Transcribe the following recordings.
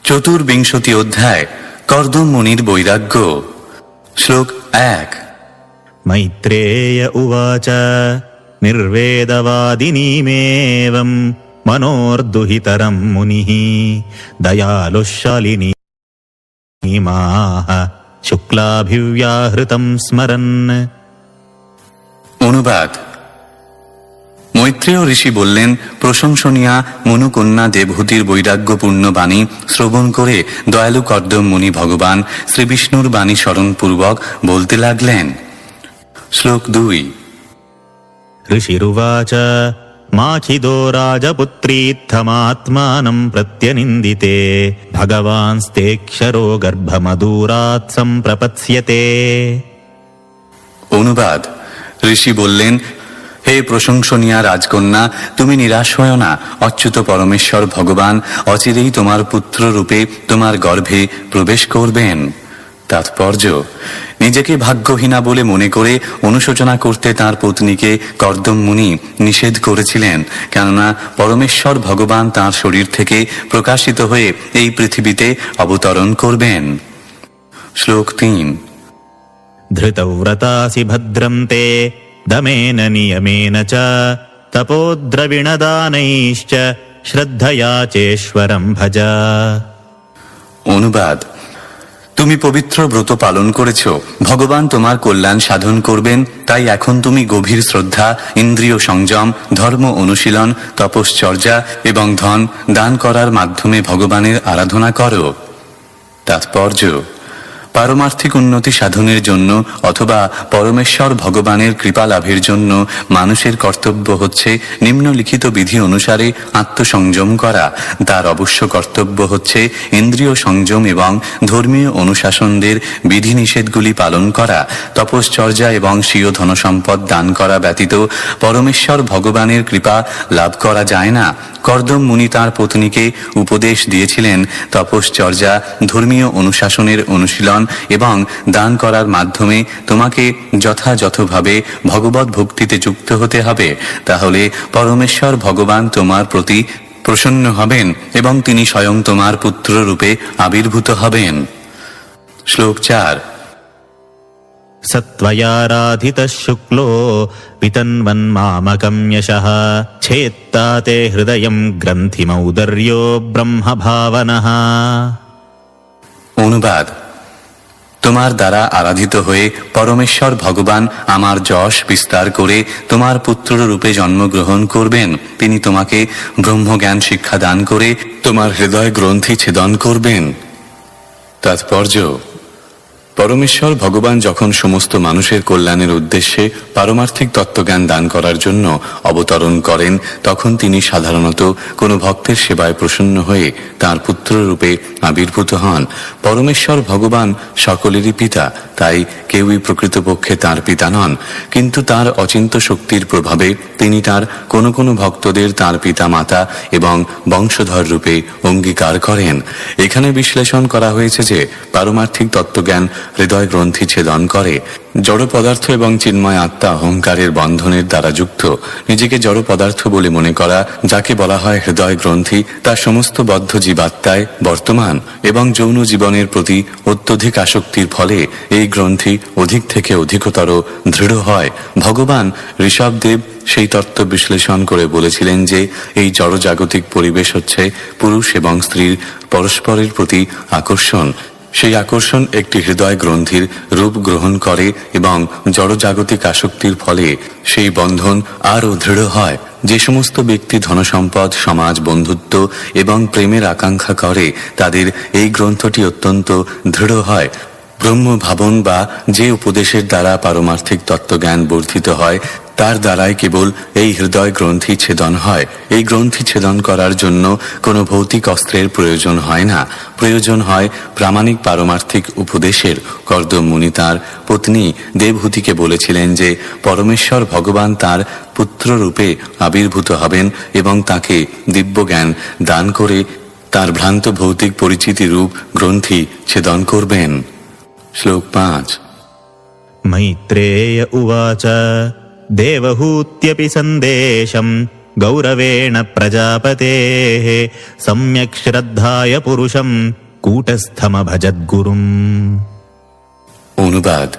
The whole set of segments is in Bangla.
চতুর্বিংশতি অধ্যায় কর্দম মুনির বৈরাগ্য। শ্লোক 1। मैत्रेय उवाच निर्वेदवादिनीमेवं मनोर्दुहितरं मुनिः दयालुः शालिनीमाह शुक्लाभिव्याहृतं स्मरन्। অনুবাদ। মৈত্রেয় ঋষি বললেন, প্রশংসনীয়া মনুকন্যা দেবহূতির বৈরাগ্যপূর্ণ বাণী শ্রবণ করে দয়ালু কর্দম মুনি ভগবান শ্রীবিষ্ণুর বাণী স্মরণপূর্বক বলতে লাগলেন। শ্লোক 2। ऋषिरुवाच माखिदो राजपुत्रीत्थमात्मानं प्रत्यनिन्दिते भगवांस्तेऽक्षरो गर्भमधूरात् सम्प्रपत्स्यते। অনুবাদ। ঋষি বললেন, হে প্রশংসনীয়া রাজকন্যা, তুমি নিরাশ হয় না। অচ্যুত পরমেশ্বর ভগবান অচিরেই তোমার পুত্র রূপে তোমার গর্ভে প্রবেশ করবেন। তাৎপর্য: নিজেকে ভাগ্যহীনা বলে মনে করে অনুশোচনা করতে তার পত্নীকে কর্দম মুনি নিষেধ করেছিলেন, কেননা পরমেশ্বর ভগবান তাঁর শরীর থেকে প্রকাশিত হয়ে এই পৃথিবীতে অবতরণ করবেন। শ্লোক 3। धृतव्रतासि भद्रं ते दमेन नियमेन च तपोद्रविणदानैश्च श्रद्धया चेश्वरं भज। অনুবাদ। তুমি পবিত্র ব্রত পালন করেছ, ভগবান তোমার কল্যাণ সাধন করবেন, তাই এখন তুমি গভীর শ্রদ্ধা, ইন্দ্রিয় সংযম, ধর্ম অনুশীলন, তপশ্চর্যা এবং ধন দান করার মাধ্যমে ভগবানের আরাধনা করো। তাৎপর্য: পারমার্থিক উন্নতি সাধনের জন্য অথবা পরমেশ্বর ভগবানের কৃপা লাভের জন্য মানুষের কর্তব্য হচ্ছে নিম্নলিখিত বিধি অনুসারে আত্মসংযম করা। তার অবশ্য কর্তব্য হচ্ছে ইন্দ্রিয় সংযম এবং ধর্মীয় অনুশাসনদের বিধিনিষেধগুলি পালন করা। তপশ্চর্যা এবং স্বীয় ধনসম্পদ দান করা ব্যতীত পরমেশ্বর ভগবানের কৃপা লাভ করা যায় না। কর্দম মুনি তাঁর পত্নীকে উপদেশ দিয়েছিলেন, তপশ্চর্যা, ধর্মীয় অনুশাসনের অনুশীলন এবং দান করার মাধ্যমে তোমাকে যথাযথভাবে ভগবত ভক্তিতে যুক্ত হতে হবে। তাহলে পরমেশ্বর ভগবান তোমার প্রতি প্রসন্ন হবেন এবং তিনি স্বয়ং তোমার পুত্র রূপে আবির্ভূত হবেন। শ্লোক 4। सत्त्वयाराधितः शुक्लो वितन्वन्मामकं यशः छेत्ता ते हृदयं ग्रन्थिमौदर्यो ब्रह्मभावनः। অনুবাদ। তোমার দ্বারা আরাধিত হয়ে পরমেশ্বর ভগবান আমার যশ বিস্তার করে তোমার পুত্র রূপে জন্মগ্রহণ করবেন। তিনি তোমাকে ব্রহ্মজ্ঞান শিক্ষা দান করে তোমার হৃদয় গ্রন্থি ছেদন করবেন। তাৎপর্য: পরমেশ্বর ভগবান যখন সমস্ত মানুষের কল্যাণের উদ্দেশ্যে পারমার্থিক তত্ত্বজ্ঞান দান করার জন্য অবতরণ করেন, তখন তিনি সাধারণত কোনো ভক্তের সেবায় প্রসন্ন হয়ে তাঁর পুত্র রূপে আবির্ভূত হন। পরমেশ্বর ভগবান সকলেরই পিতা, তাই কেউই প্রকৃতপক্ষে তাঁর পিতা নন, কিন্তু তাঁর অচিন্ত শক্তির প্রভাবে তিনি তাঁর কোনো কোনো ভক্তদের তাঁর পিতা মাতা এবং বংশধর রূপে অঙ্গীকার করেন। এখানে বিশ্লেষণ করা হয়েছে যে পারমার্থিক তত্ত্বজ্ঞান হৃদয় গ্রন্থি ছেদন করে। জড় পদার্থ এবং চিন্ময় আত্মা অহংকারের বন্ধনের দ্বারা যুক্ত নিজেকে জড় পদার্থ বলে মনে করা, যাকে বলা হয় হৃদয় গ্রন্থি, তা সমস্ত বদ্ধ জীবাত্মায় বর্তমান এবং যৌন জীবনের প্রতি অত্যধিক আসক্তির ফলে এই গ্রন্থি অধিক থেকে অধিকতর দৃঢ় হয়। ভগবান ঋষভদেব সেই তত্ত্ব বিশ্লেষণ করে বলেছিলেন যে এই জড়জাগতিক পরিবেশ হচ্ছে পুরুষ এবং স্ত্রীর পরস্পরের প্রতি আকর্ষণ। সেই আকর্ষণ একটি হৃদয় গ্রন্থির রূপ গ্রহণ করে এবং জড়জাগতিক আসক্তির ফলে সেই বন্ধন আরও দৃঢ় হয়। যে সমস্ত ব্যক্তি ধনসম্পদ, সমাজ, বন্ধুত্ব এবং প্রেমের আকাঙ্ক্ষা করে, তাদের এই গ্রন্থটি অত্যন্ত দৃঢ় হয়। ব্রহ্ম ভাবন বা যে উপদেশের দ্বারা পারমার্থিক তত্ত্বজ্ঞান বর্ধিত হয়, তার দ্বারাই কেবল এই হৃদয় গ্রন্থি ছেদন হয়। এই গ্রন্থি ছেদন করার জন্য কোনো ভৌতিক অস্ত্রের প্রয়োজন হয় না, প্রয়োজন হয় প্রামাণিক পারমার্থিক উপদেশের। কর্দম মুনি তাঁর পত্নী দেবহূতিকে বলেছিলেন যে পরমেশ্বর ভগবান তাঁর পুত্র রূপে আবির্ভূত হবেন এবং তাকে দিব্যজ্ঞান দান করে তাঁর ভ্রান্ত ভৌতিক পরিচিতি রূপ গ্রন্থি ছেদন করবেন। শ্লোক 5। मैत्रेय उवाच देवहूत्यपि सन्देशं गौरवेण प्रजापतेः सम्यक् श्रद्धाय पुरुषं कूटस्थमभजद्गुरुम्। অনুবাদ: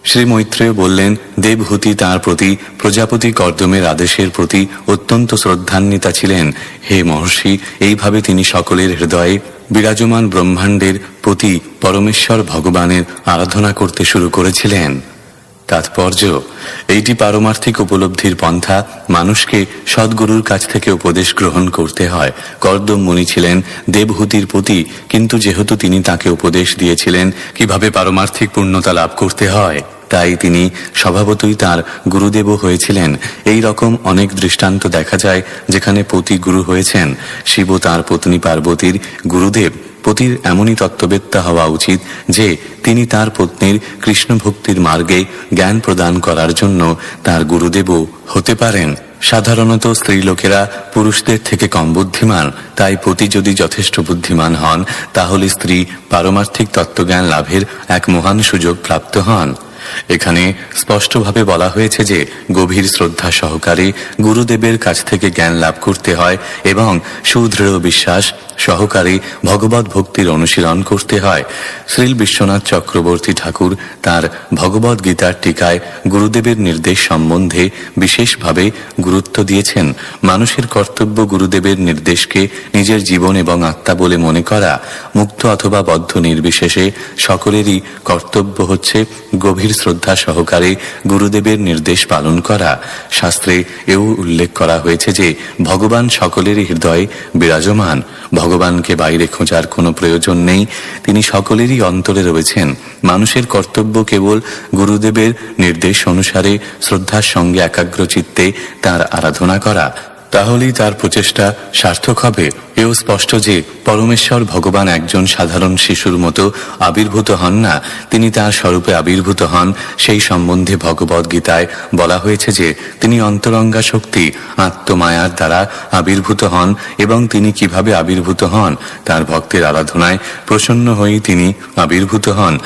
শ্রী মৈত্রেয় বললেন, দেবহূতি তাঁর প্রতি প্রজাপতি কর্দমের আদেশের প্রতি অত্যন্ত শ্রদ্ধান্বিতা ছিলেন। হে মহর্ষি, এইভাবে তিনি সকলের হৃদয়ে বিরাজমান ব্রহ্মাণ্ডের প্রতি পরমেশ্বর ভগবানের আরাধনা করতে শুরু করেছিলেন। তাৎপর্য: এইটি পারমার্থিক উপলব্ধির পন্থা। মানুষকে সদ্গুরুর কাছ থেকে উপদেশ গ্রহণ করতে হয়। কর্দম মুনি ছিলেন দেবহূতির প্রতি, কিন্তু যেহেতু তিনি তাকে উপদেশ দিয়েছিলেন কিভাবে পারমার্থিক পূর্ণতা লাভ করতে হয়, তাই তিনি স্বভাবতই তার গুরুদেবও হয়েছিলেন। এই রকম অনেক দৃষ্টান্ত দেখা যায় যেখানে পতি গুরু হয়েছেন। শিব তাঁর পত্নী পার্বতীর গুরুদেব। পতির এমনই তত্ত্ববেত্তা হওয়া উচিত যে তিনি তার পত্নীর কৃষ্ণ ভক্তির মার্গে জ্ঞান প্রদান করার জন্য তার গুরুদেবও হতে পারেন। সাধারণত স্ত্রীলোকেরা পুরুষদের থেকে কম বুদ্ধিমান, তাই পতি যদি যথেষ্ট বুদ্ধিমান হন তাহলে স্ত্রী পারমার্থিক তত্ত্বজ্ঞান লাভের এক মহান সুযোগ প্রাপ্ত হন। এখানে স্পষ্টভাবে বলা হয়েছে যে গভীর শ্রদ্ধা সহকারে গুরুদেবের কাছ থেকে জ্ঞান লাভ করতে হয় এবং সুদৃঢ় বিশ্বাস সহকারে ভগবত ভক্তির অনুশীলন করতে হয়। শ্রীল বিশ্বনাথ চক্রবর্তী ঠাকুর তার ভগবত গীতার টিকায় গুরুদেবের নির্দেশ সম্বন্ধে বিশেষভাবে গুরুত্ব দিয়েছেন। মানুষের কর্তব্য গুরুদেবের নির্দেশকে নিজের জীবন এবং আত্মা বলে মনে করা। মুক্ত অথবা বদ্ধ নির্বিশেষে সকলেরই কর্তব্য হচ্ছে গভীর শ্রদ্ধা সহকারে গুরুদেবের নির্দেশ পালন করা। শাস্ত্রে এও উল্লেখ করা হয়েছে যে ভগবান সকলেরই হৃদয়ে বিরাজমান। ভগবানকে বাইরে খোঁজার কোনো প্রয়োজন নেই, তিনি সকলেরই অন্তরে রয়েছেন। মানুষের কর্তব্য কেবল গুরুদেবের নির্দেশ অনুসারে শ্রদ্ধার সঙ্গে একাগ্র চিত্তে তাঁর আরাধনা করা, তাহলেই তার প্রচেষ্টা সার্থক হবে। এও স্পষ্ট যে পরমেশ্বর ভগবান একজন সাধারণ শিশুর মতো আবির্ভূত হন না, তিনি তাঁর স্বরূপে আবির্ভূত হন। সেই সম্বন্ধে ভগবদ গীতায় বলা হয়েছে যে তিনি অন্তরঙ্গা শক্তি আত্মমায়ার দ্বারা আবির্ভূত হন এবং তিনি কিভাবে আবির্ভূত হন, তার ভক্তের আরাধনায় প্রসন্ন হয়েই তিনি আবির্ভূত হন।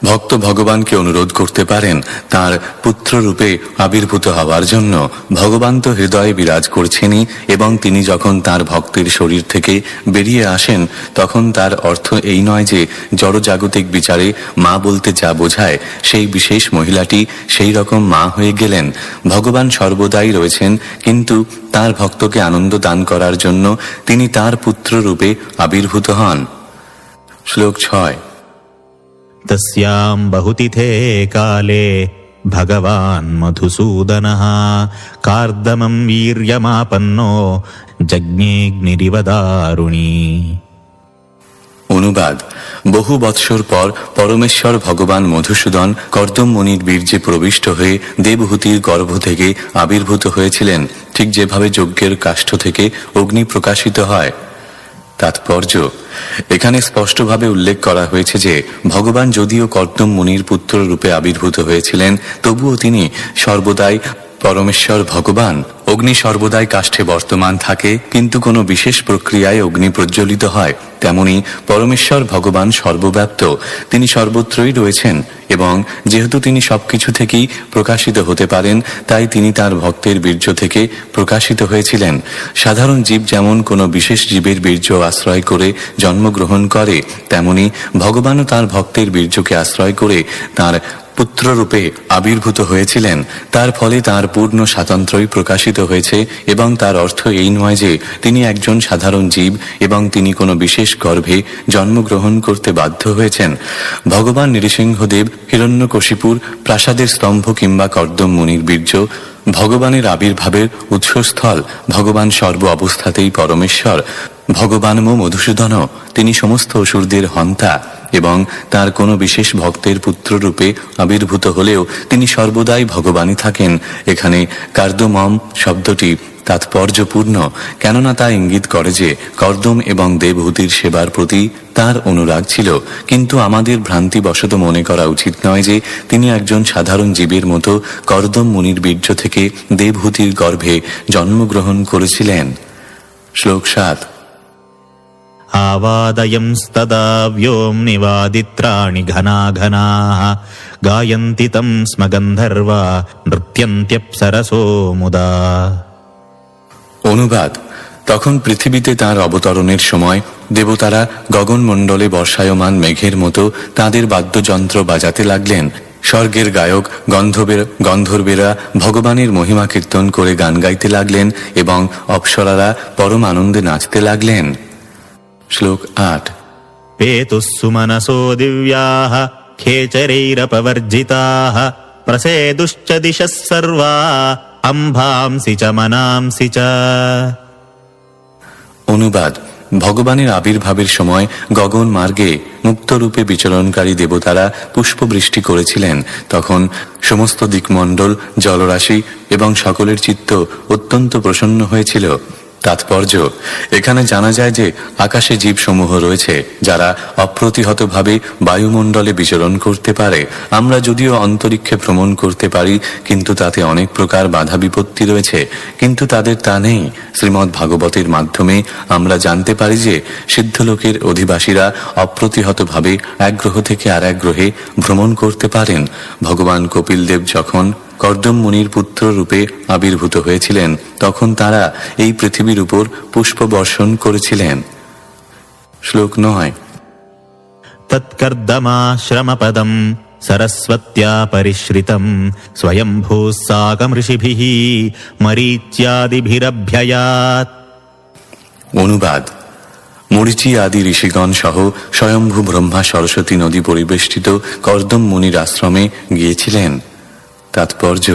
ভক্ত ভগবানকে অনুরোধ করতে পারেন তার পুত্র রূপে আবির্ভূত হওয়ার জন্য। ভগবান তো হৃদয়ে বিরাজ করছেনই, এবং তিনি যখন তার ভক্তের শরীর থেকে বেরিয়ে আসেন তখন তার অর্থ এই নয় যে জড়জাগতিক বিচারে মা বলতে যা বোঝায় সেই বিশেষ মহিলাটি সেই রকম মা হয়ে গেলেন। ভগবান সর্বদাই রয়েছেন, কিন্তু তার ভক্তকে আনন্দ দান করার জন্য তিনি তার পুত্র রূপে আবির্ভূত হন। শ্লোক 6। तस्यां बहुतिथे काले भगवान् मधुसूदनः कार्दमं वीर्यमापन्नो जज्ञेऽग्निरिव दारुणी। অনুবাদ: বহু বৎসর পর পরমেশ্বর ভগবান মধুসূদন কর্দম মুনির বীর্যে প্রবিষ্ট হয়ে দেবহূতির গর্ভ থেকে আবির্ভূত হয়েছিলেন, ঠিক যেভাবে যজ্ঞের কাষ্ঠ থেকে অগ্নি প্রকাশিত হয়। তাৎপর্য: এখানে স্পষ্টভাবে উল্লেখ করা হয়েছে যে ভগবান যদিও কর্দম মুনির পুত্র রূপে আবির্ভূত হয়েছিলেন, তবুও তিনি সর্বদাই পরমেশ্বর ভগবান। অগ্নি সর্বদাই কাষ্ঠে বর্তমান থাকে, কিন্তু কোনো বিশেষ প্রক্রিয়ায় অগ্নি প্রজ্বলিত হয়। তেমনি পরমেশ্বর ভগবান সর্বব্যাপ্ত, তিনি সর্বত্রই রয়েছেন, এবং যেহেতু তিনি সবকিছু থেকেই প্রকাশিত হতে পারেন, তাই তিনি তার ভক্তের বীর্য থেকে প্রকাশিত হয়েছিলেন। সাধারণ জীব যেমন কোনো বিশেষ জীবের বীর্য আশ্রয় করে জন্মগ্রহণ করে, তেমনি ভগবানও তার ভক্তের বীর্যকে আশ্রয় করে তার পুত্ররূপে আবির্ভূত হয়েছিলেন। তার ফলে তার পূর্ণ স্বাতন্ত্র্যই প্রকাশিত হয়েছে, এবং তার অর্থ এই নয় যে তিনি একজন সাধারণ জীব এবং তিনি কোনো বিশেষ গর্ভে জন্মগ্রহণ করতে বাধ্য হয়েছেন। ভগবান নৃসিংহদেব হিরণ্যকশিপুর প্রাসাদের স্তম্ভ কিংবা কর্দম মুনির বীর্য ভগবানের আবির্ভাবের উৎসস্থল। ভগবান সর্ব অবস্থাতেই পরমেশ্বর। ভগবান মধুসূদন, তিনি সমস্ত অসুরদের হন্তা, এবং তার কোনো বিশেষ ভক্তের পুত্র রূপে আবির্ভূত হলেও তিনি সর্বদাই ভগবানই থাকেন। এখানে কার্দমম শব্দটি তাৎপর্যপূর্ণ, কেননা তা ইঙ্গিত করে যে কর্দম এবং দেবহূতির সেবার প্রতি তার অনুরাগ ছিল। কিন্তু আমাদের ভ্রান্তিবশত মনে করা উচিত নয় যে তিনি একজন সাধারণ জীবের মতো কর্দম মুনির বীর্য থেকে দেবহূতির গর্ভে জন্মগ্রহণ করেছিলেন। শ্লোক 7। आवादयंस्तदा व्योम्निवादित्राणि घना घनाः गायन्ति तं स्म गन्धर्वा नृत्यन्त्यप्सरसो मुदा। অনুবাদ: তখন পৃথিবীতে তাঁর অবতরণের সময় দেবতারা গগনমণ্ডলে বর্ষায়মান মেঘের মতো তাঁদের বাদ্যযন্ত্র বাজাতে লাগলেন। স্বর্গের গায়ক গন্ধর্বেরা ভগবানের মহিমা কীর্তন করে গান গাইতে লাগলেন এবং অপ্সরারা পরম আনন্দে নাচতে লাগলেন। শ্লোক ৮। पेतुः सुमनसो दिव्याः खेचरैरपवर्जिताः प्रसेदुश्च दिशः सर्वा अम्भांसि च मनांसि च। অনুবাদ: ভগবানের আবির্ভাবের সময় গগন মার্গে মুক্তরূপে বিচরণকারী দেবতারা পুষ্পবৃষ্টি করেছিলেন। তখন সমস্ত দিকমণ্ডল, জলরাশি এবং সকলের চিত্ত অত্যন্ত প্রসন্ন হয়েছিল। তাৎপর্য: এখানে জানা যায় যে আকাশে জীবসমূহ রয়েছে যারা অপ্রতিহতভাবে বায়ুমণ্ডলে বিচরণ করতে পারে। আমরা যদিও অন্তরিক্ষে ভ্রমণ করতে পারি, কিন্তু তাতে অনেক প্রকার বাধা বিপত্তি রয়েছে, কিন্তু তাদের তা নেই। শ্রীমদ্ ভাগবতের মাধ্যমে আমরা জানতে পারি যে সিদ্ধলোকের অধিবাসীরা অপ্রতিহতভাবে এক গ্রহ থেকে আর এক গ্রহে ভ্রমণ করতে পারেন। ভগবান কপিলদেব যখন কর্দম মুনির পুত্র রূপে আবির্ভূত হয়েছিলেন, তখন তারা এই পৃথিবীর উপর পুষ্প বর্ষণ করেছিলেন। শ্লোক ৯। तत्कर्दमाश्रमपदं सरस्वत्या परिश्रितं स्वयंभूः साकं ऋषिभिः मरीच्यादिभिरभ्ययात्। অনুবাদ: মরীচি আদি ঋষিগণ সহ স্বয়ম্ভু ব্রহ্মা সরস্বতী নদী পরিবেষ্টিত কর্দম মুনির আশ্রমে গিয়েছিলেন। তাৎপর্য: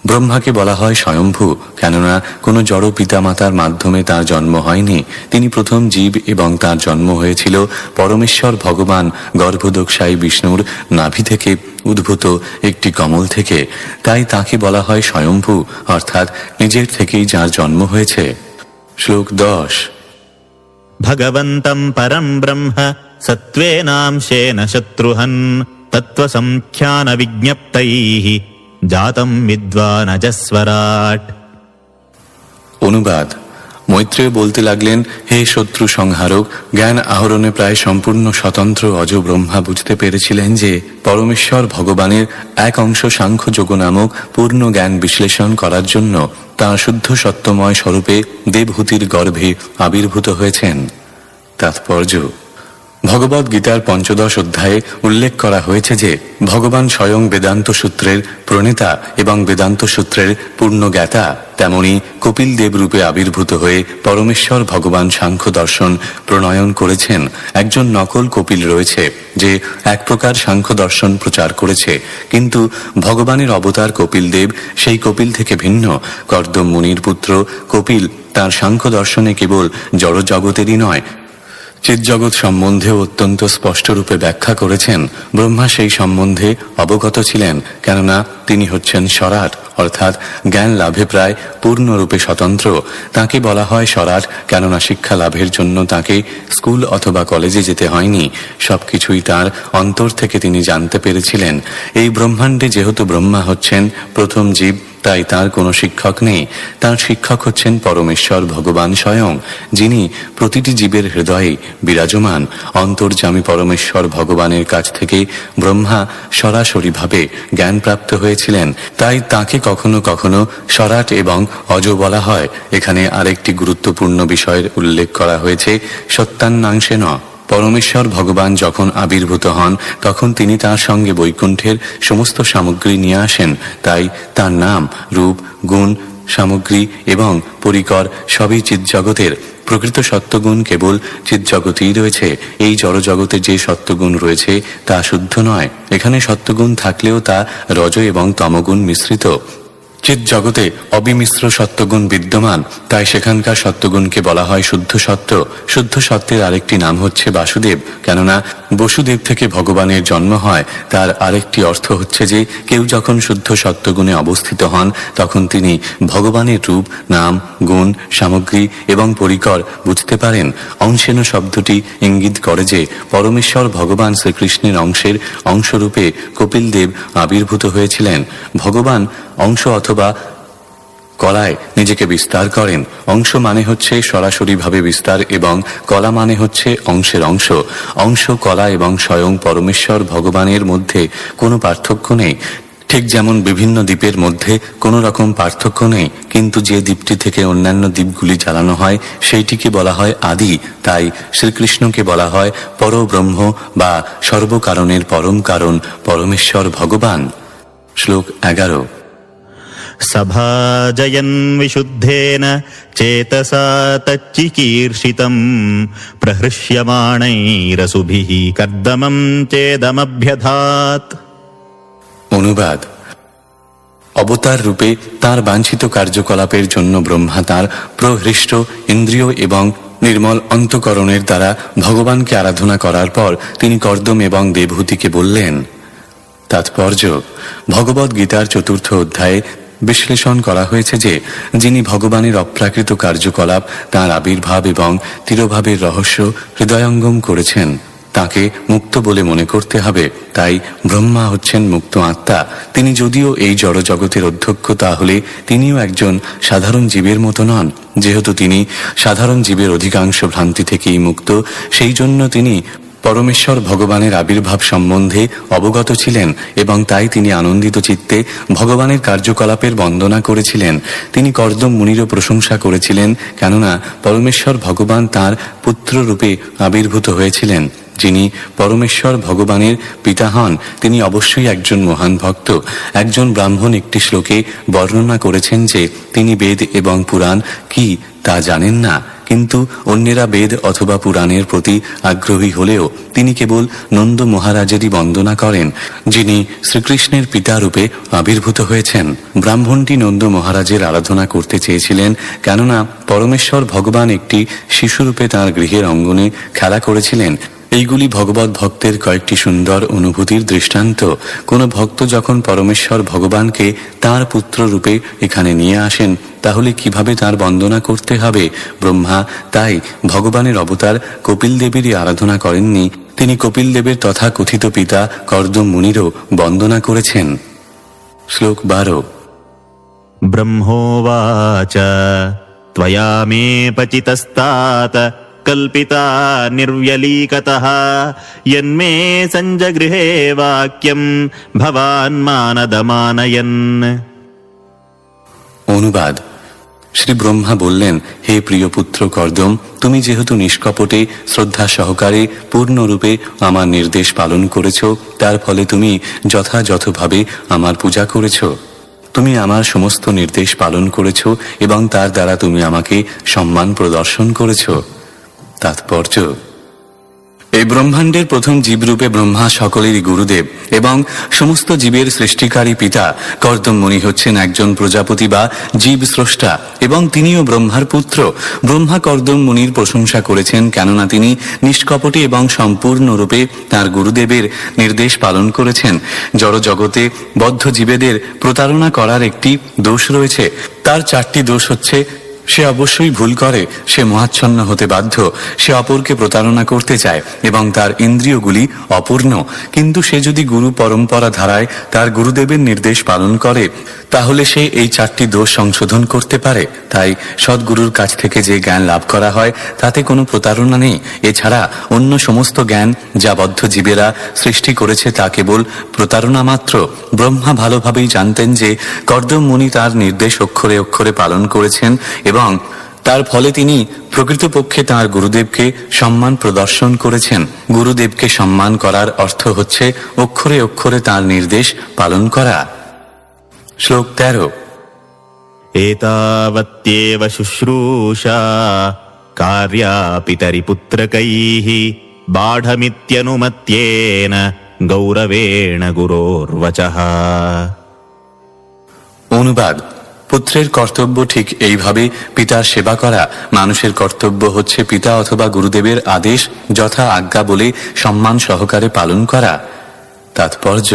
ব্রহ্মাকে বলা হয় স্বয়ম্ভু, কেননা কোনো জড় পিতামাতার মাধ্যমে তার জন্ম হয়নি। তিনি প্রথম জীব এবং তার জন্ম হয়েছিল পরমেশ্বর ভগবান গর্ভদোক্সাই বিষ্ণুর নাভি থেকে উদ্ভূত একটি কমল থেকে। তাই তাকে বলা হয় স্বয়ম্ভু, অর্থাৎ নিজের থেকেই যার জন্ম হয়েছে। শ্লোক ১০। भगवन्तं परं ब्रह्म सत्त्वेनांशेन शत्रुहन् तत्त्वसंख्यानविज्ञप्तैः जातं विद्वानजस्वराट्। অনুবাদ: মৈত্রেয় বলতে লাগলেন, হে শত্রু সংহারক, জ্ঞান আহরণে প্রায় সম্পূর্ণ স্বতন্ত্র অজ ব্রহ্মা বুঝতে পেরেছিলেন যে পরমেশ্বর ভগবানের এক অংশ সাংখ্যযোগ নামক পূর্ণ জ্ঞান বিশ্লেষণ করার জন্য তাঁর শুদ্ধ সত্যময় স্বরূপে দেবহূতির গর্ভে আবির্ভূত হয়েছেন। তাৎপর্য: ভগবদ গীতার ৫ম অধ্যায়ে উল্লেখ করা হয়েছে যে ভগবান স্বয়ং বেদান্ত সূত্রের প্রণেতা এবং বেদান্ত সূত্রের পূর্ণ জ্ঞাতা। তেমনি কপিল দেব রূপে আবির্ভূত হয়ে পরমেশ্বর ভগবান সাংখ্য দর্শন প্রণয়ন করেছেন। একজন নকল কপিল রয়েছে যে এক প্রকার সাংখ্য দর্শন প্রচার করেছে, কিন্তু ভগবানের অবতার কপিল দেব সেই কপিল থেকে ভিন্ন। কর্দম মুনির পুত্র কপিল তাঁর সাংখ্য দর্শনে কেবল জড় জগতেরই নয়, চিৎজগৎ সম্বন্ধেও অত্যন্ত স্পষ্টরূপে ব্যাখ্যা করেছেন। ব্রহ্মা সেই সম্বন্ধে অবগত ছিলেন, কেননা তিনি হচ্ছেন স্বরাট, অর্থাৎ জ্ঞান লাভে প্রায় পূর্ণরূপে স্বতন্ত্র। তাকে বলা হয় স্বরাট, কেননা শিক্ষা লাভের জন্য তাকে স্কুল অথবা কলেজে যেতে হয়নি। সবকিছুই তার অন্তর থেকে তিনি জানতে পেরেছিলেন। এই ব্রহ্মাণ্ডে যেহেতু ব্রহ্মা হচ্ছেন প্রথম জীব, তাই তার কোনো শিক্ষক নেই। তার শিক্ষক হচ্ছেন পরমেশ্বর ভগবান স্বয়ং, যিনি প্রতিটি জীবের হৃদয়ে বিরাজমান। অন্তর্যামী পরমেশ্বর ভগবানের কাছ থেকে ব্রহ্মা সরাসরিভাবে জ্ঞানপ্রাপ্ত হয়েছিলেন, তাই তাকে কখনো কখনো স্বরাট এবং অজ বলা হয়। এখানে আরেকটি গুরুত্বপূর্ণ বিষয়ের উল্লেখ করা হয়েছে, সত্যান্নাংশেন। পরমেশ্বর ভগবান যখন আবির্ভূত হন, তখন তিনি তার সঙ্গে বৈকুণ্ঠের সমস্ত সামগ্রী নিয়ে আসেন। তাই তার নাম, রূপ, গুণ, সামগ্রী এবং পরিকর সবই চিৎজগতের। প্রকৃত সত্যগুণ কেবল চিৎজগতেই রয়েছে। এই জড়জগতে যে সত্যগুণ রয়েছে তা শুদ্ধ নয়। এখানে সত্যগুণ থাকলেও তা রজ এবং তমগুণ মিশ্রিত। চিৎজগতে অবিমিশ্র সত্যগুণ বিদ্যমান, তাই সেখানকার সত্যগুণকে বলা হয় শুদ্ধ সত্য। শুদ্ধ সত্যের আরেকটি নাম হচ্ছে বাসুদেব, কেননা বসুদেব থেকে ভগবানের জন্ম হয়। তার আরেকটি অর্থ হচ্ছে যে কেউ যখন শুদ্ধ সত্যগুণে অবস্থিত হন, তখন তিনি ভগবানের রূপ, নাম, গুণ, সামগ্রী এবং পরিকর বুঝতে পারেন। অংশেন শব্দটি ইঙ্গিত করে যে পরমেশ্বর ভগবান শ্রীকৃষ্ণের অংশের অংশরূপে কপিল দেব আবির্ভূত হয়েছিলেন। ভগবান অংশ অথবা কলায় নিজেকে বিস্তার করেন। অংশ মানে হচ্ছে সরাসরিভাবে বিস্তার এবং কলা মানে হচ্ছে অংশের অংশ। অংশ, কলা এবং স্বয়ং পরমেশ্বর ভগবানের মধ্যে কোনো পার্থক্য নেই। ঠিক যেমন বিভিন্ন দ্বীপের মধ্যে কোনো রকম পার্থক্য নেই, কিন্তু যে দ্বীপটি থেকে অন্যান্য দ্বীপগুলি জ্বালানো হয় সেইটিকে বলা হয় আদি। তাই শ্রীকৃষ্ণকে বলা হয় পরব্রহ্ম বা সর্বকারণের পরম কারণ, পরমেশ্বর ভগবান। শ্লোক 11। सभाजयन् विशुद्धेन चेतसा तच्चिकीर्षितम् प्रहृष्यमाणैरसुभिः कर्दमं चेदमभ्यधात्। অনুবাদ: অবতার রূপে তার বাঞ্ছিত কার্যকলাপের জন্য ব্রহ্মা তার প্রহৃষ্ট ইন্দ্রিয় এবং নির্মল অন্তঃকরণের দ্বারা ভগবানকে আরাধনা করার পর তিনি কর্দম এবং দেবহূতিকে বললেন। তাৎপর্য: ভগবদ্ গীতার 4th অধ্যায়ে বিশ্লেষণ করা হয়েছে যে যিনি ভগবানের অপ্রাকৃত কার্যকলাপ, তাঁর আবির্ভাব এবং তিরোভাবের রহস্য হৃদয়ঙ্গম করেছেন তাকে মুক্ত বলে মনে করতে হবে। তাই ব্রহ্মা হচ্ছেন মুক্ত আত্মা। তিনি যদিও এই জড়জগতের অধ্যক্ষ, তাহলে তিনিও একজন সাধারণ জীবের মতো নন। যেহেতু তিনি সাধারণ জীবের অধিকাংশ ভ্রান্তি থেকেই মুক্ত, সেই জন্য তিনি পরমেশ্বর ভগবানের আবির্ভাব সম্বন্ধে অবগত ছিলেন এবং তাই তিনি আনন্দিত চিত্তে ভগবানের কার্যকলাপের বন্দনা করেছিলেন। তিনি কর্দম মুনিরও প্রশংসা করেছিলেন, কেননা পরমেশ্বর ভগবান তাঁর পুত্র রূপে আবির্ভূত হয়েছিলেন। যিনি পরমেশ্বর ভগবানের পিতা হন তিনি অবশ্যই একজন মহান ভক্ত। একজন ব্রাহ্মণ একটি শ্লোকে বর্ণনা করেছেন যে তিনি বেদ এবং পুরাণ কি তা জানেন না, কিন্তু অন্যেরা বেদ অথবা পুরাণের প্রতি আগ্রহী হলেও তিনি কেবল নন্দ মহারাজেরই বন্দনা করেন, যিনি শ্রীকৃষ্ণের পিতা রূপে আবির্ভূত হয়েছেন। ব্রাহ্মণটি নন্দ মহারাজের আরাধনা করতে চেয়েছিলেন, কেননা পরমেশ্বর ভগবান একটি শিশুরূপে তাঁর গৃহের অঙ্গনে খেলা করেছিলেন। এইগুলি ভগবত ভক্তের কয়েকটি সুন্দর অনুভূতির দৃষ্টান্ত। কোনো ভক্ত যখন পরমেশ্বর ভগবানকে তাঁর পুত্র রূপে এখানে নিয়ে আসেন, তাহলে কিভাবে তাঁর বন্দনা করতে হবে? ব্রহ্মা তাই ভগবানের অবতার কপিল দেবেরই আরাধনা করেননি, তিনি কপিল দেবের তথা কথিত পিতা কর্দম মুনিরও বন্দনা করেছেন। শ্লোক 12। ब्रह्मोवाच त्वया मे पचितस्तात कल्पिता निर्व्यलीकतः यन्मे सञ्जगृहे वाक्यं भवान् मानदमानयन्। অনুবাদ: শ্রী ব্রহ্মা বললেন, হে প্রিয় পুত্র কর্দম, তুমি যেহেতু নিষ্কপটে শ্রদ্ধা সহকারে পূর্ণরূপে আমার নির্দেশ পালন করেছ, তার ফলে তুমি যথাযথভাবে আমার পূজা করেছ। তুমি আমার সমস্ত নির্দেশ পালন করেছ এবং তার দ্বারা তুমি আমাকে সম্মান প্রদর্শন করেছ। তাৎপর্য: এই ব্রহ্মাণ্ডের প্রথম জীবরূপে ব্রহ্মা সকলেরই গুরুদেব এবং সমস্ত জীবের সৃষ্টিকারী পিতা। কর্দম মুনি হচ্ছেন একজন প্রজাপতি বা জীব স্রষ্টা এবং তিনিও ব্রহ্মার পুত্র। ব্রহ্মা কর্দম মুনির প্রশংসা করেছেন, কেননা তিনি নিষ্কপটে এবং সম্পূর্ণরূপে তার গুরুদেবের নির্দেশ পালন করেছেন। জড় জগতে বদ্ধ জীবেদের প্রতারণা করার একটি দোষ রয়েছে। তার 4টি দোষ হচ্ছে: সে অবশ্যই ভুল করে, সে মোহাচ্ছন্ন হতে বাধ্য, সে অপরকে প্রতারণা করতে চায় এবং তার ইন্দ্রিয়গুলি অপূর্ণ। কিন্তু সে যদি গুরু পরম্পরা ধারায় তার গুরুদেবের নির্দেশ পালন করে, তাহলে সে এই 4টি দোষ সংশোধন করতে পারে। তাই সদ্গুরুর কাছ থেকে যে জ্ঞান লাভ করা হয় তাতে কোনো প্রতারণা নেই। এছাড়া অন্য সমস্ত জ্ঞান যা বদ্ধ জীবেরা সৃষ্টি করেছে তা কেবল প্রতারণা মাত্র। ব্রহ্মা ভালোভাবেই জানতেন যে কর্দম মুনি তার নির্দেশ অক্ষরে অক্ষরে পালন করেছেন এবং তার ফলে তিনি প্রকৃতপক্ষে তাঁর গুরুদেবকে সম্মান প্রদর্শন করেছেন। গুরুদেবকে সম্মান করার অর্থ হচ্ছে অক্ষরে অক্ষরে তাঁর নির্দেশ পালন করা। শ্লোক 13। एतावत्येव शुश्रूषा कार्या पितरिपुत्रकैः बाढमित्यनुमत्येन गौरवेण गुरोर्वचः। অনুবাদ: পুত্রের কর্তব্য ঠিক এইভাবে পিতার সেবা করা। মানুষের কর্তব্য হচ্ছে পিতা অথবা গুরুদেবের আদেশ যথা আজ্ঞা বলে সম্মান সহকারে পালন করা। তাৎপর্য: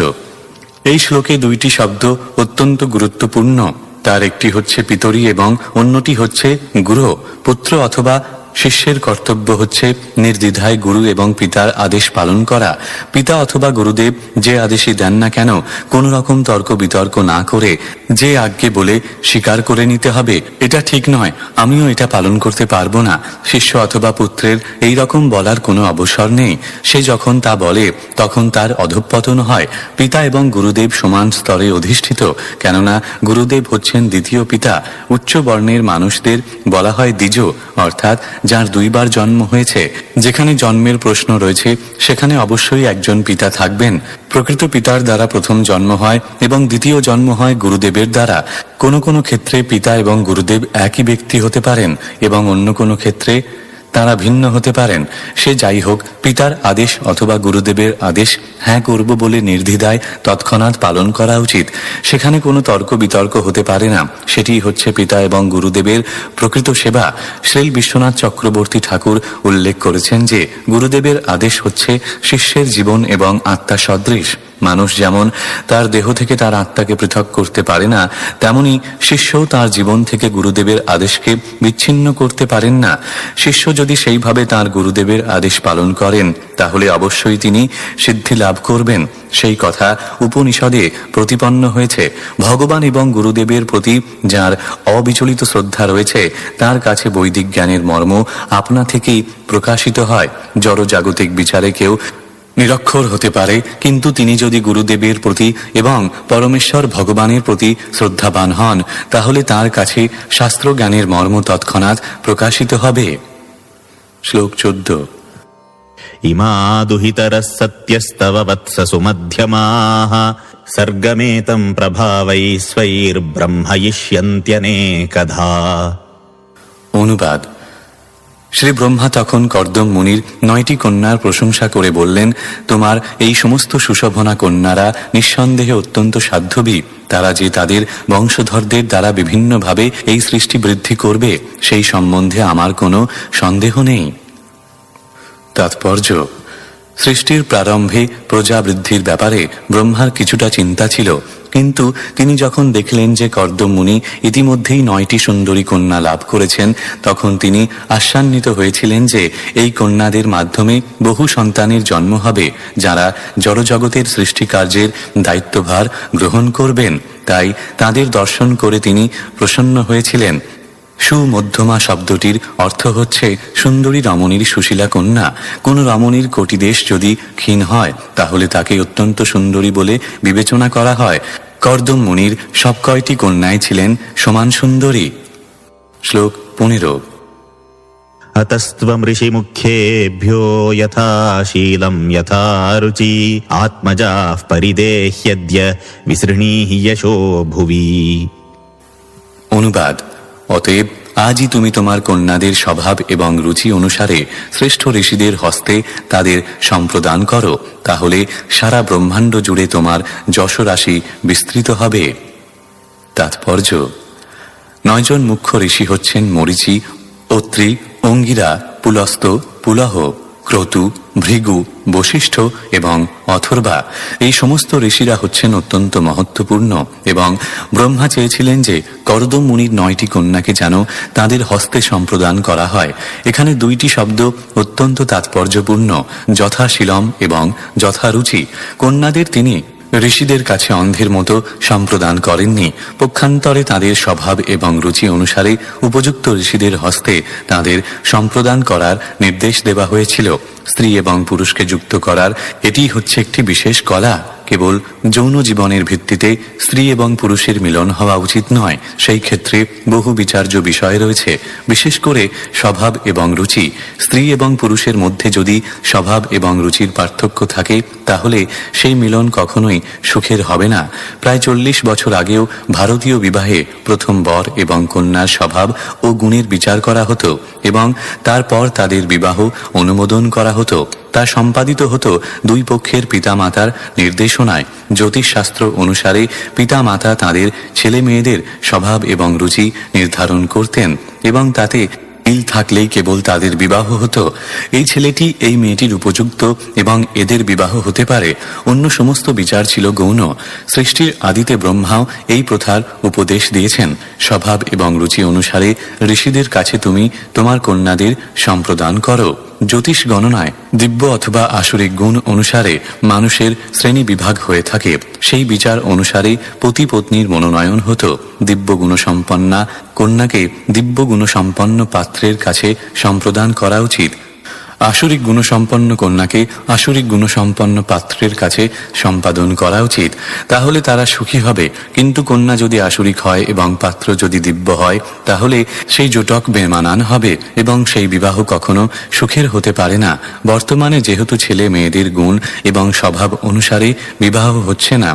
এই শ্লোকে 2টি শব্দ অত্যন্ত গুরুত্বপূর্ণ। তার একটি হচ্ছে পিতরি এবং অন্যটি হচ্ছে গুরু। পুত্র অথবা শিষ্যের কর্তব্য হচ্ছে নির্দ্বিধায় গুরু এবং পিতার আদেশ পালন করা। পিতা অথবা গুরুদেব যে আদেশই দেন না কেন কোনো রকম তর্ক বিতর্ক না করে যে আজ্ঞে বলে স্বীকার করে নিতে হবে, এটা ঠিক নয়, আমিও এটা পালন করতে পারবো না। শিষ্য অথবা পুত্রের এই রকম বলার কোনো অবসর নেই। সে যখন তা বলে তখন তার অধঃপতন হয়। পিতা এবং গুরুদেব সমান স্তরে অধিষ্ঠিত, কেননা গুরুদেব হচ্ছেন দ্বিতীয় পিতা। উচ্চ বর্ণের মানুষদের বলা হয় দ্বিজ, অর্থাৎ যার দুইবার জন্ম হয়েছে। যেখানে জন্মের প্রশ্ন রয়েছে সেখানে অবশ্যই একজন পিতা থাকবেন। প্রকৃত পিতার দ্বারা প্রথম জন্ম হয় এবং দ্বিতীয় জন্ম হয় গুরুদেবের দ্বারা। কোনো কোনো ক্ষেত্রে পিতা এবং গুরুদেব একই ব্যক্তি হতে পারেন এবং অন্য কোনো ক্ষেত্রে তারা ভিন্ন হতে পারেন। সে যাই হোক, পিতার আদেশ অথবা গুরুদেবের আদেশ হ্যাঁ করব বলে নির্দ্বিধায় তৎক্ষণাৎ পালন করা উচিত। সেখানে কোনো তর্ক বিতর্ক হতে পারে না। সেটি হচ্ছে পিতা এবং গুরুদেবের প্রকৃত সেবা। শ্রীল বিশ্বনাথ চক্রবর্তী ঠাকুর উল্লেখ করেছেন যে গুরুদেবের আদেশ হচ্ছে শিষ্যের জীবন এবং আত্মা সদৃশ। মানুষ যেমন তার দেহ থেকে তার আত্মাকে পৃথক করতে পারে না, তেমনি শিষ্যও তার জীবন থেকে গুরুদেবের আদেশকে বিচ্ছিন্ন করতে পারেন না। শিষ্য যদি সেইভাবে তার গুরুদেবের আদেশ পালন করেন তাহলে অবশ্যই তিনি সিদ্ধি লাভ করবেন। সেই কথা উপনিষদে প্রতিপন্ন হয়েছে। ভগবান এবং গুরুদেবের প্রতি যার অবিচলিত শ্রদ্ধা রয়েছে তার কাছে বৈদিক জ্ঞানের মর্ম আপনা থেকেই প্রকাশিত হয়। জড়জাগতিক বিচারে কেউ নিরক্ষর হতে পারে, কিন্তু তিনি যদি গুরুদেবের প্রতি এবং পরমেশ্বর ভগবানের প্রতি শ্রদ্ধাবান হন তাহলে তার কাছে শাস্ত্র জ্ঞানের মর্ম তৎক্ষণাৎ প্রকাশিত হবে। শ্লোক 14। ইমা দুহিতরঃ সত্যস্তব বৎস সুমধ্যমাঃ সর্গমেতম প্রভাবৈ স্বৈর্ব্রহ্ময়িষ্যন্ত্যনেকধা। অনুবাদ। শ্রী ব্রহ্মা তখন কর্দম মুনির 9টি কন্যার প্রশংসা করে বললেন, তোমার এই সমস্ত সুশোভনা কন্যারা নিঃসন্দেহে অত্যন্ত সাধ্যবী। তারা যে তাদের বংশধরদের দ্বারা বিভিন্নভাবে এই সৃষ্টি বৃদ্ধি করবে সেই সম্বন্ধে আমার কোনো সন্দেহ নেই। তাৎপর্য: সৃষ্টির প্রারম্ভে প্রজা বৃদ্ধির ব্যাপারে ব্রহ্মার কিছুটা চিন্তা ছিল, কিন্তু তিনি যখন দেখলেন যে কর্দম মুনি ইতিমধ্যেই 9টি সুন্দরী কন্যা লাভ করেছেন তখন তিনি আশান্বিত হয়েছিলেন যে এই কন্যাদের মাধ্যমে বহু সন্তানের জন্ম হবে যারা জড়জগতের সৃষ্টিকার্যের দায়িত্বভার গ্রহণ করবেন। তাই তাদের দর্শন করে তিনি প্রসন্ন হয়েছিলেন। সুমধ্যমা শব্দটির অর্থ হচ্ছে সুন্দরী রমণীর সুশীলা কন্যা। কোন রমণীর কোটিদেশ যদি ক্ষীণ হয় তাহলে তাকে অত্যন্ত সুন্দরী বলে বিবেচনা করা হয়। কর্দম মুনির সব কয়টি কন্যাই ছিলেন সমান সুন্দরী। শ্লোক 15। अतस्त्वं ऋषिमुख्येभ्यो यथा शीलं यथा रुचि आत्मजाः परिदेह्यद्य विसृणीहि यशो भुवि। অনুবাদ। অতএব আজই তুমি তোমার কন্যাদের স্বভাব এবং রুচি অনুসারে শ্রেষ্ঠ ঋষিদের হস্তে তাদের সম্প্রদান করো, তাহলে সারা ব্রহ্মাণ্ড জুড়ে তোমার যশরাশি বিস্তৃত হবে। তাৎপর্য: 9 জন মুখ্য ঋষি হচ্ছেন মরীচি, অত্রি, অঙ্গিরা, পুলস্ত, পুলহ, ক্রতু, ভৃগু, বশিষ্ঠ এবং অথর্বা। এই সমস্ত ঋষিরা হচ্ছেন অত্যন্ত মহত্বপূর্ণ এবং ব্রহ্মা চেয়েছিলেন যে কর্দম মুনির 9টি কন্যাকে যেন তাদের হস্তে সম্প্রদান করা হয়। এখানে 2টি শব্দ অত্যন্ত তাৎপর্যপূর্ণ, যথাশীলম এবং যথারুচি। কন্যাদের তিনি ঋষিদের কাছে অন্ধের মতো সম্প্রদান করেননি। পক্ষান্তরে তাদের স্বভাব এবং রুচি অনুসারে উপযুক্ত ঋষিদের হস্তে তাদের সম্প্রদান করার নির্দেশ দেওয়া হয়েছিল। স্ত্রী এবং পুরুষকে যুক্ত করার এটি হচ্ছে একটি বিশেষ কলা। কেবল যৌন জীবনের ভিত্তিতে স্ত্রী এবং পুরুষের মিলন হওয়া উচিত নয়। সেই ক্ষেত্রে বহু বিচার্য বিষয় রয়েছে, বিশেষ করে স্বভাব এবং রুচি। স্ত্রী এবং পুরুষের মধ্যে যদি স্বভাব এবং রুচির পার্থক্য থাকে তাহলে সেই মিলন কখনোই সুখের হবে না। প্রায় 40 বছর আগেও ভারতীয় বিবাহে প্রথম বর এবং কন্যার স্বভাব ও গুণের বিচার করা হতো এবং তারপর তাদের বিবাহ অনুমোদন করা হতো। তা সম্পাদিত হতো 2 পক্ষের পিতামাতার নির্দেশনায়। জ্যোতিষশাস্ত্র অনুসারে পিতামাতা তাদের ছেলে মেয়েদের স্বভাব এবং রুচি নির্ধারণ করতেন এবং তাতে মিল থাকলেই কেবল তাদের বিবাহ হতো। এই ছেলেটি এই মেয়েটির উপযুক্ত এবং এদের বিবাহ হতে পারে। অন্য সমস্ত বিচার ছিল গৌণ। সৃষ্টির আদিতে ব্রহ্মাও এই প্রথার উপদেশ দিয়েছেন। স্বভাব এবং রুচি অনুসারে ঋষিদের কাছে তুমি তোমার কন্যাদের সম্প্রদান করো। জ্যোতিষ গণনায় দিব্য অথবা আসরিক গুণ অনুসারে মানুষের শ্রেণী বিভাগ হয়ে থাকে। সেই বিচার অনুসারে পতি পত্নীর মনোনয়ন হতো। দিব্য গুণসম্পন্না কন্যাকে দিব্য গুণসম্পন্ন পাত্রের কাছে সম্প্রদান করা উচিত। আসরিক গুণসম্পন্ন কন্যাকে আসরিক গুণসম্পন্ন পাত্রের কাছে সম্পাদন করা উচিত। তাহলে তারা সুখী হবে। কিন্তু কন্যা যদি আসরিক হয় এবং পাত্র যদি দিব্য হয়, তাহলে সেই জোটক বেমানান হবে এবং সেই বিবাহ কখনো সুখের হতে পারে না। বর্তমানে যেহেতু ছেলে মেয়েদের গুণ এবং স্বভাব অনুসারে বিবাহ হচ্ছে না,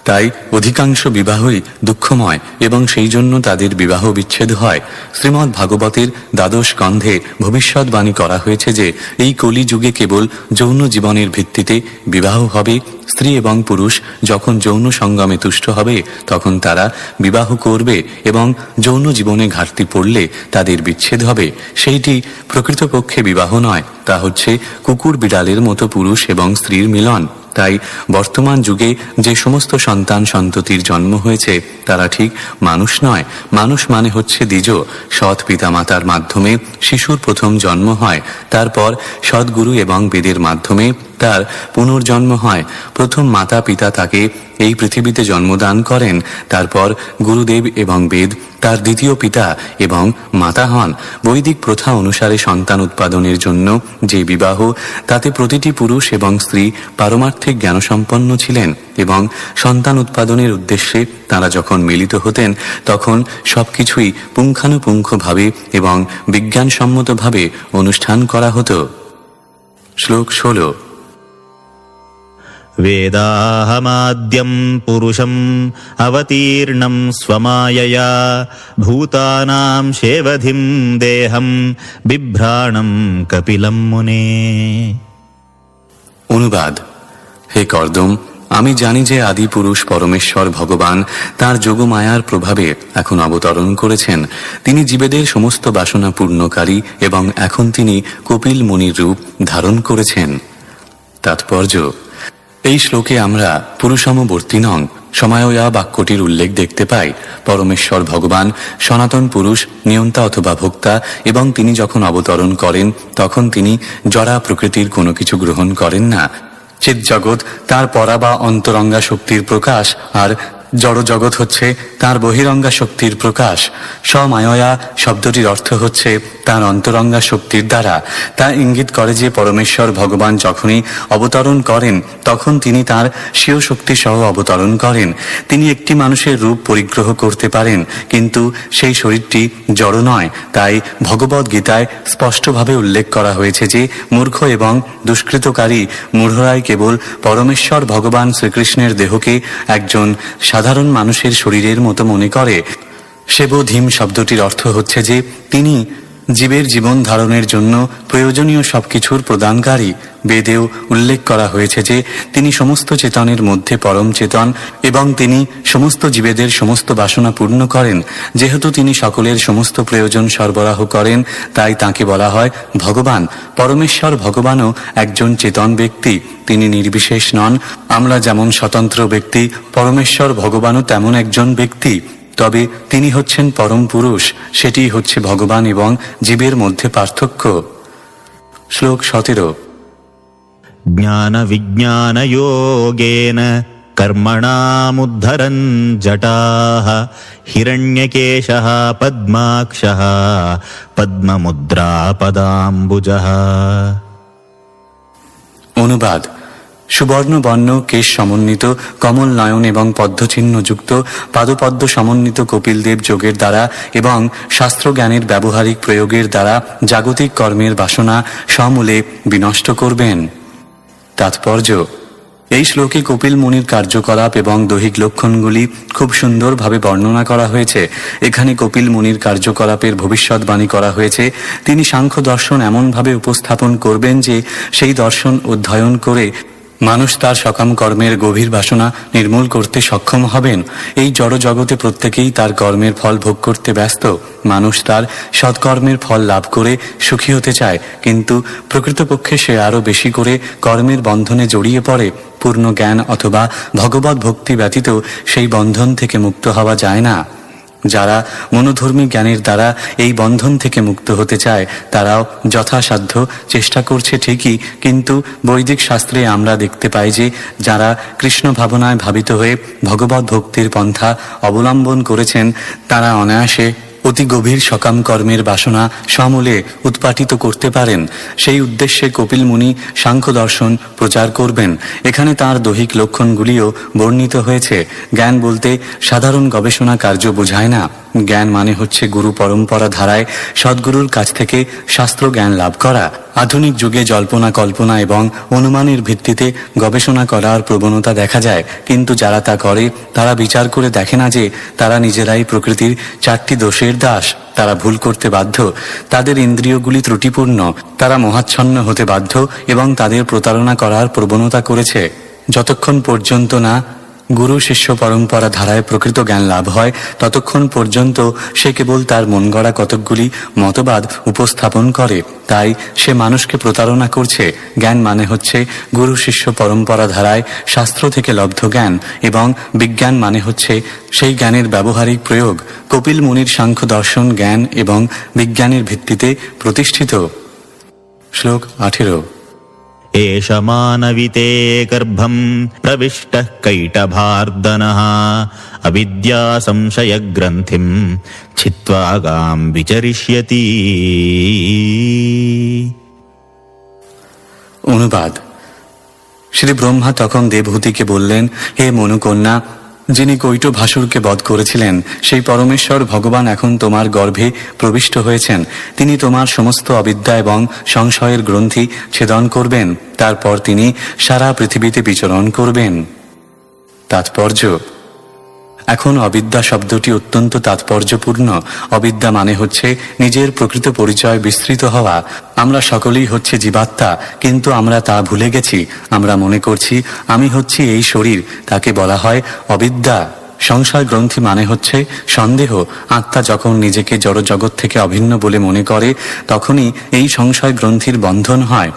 তাই অধিকাংশ বিবাহই দুঃখময় এবং সেই জন্য তাদের বিবাহ বিচ্ছেদ হয়। শ্রীমদ্ ভাগবতের দ্বাদশ স্কন্ধে ভবিষ্যৎবাণী করা হয়েছে যে এই কলিযুগে কেবল যৌন জীবনের ভিত্তিতে বিবাহ হবে। স্ত্রী এবং পুরুষ যখন যৌন সঙ্গমে তুষ্ট হবে তখন তারা বিবাহ করবে এবং যৌন জীবনে ঘাটতি পড়লে তাদের বিচ্ছেদ হবে। সেইটি প্রকৃতপক্ষে বিবাহ নয়, তা হচ্ছে কুকুর বিড়ালের মতো পুরুষ এবং স্ত্রীর মিলন। তাই বর্তমান যুগে যে সমস্ত সন্তান সন্ততির জন্ম হয়েছে তারা ঠিক মানুষ নয়। মানুষ মানে হচ্ছে দ্বিজ। সৎ পিতামাতার মাধ্যমে শিশুর প্রথম জন্ম হয়, তারপর সদ্গুরু এবং বেদের মাধ্যমে তার পুনর্জন্ম হয়। প্রথম মাতা পিতা তাকে এই পৃথিবীতে জন্মদান করেন, তারপর গুরুদেব এবং বেদ তার দ্বিতীয় পিতা এবং মাতা হন। বৈদিক প্রথা অনুসারে সন্তান উৎপাদনের জন্য যে বিবাহ, তাতে প্রতিটি পুরুষ এবং স্ত্রী পারমার্থিক জ্ঞানসম্পন্ন ছিলেন এবং সন্তান উৎপাদনের উদ্দেশ্যে তারা যখন মিলিত হতেন তখন সবকিছুই পুঙ্খানুপুঙ্খভাবে এবং বিজ্ঞানসম্মতভাবে অনুষ্ঠান করা হতো। শ্লোক 16। वेदाहमाद्यं पुरुषम् अवतीर्णं स्वमायया भूतानां शेवधिं देहं बिभ्राणं कपिलं मुने। অনুবাদ। হে কর্দম, আমি জানি যে আদি পুরুষ পরমেশ্বর ভগবান তাঁর যোগমায়ার প্রভাবে এখন অবতরণ করেছেন। তিনি জীবেদের সমস্ত বাসনা পূর্ণকারী এবং এখন তিনি কপিল মুনির রূপ ধারণ করেছেন। তাৎপর্য: এই শ্লোকে আমরা পুরুষমবর্তী নং সমায়য়া বাক্যটির উল্লেখ দেখতে পাই। পরমেশ্বর ভগবান সনাতন পুরুষ, নিয়ন্তা অথবা ভোক্তা, এবং তিনি যখন অবতরণ করেন তখন তিনি জড়া প্রকৃতির কোনো কিছু গ্রহণ করেন না। চিৎজগৎ তার পরা বা অন্তরঙ্গা শক্তির প্রকাশ, আর জড় জগৎ হচ্ছে তার বহিরঙ্গা শক্তির প্রকাশ। স্বমায়য়া শব্দটির অর্থ হচ্ছে তার অন্তরঙ্গা শক্তির দ্বারা। তা ইঙ্গিত করে যে পরমেশ্বর ভগবান যখনই অবতরণ করেন তখন তিনি তার স্বীয় শক্তি সহ অবতরণ করেন। তিনি একটি মানুষের রূপ পরিগ্রহ করতে পারেন, কিন্তু সেই শরীরটি জড় নয়। তাই ভগবদ্ গীতায় স্পষ্টভাবে উল্লেখ করা হয়েছে যে মূর্খ এবং দুষ্কৃতকারী মূঢ়রাই কেবল পরমেশ্বর ভগবান শ্রীকৃষ্ণের দেহকে একজন সাধারণ মানুষের শরীরের মতো মনে করে। সেবধীম শব্দটির অর্থ হচ্ছে যে তিনি জীবের জীবন ধারণের জন্য প্রয়োজনীয় সবকিছুর প্রদানকারী। বেদেও উল্লেখ করা হয়েছে যে তিনি সমস্ত চেতনের মধ্যে পরম চেতন এবং তিনি সমস্ত জীবেদের সমস্ত বাসনা পূর্ণ করেন। যেহেতু তিনি সকলের সমস্ত প্রয়োজন সরবরাহ করেন, তাই তাকে বলা হয় ভগবান। পরমেশ্বর ভগবানও একজন চেতন ব্যক্তি, তিনি নির্বিশেষ নন। আমরা যেমন স্বতন্ত্র ব্যক্তি, পরমেশ্বর ভগবানও তেমন একজন ব্যক্তি। তবে তিনি হচ্ছেন পরম পুরুষ, সেটি হচ্ছে ভগবান এবং জীবের মধ্যে পার্থক্য। শ্লোক 17। ज्ञान विज्ञान योगेन कर्मणामुद्धरन् जटाः हिरण्यकेशः पद्माक्षः पद्ममुद्रा पदाम्बुजः। অনুবাদ। সুবর্ণ বর্ণ কেশ সমন্বিত কমল নয়ন এবং পদ্মচিহ্ন যুক্ত পাদপদ্ম সমন্বিত কপিলদেব যোগের দ্বারা এবং শাস্ত্রজ্ঞানের ব্যবহারিক প্রয়োগের দ্বারা জাগতিক কর্মের বাসনা সমূলে বিনষ্ট করবেন। তাৎপর্য: এই শ্লোকে কপিল মুনির কার্যকলাপ এবং দৈহিক লক্ষণগুলি খুব সুন্দরভাবে বর্ণনা করা হয়েছে। এখানে কপিল মুনির কার্যকলাপের ভবিষ্যৎবাণী করা হয়েছে। তিনি সাংখ্য দর্শন এমনভাবে উপস্থাপন করবেন যে সেই দর্শন অধ্যয়ন করে মানুষ তার সকাম কর্মের গভীর বাসনা নির্মূল করতে সক্ষম হবেন। এই জড় জগতে প্রত্যেকেই তার কর্মের ফল ভোগ করতে ব্যস্ত। মানুষ তার সৎকর্মের ফল লাভ করে সুখী হতে চায়, কিন্তু প্রকৃতপক্ষে সে আরও বেশি করে কর্মের বন্ধনে জড়িয়ে পড়ে। পূর্ণ জ্ঞান অথবা ভগবত ভক্তি ব্যতীত সেই বন্ধন থেকে মুক্ত হওয়া যায় না। যারা মনোধর্মী জ্ঞানের দ্বারা এই বন্ধন থেকে মুক্ত হতে চায় তারাও যথাসাধ্য চেষ্টা করছে ঠিকই, কিন্তু বৈদিক শাস্ত্রে আমরা দেখতে পাই যে যারা কৃষ্ণ ভাবনায় ভাবিত হয়ে ভগবত ভক্তির পন্থা অবলম্বন করেছেন তারা অনায়াসে অতি গভীর সকাম কর্মের বাসনা সমূলে উৎপাটিত করতে পারেন। সেই উদ্দেশ্যে কপিল মুনি সাংখ্য দর্শন প্রচার করবেন। এখানে তাঁর দৈহিক লক্ষণগুলিও বর্ণিত হয়েছে। জ্ঞান বলতে সাধারণ গবেষণা কার্য বোঝায় না। জ্ঞান মানে হচ্ছে গুরু পরম্পরা ধারায় সদ্গুরুর কাছ থেকে শাস্ত্র জ্ঞান লাভ করা। আধুনিক যুগে জল্পনা কল্পনা এবং অনুমানের ভিত্তিতে গবেষণা করার প্রবণতা দেখা যায়, কিন্তু যারা তা করে তারা বিচার করে দেখে না যে তারা নিজেরাই প্রকৃতির 4টি দোষের দাস। তারা ভুল করতে বাধ্য, তাদের ইন্দ্রিয়গুলি ত্রুটিপূর্ণ, তারা মোহাচ্ছন্ন হতে বাধ্য এবং তাদের প্রতারণা করার প্রবণতা করেছে। যতক্ষণ পর্যন্ত না গুরু শিষ্য পরম্পরা ধারায় প্রকৃত জ্ঞান লাভ হয় ততক্ষণ পর্যন্ত সে কেবল তার মন গড়া কতকগুলি মতবাদ উপস্থাপন করে। তাই সে মানুষকে প্রতারণা করছে। জ্ঞান মানে হচ্ছে গুরু শিষ্য পরম্পরা ধারায় শাস্ত্র থেকে লব্ধ জ্ঞান, এবং বিজ্ঞান মানে হচ্ছে সেই জ্ঞানের ব্যবহারিক প্রয়োগ। কপিল মুনির সাংখ্য দর্শন জ্ঞান এবং বিজ্ঞানের ভিত্তিতে প্রতিষ্ঠিত। শ্লোক 18। एष मानविते गर्भं प्रविष्टः कैटभार्दनः अविद्या संशयग्रन्थिं छित्त्वा गां विचरिष्यति। অনুবাদ। শ্রী ব্রহ্মা তখন দেবহূতিকে বললেন, হে মনুকন্যা, যিনি কৈট ভাসুরকে বধ করেছিলেন সেই পরমেশ্বর ভগবান এখন তোমার গর্ভে প্রবিষ্ট হয়েছেন। তিনি তোমার সমস্ত অবিদ্যা এবং সংশয়ের গ্রন্থি ছেদন করবেন। তারপর তিনি সারা পৃথিবীতে বিচরণ করবেন। তাৎপর্য। এখন অবিদ্যা শব্দটি অত্যন্ত তাৎপর্যপূর্ণ। অবিদ্যা মানে হচ্ছে নিজের প্রকৃত পরিচয় বিস্তৃত হওয়া। আমরা সকলেই হচ্ছে জীবাত্মা, কিন্তু আমরা তা ভুলে গেছি। আমরা মনে করছি আমি হচ্ছি এই শরীর, তাকে বলা হয় অবিদ্যা। সংশয় গ্রন্থি মানে হচ্ছে সন্দেহ। আত্মা যখন নিজেকে জড়জগৎ থেকে অভিন্ন বলে মনে করে তখনই এই সংশয় গ্রন্থির বন্ধন হয়।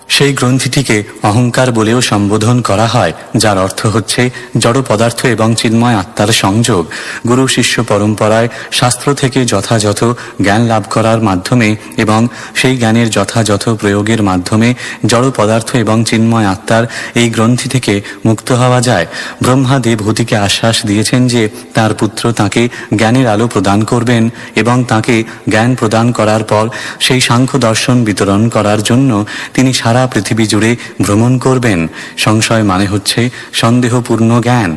সেই গ্রন্থিটিকে অহংকার বলেও সম্বোধন করা হয়, যার অর্থ হচ্ছে জড় পদার্থ এবং চিন্ময় আত্মার সংযোগ। গুরু শিষ্য পরম্পরায় শাস্ত্র থেকে যথাযথ জ্ঞান লাভ করার মাধ্যমে এবং সেই জ্ঞানের যথাযথ প্রয়োগের মাধ্যমে জড় পদার্থ এবং চিন্ময় আত্মার এই গ্রন্থি থেকে মুক্ত হওয়া যায়। ব্রহ্মা দেবহূতিকে আশ্বাস দিয়েছেন যে তার পুত্র তাকে জ্ঞানের আলো প্রদান করবেন এবং তাকে জ্ঞান প্রদান করার পর সেই সাংখ্য দর্শন বিতরণ করার জন্য তিনি সারা পৃথিবী জুড়ে ভ্রমণ করবেন। সংশয় মানে হচ্ছে সন্দেহপূর্ণ জ্ঞান।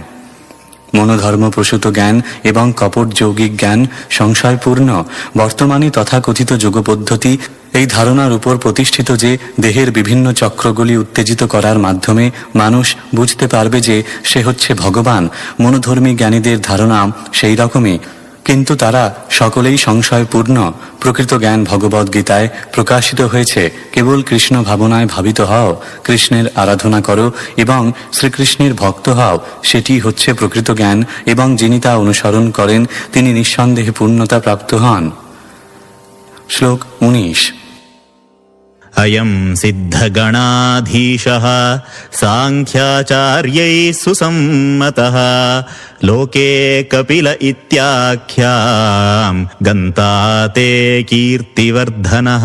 মনোধর্ম প্রসূত জ্ঞান এবং কপট যৌগিক জ্ঞান সংশয়পূর্ণ। বর্তমানে তথাকথিত যোগ পদ্ধতি এই ধারণার উপর প্রতিষ্ঠিত যে দেহের বিভিন্ন চক্রগুলি উত্তেজিত করার মাধ্যমে মানুষ বুঝতে পারবে যে সে হচ্ছে ভগবান। মনোধর্মী জ্ঞানীদের ধারণা সেই রকমই, কিন্তু তারা সকলেই সংশয়পূর্ণ। প্রকৃত জ্ঞান ভগবদ গীতায় প্রকাশিত হয়েছে। কেবল কৃষ্ণ ভাবনায় ভাবিত হও, কৃষ্ণের আরাধনা করো এবং শ্রীকৃষ্ণের ভক্ত হও, সেটি হচ্ছে প্রকৃত জ্ঞান, এবং যিনি তা অনুসরণ করেন তিনি নিঃসন্দেহে পূর্ণতা প্রাপ্ত হন। শ্লোক 19। अयं सिद्धगणाधीशः साङ्ख्याचार्यैः सुसम्मतः लोके कपिल इत्याख्यां गन्ताते कीर्तिवर्धनः।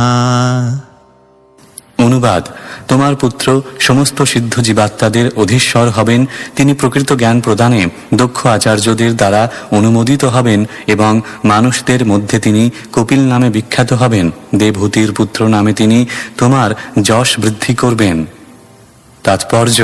অনুবাদ। তোমার পুত্র সমস্ত সিদ্ধ জীবাত্মাদের অধীশ্বর হবেন। তিনি প্রকৃত জ্ঞান প্রদানে দক্ষ আচার্যদের দ্বারা অনুমোদিত হবেন এবং মানুষদের মধ্যে তিনি কপিল নামে বিখ্যাত হবেন। দেবহূতির পুত্র নামে তিনি তোমার যশ বৃদ্ধি করবেন। তাৎপর্য।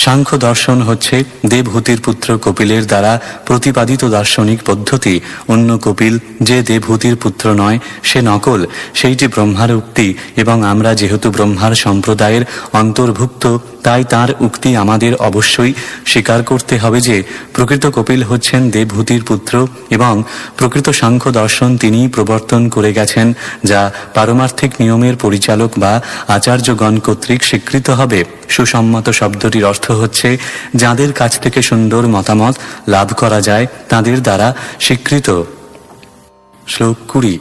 সাংখ্য দর্শন হচ্ছে দেবহূতির পুত্র কপিলের দ্বারা প্রতিপাদিত দার্শনিক পদ্ধতি। অন্য কপিল যে দেবহূতির পুত্র নয়, সে নকল, সেইটি ব্রহ্মার উক্তি, এবং আমরা যেহেতু ব্রহ্মার সম্প্রদায়ের অন্তর্ভুক্ত, তাই তার উক্তি আমাদের অবশ্যই স্বীকার করতে হবে যে প্রকৃত কপিল হচ্ছেন দেবহূতির পুত্র, এবং প্রকৃত সাংখ্য দর্শন তিনিই প্রবর্তন করে গেছেন, যা পারমার্থিক নিয়মের পরিচালক বা আচার্যগণ কর্তৃক স্বীকৃত হবে। সুসম্মত শব্দটির অর্থ হচ্ছে যাদের কাছ থেকে সুন্দর মতামত লাভ করা যায় তাদের দ্বারা স্বীকৃত। শ্লোক 20।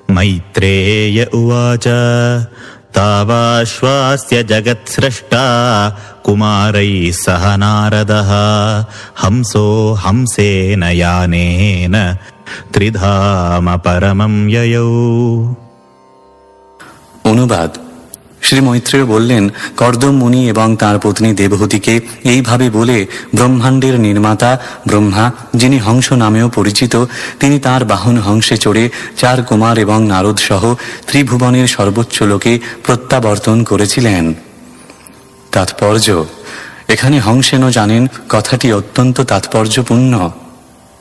मैत्रेय उवाच तावाश्वास्य जगत्स्रष्टा कुमारैः सह नारदः हंसो हंसेन यानेन त्रिधाम परमं ययौ। অনুবাদ। শ্রী মৈত্রেয় বললেন, কর্দম মুনি এবং তার পত্নী দেবহূতিকে এইভাবে বলে ব্রহ্মাণ্ডের নির্মাতা ব্রহ্মা, যিনি হংস নামেও পরিচিত, তিনি তার বাহন হংসে চড়ে 4 কুমার এবং নারদ সহ ত্রিভুবনের সর্বোচ্চ লোকে প্রত্যাবর্তন করেছিলেন। তাৎপর্য। এখানে হংসেন জানেন কথাটি অত্যন্ত তাৎপর্যপূর্ণ।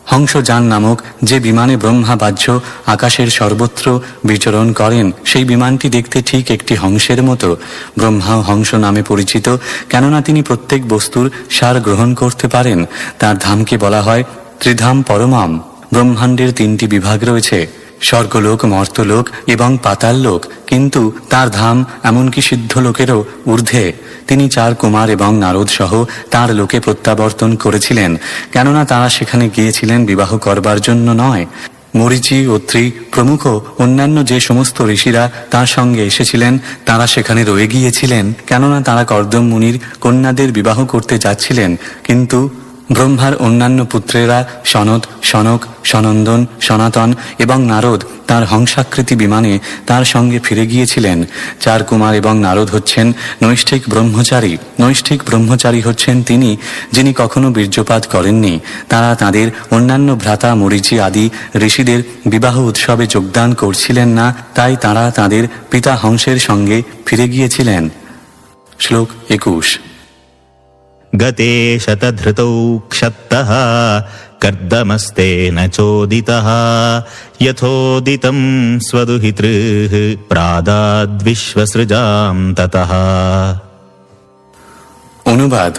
হংসযান নামক যে বিমানে ব্রহ্মা বাহ্য আকাশের সর্বত্র বিচরণ করেন, সেই বিমানটি দেখতে ঠিক একটি হংসের মতো। ব্রহ্মাও হংস নামে পরিচিত, কেননা তিনি প্রত্যেক বস্তুর সার গ্রহণ করতে পারেন। তার ধামকে বলা হয় ত্রিধাম পরমম। ব্রহ্মাণ্ডের 3টি বিভাগ রয়েছে, স্বর্গলোক, মর্তলোক এবং পাতাল লোক, কিন্তু তার ধাম এমনকি সিদ্ধ লোকেরও ঊর্ধ্বে। তিনি 4 কুমার এবং নারদ সহ তার লোকে প্রত্যাবর্তন করেছিলেন, কেননা তারা সেখানে গিয়েছিলেন বিবাহ করবার জন্য নয়। মরীচি, অত্রি প্রমুখ অন্যান্য যে সমস্ত ঋষিরা তার সঙ্গে এসেছিলেন, তারা সেখানে রয়ে গিয়েছিলেন, কেননা তারা কর্দম মুনির কন্যাদের বিবাহ করতে যাচ্ছিলেন। কিন্তু ব্রহ্মার অন্যান্য পুত্রেরা সনদ, সনক, সনন্দন, সনাতন এবং নারদ তার হংসাকৃতি বিমানে তার সঙ্গে ফিরে গিয়েছিলেন। 4 কুমার এবং নারদ হচ্ছেন নৈষ্ঠিক ব্রহ্মচারী। নৈষ্ঠিক ব্রহ্মচারী হচ্ছেন তিনি যিনি কখনো বীর্যপাত করেননি। তারা তাদের অন্যান্য ভ্রাতা মরীচি আদি ঋষিদের বিবাহ উৎসবে যোগদান করছিলেন না, তাই তারা তাদের পিতা হংসের সঙ্গে ফিরে গিয়েছিলেন। শ্লোক 21। गते शतधृतौ क्षत्तः कर्दमस्तेन चोदितः यथोदितं स्वदुहितृः प्रादाद्विश्वसृजां ततः। অনুবাদ।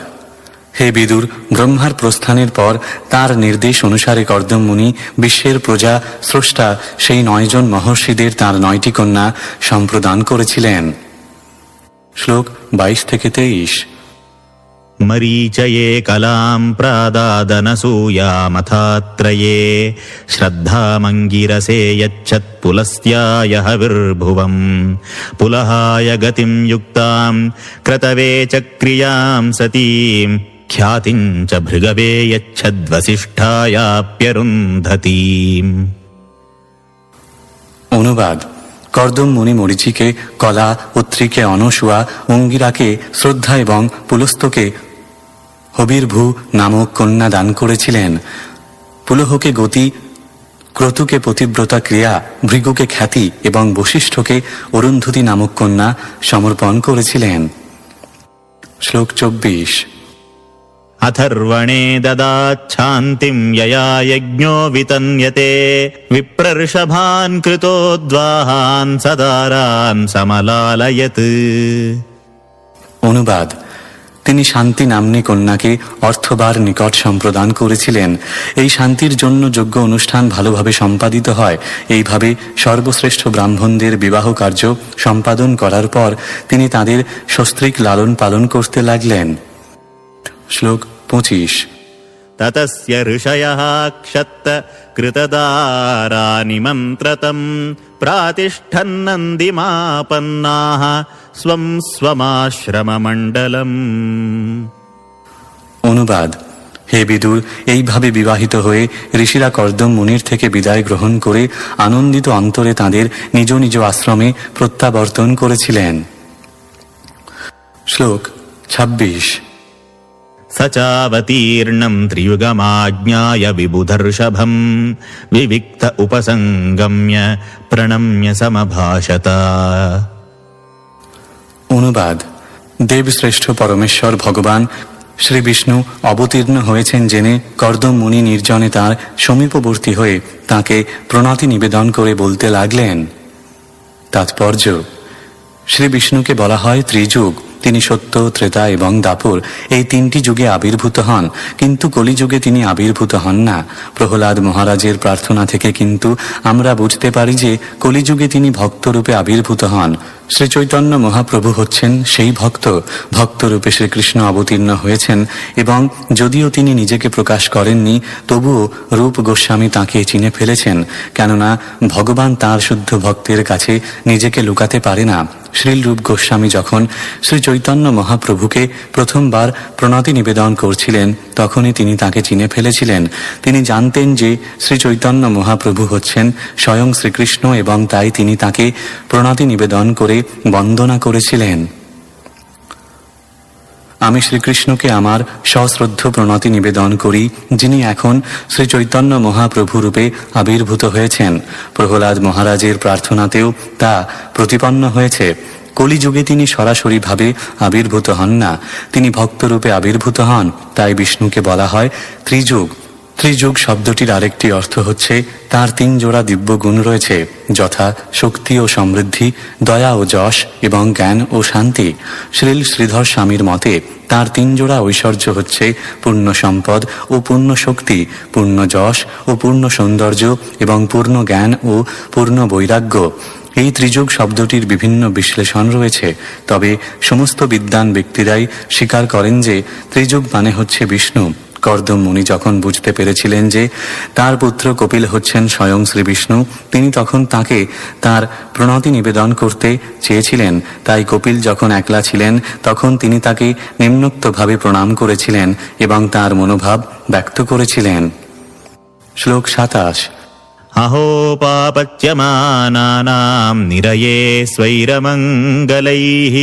হে বিদুর, ব্রহ্মার প্রস্থানের পর তার নির্দেশ অনুসারে কর্দম মুনি বিশ্বের প্রজা স্রষ্টা সেই 9 জন মহর্ষিদের তার 9টি কন্যা সম্প্রদান করেছিলেন। শ্লোক 22-23। मरीचये कलां प्रादादनसूयामथात्रये श्रद्धामङ्गिरसे यच्छत् पुलस्त्याय हविर्भुवम् पुलहाय गतिं युक्तां क्रतवे च क्रियां सतीं ख्यातिं च भृगवे यच्छद्वसिष्ठायाप्यरुन्धतीम्। অনুবাদ। কর্দম মুনি মরীচিকে কলা, অত্রিকে অনসুয়া, অঙ্গিরাকে শ্রদ্ধা এবং পুলস্তকে হবির্ভূ নামক কন্যা দান করেছিলেন। পুলহকে গতি, ক্রতুকে পতিব্রতা ক্রিয়া, ভৃগুকে খ্যাতি এবং বশিষ্ঠকে অরুন্ধতী নামক কন্যা সমর্পণ করেছিলেন। শ্লোক 24। अथर्वणे ददाच्छान्तिं यया यज्ञो वितन्यते विप्रर्षभान् कृतोद्वाहान् सदारान् समलालयत्। অনুবাদ। তিনি শান্তি নাম্নী কন্যাকে অর্থবার নিকট সম্প্রদান করেছিলেন। এই শান্তির জন্য যোগ্য অনুষ্ঠান ভালোভাবে সম্পাদিত হয়। এইভাবে সর্বশ্রেষ্ঠ ব্রাহ্মণদের বিবাহ কার্য সম্পাদন করার পর তিনি তাদের সস্ত্রীক লালন পালন করতে লাগলেন। শ্লোক 25। ततस्य ऋषयः क्षत्त कृतदारानिमन्त्रतं प्रातिष्ठन्नन्दिमापन्नाः स्वं स्वमाश्रममण्डलम्। অনুবাদ। হে বিদুর, এইভাবে বিবাহিত হয়ে ঋষিরা কর্দম মুনির থেকে বিদায় গ্রহণ করে আনন্দিত অন্তরে তাদের নিজ নিজ আশ্রমে প্রত্যাবর্তন করেছিলেন। শ্লোক 26। स चावतीर्णं त्रियुगमाज्ञाय विबुधर्षभं विविक्त उपसंगम्य प्रणम्य समभाषत। অনুবাদ। দেবশ্রেষ্ঠ পরমেশ্বর ভগবান শ্রী বিষ্ণু অবতীর্ণ হয়েছেন জেনে কর্দম মুনি নির্জনে তাঁর সমীপবর্তী হয়ে তাঁকে প্রণতি নিবেদন করে বলতে লাগলেন। তাৎপর্য: শ্রী বিষ্ণুকে বলা হয় ত্রিযুগ। তিনি সত্য, ত্রেতা এবং দাপর এই তিনটি যুগে আবির্ভূত হন, কিন্তু কলিযুগে তিনি আবির্ভূত হন না। প্রহ্লাদ মহারাজের প্রার্থনা থেকে কিন্তু আমরা বুঝতে পারি যে কলিযুগে তিনি ভক্তরূপে আবির্ভূত হন। শ্রী চৈতন্য মহাপ্রভু হচ্ছেন সেই ভক্ত। ভক্তরূপে শ্রীকৃষ্ণ অবতীর্ণ হয়েছেন এবং যদিও তিনি নিজেকে প্রকাশ করেননি, তবুও রূপ গোস্বামী তাঁকে চিনে ফেলেছেন, কেননা ভগবান তাঁর শুদ্ধ ভক্তের কাছে নিজেকে লুকাতে পারে না। শ্রীল রূপ গোস্বামী যখন শ্রী চৈতন্য মহাপ্রভুকে প্রথমবার প্রণতি নিবেদন করছিলেন, তখনই তিনি তাকে চিনে ফেলেছিলেন। তিনি জানতেন যে শ্রী চৈতন্য মহাপ্রভু হচ্ছেন স্বয়ং শ্রীকৃষ্ণ এবং তাই তিনি তাকে প্রণতি নিবেদন করে বন্দনা করেছিলেন। আমি শ্রীকৃষ্ণকে আমার সশ্রদ্ধ প্রণতি নিবেদন করি, যিনি এখন শ্রী চৈতন্য মহাপ্রভু রূপে আবির্ভূত হয়েছেন। প্রহ্লাদ মহারাজের প্রার্থনাতেও তা প্রতিপন্ন হয়েছে। কলিযুগে তিনি সরাসরিভাবে আবির্ভূত হন না, তিনি ভক্তরূপে আবির্ভূত হন। তাই বিষ্ণুকে বলা হয় ত্রিযুগ। ত্রিযুগ শব্দটির আরেকটি অর্থ হচ্ছে তার তিন জোড়া দিব্য গুণ রয়েছে, যথা শক্তি ও সমৃদ্ধি, দয়া ও যশ এবং জ্ঞান ও শান্তি। শ্রীল শ্রীধর স্বামীর মতে তার তিন জোড়া ঐশ্বর্য হচ্ছে পূর্ণ সম্পদ ও পূর্ণ শক্তি, পূর্ণ যশ ও পূর্ণ সৌন্দর্য এবং পূর্ণ জ্ঞান ও পূর্ণ বৈরাগ্য। এই ত্রিযুগ শব্দটির বিভিন্ন বিশ্লেষণ রয়েছে, তবে সমস্ত বিদ্বান ব্যক্তিরাই স্বীকার করেন যে ত্রিযুগ মানে হচ্ছে বিষ্ণু। কর্দম মুনি যখন বুঝতে পেরেছিলেন যে তার পুত্র কপিল হচ্ছেন স্বয়ং শ্রী বিষ্ণু, তিনি তখন তাকে তার প্রণতি নিবেদন করতে চেয়েছিলেন। তাই কপিল যখন একলা ছিলেন, তখন তিনি তাকে নিম্নোক্তভাবে প্রণাম করেছিলেন এবং তার মনোভাব ব্যক্ত করেছিলেন। শ্লোক 27। अहो पापच्यमानानां निरये स्वैरमङ्गलैः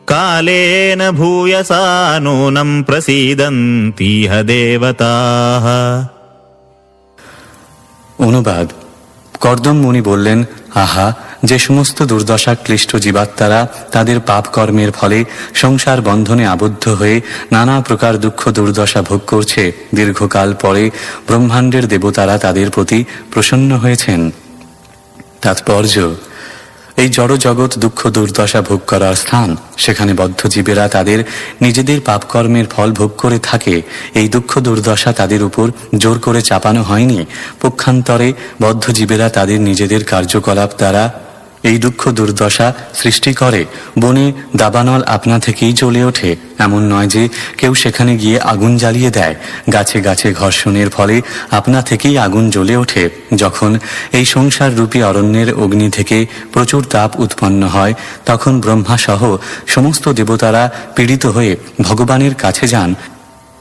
कालेन भूयसा नूनं प्रसीदन्तीह देवताः। অনুবাদ: কর্দম মুনি বললেন, আহা, যে সমস্ত দুর্দশা ক্লিষ্ট জীবাত্মারা তাদের পাপ কর্মের ফলে সংসার বন্ধনে আবদ্ধ হয়ে নানা প্রকার দুঃখ দুর্দশা ভোগ করছে, দীর্ঘকাল পরে ব্রহ্মাণ্ডের দেবতারা তাদের প্রতি প্রসন্ন হয়েছেন। তাৎপর্য: এই জড় জগৎ দুঃখ দুর্দশা ভোগ করার স্থান। সেখানে বদ্ধ জীবেরা তাদের নিজেদের পাপকর্মের ফল ভোগ করে থাকে। এই দুঃখ দুর্দশা তাদের উপর জোর করে চাপানো হয়নি। পক্ষান্তরে বদ্ধ জীবেরা তাদের নিজেদের কার্যকলাপ দ্বারা এই দুঃখ দুর্দশা সৃষ্টি করে। বনে দাবানল আপনা থেকেই জ্বলে ওঠে, এমন নয় যে কেউ সেখানে গিয়ে আগুন জ্বালিয়ে দেয়। গাছে গাছে ঘর্ষণের ফলে আপনা থেকেই আগুন জ্বলে ওঠে। যখন এই সংসার রূপী অরণ্যের অগ্নি থেকে প্রচুর তাপ উৎপন্ন হয়, তখন ব্রহ্মা সহ সমস্ত দেবতারা পীড়িত হয়ে ভগবানের কাছে যান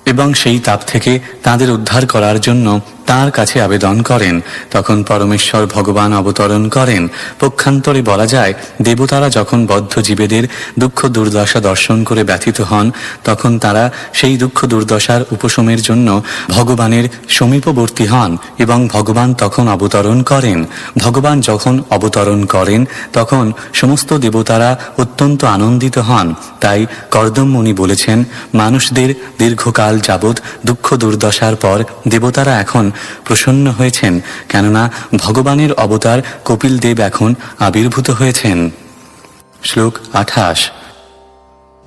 এবং সেই তাপ থেকে তাদের উদ্ধার করার জন্য তাঁর কাছে আবেদন করেন। তখন পরমেশ্বর ভগবান অবতরণ করেন। পক্ষান্তরে বলা যায়, দেবতারা যখন বদ্ধ জীবেদের দুঃখ দুর্দশা দর্শন করে ব্যথিত হন, তখন তারা সেই দুঃখ দুর্দশার উপশমের জন্য ভগবানের সমীপবর্তী হন এবং ভগবান তখন অবতরণ করেন। ভগবান যখন অবতরণ করেন, তখন সমস্ত দেবতারা অত্যন্ত আনন্দিত হন। তাই কর্দম মুনি বলেছেন, মানুষদের দীর্ঘকাল যাবৎ দুঃখ দুর্দশার পর দেবতারা এখন প্রসন্ন হয়েছেন, কেননা ভগবানের অবতার কপিল দেব এখন আবির্ভূত হয়েছেন। শ্লোক 28।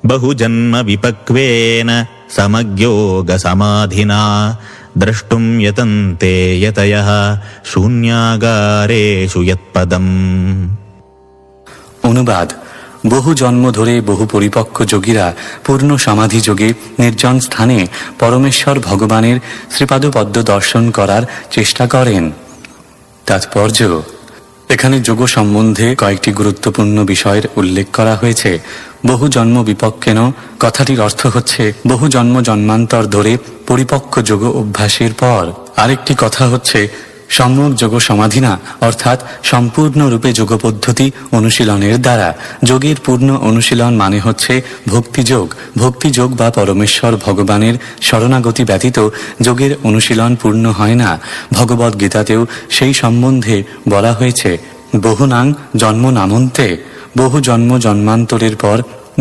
बहुजन्म विपक्वेन समज्ञोग समाधिना द्रष्टुं यतन्ते यतयः शून्यागारेषु यत्पदम्। অনুবাদ: বহু জন্ম ধরে বহু পরিপক্ক যোগীরা পূর্ণ সমাধি যোগে নির্জন স্থানে পরমেশ্বর ভগবানের শ্রীপাদপদ্ম দর্শন করার চেষ্টা করেন। তাৎপর্য: এখানে যোগ সম্বন্ধে কয়েকটি গুরুত্বপূর্ণ বিষয়ের উল্লেখ করা হয়েছে। বহু জন্ম বিপক্কেন কথাটির অর্থ হচ্ছে বহু জন্ম জন্মান্তর ধরে পরিপক্ক যোগ অভ্যাসের পর। আরেকটি কথা হচ্ছে সম্যক যোগ সমাধিনা, অর্থাৎ সম্পূর্ণরূপে যোগ পদ্ধতি অনুশীলনের দ্বারা। যোগের পূর্ণ অনুশীলন মানে হচ্ছে ভক্তিযোগ। ভক্তিযোগ বা পরমেশ্বর ভগবানের শরণাগতি ব্যতীত যোগের অনুশীলন পূর্ণ হয় না। ভগবদ্ গীতাতেও সেই সম্বন্ধে বলা হয়েছে, বহুনাং জন্ম নামন্তে, বহু জন্ম জন্মান্তরের পর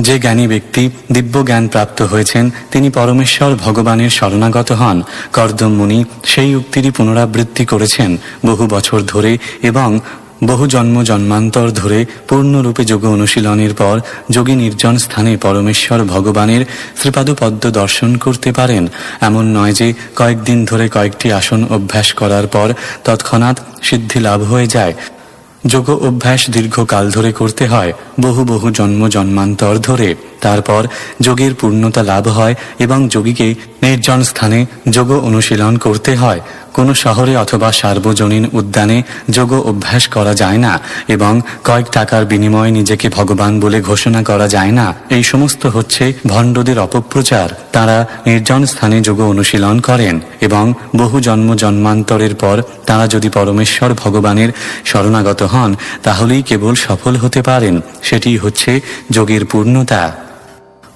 যে জ্ঞানী ব্যক্তি দিব্য জ্ঞান প্রাপ্ত হয়েছেন তিনি পরমেশ্বর ভগবানের শরণাগত হন। কর্দম মুনি সেই উক্তিরই পুনরাবৃত্তি করেছেন বহু বছর ধরে এবং বহু জন্ম জন্মান্তর ধরে পূর্ণরূপে যোগ অনুশীলনের পর যোগী নির্জন স্থানে পরমেশ্বর ভগবানের শ্রীপাদপদ্ম দর্শন করতে পারেন। এমন নয় যে কয়েকদিন ধরে কয়েকটি আসন অভ্যাস করার পর তৎক্ষণাৎ সিদ্ধি লাভ হয়ে যায়। যোগ অভ্যাস দীর্ঘকাল ধরে করতে হয়, বহু বহু জন্ম জন্মান্তর ধরে। তারপর যোগের পূর্ণতা লাভ হয় এবং যোগীকে নির্জন স্থানে যোগ অনুশীলন করতে হয়। কোনো শহরে অথবা সার্বজনীন উদ্যানে যোগ অভ্যাস করা যায় না এবং কয়েক টাকার বিনিময়ে নিজেকে ভগবান বলে ঘোষণা করা যায় না। এই সমস্ত হচ্ছে ভণ্ডদের অপপ্রচার। তারা নির্জন স্থানে যোগ অনুশীলন করেন এবং বহু জন্ম জন্মান্তরের পর তারা যদি পরমেশ্বর ভগবানের শরণাগত হন তাহলেই কেবল সফল হতে পারেন। সেটি হচ্ছে যোগের পূর্ণতা।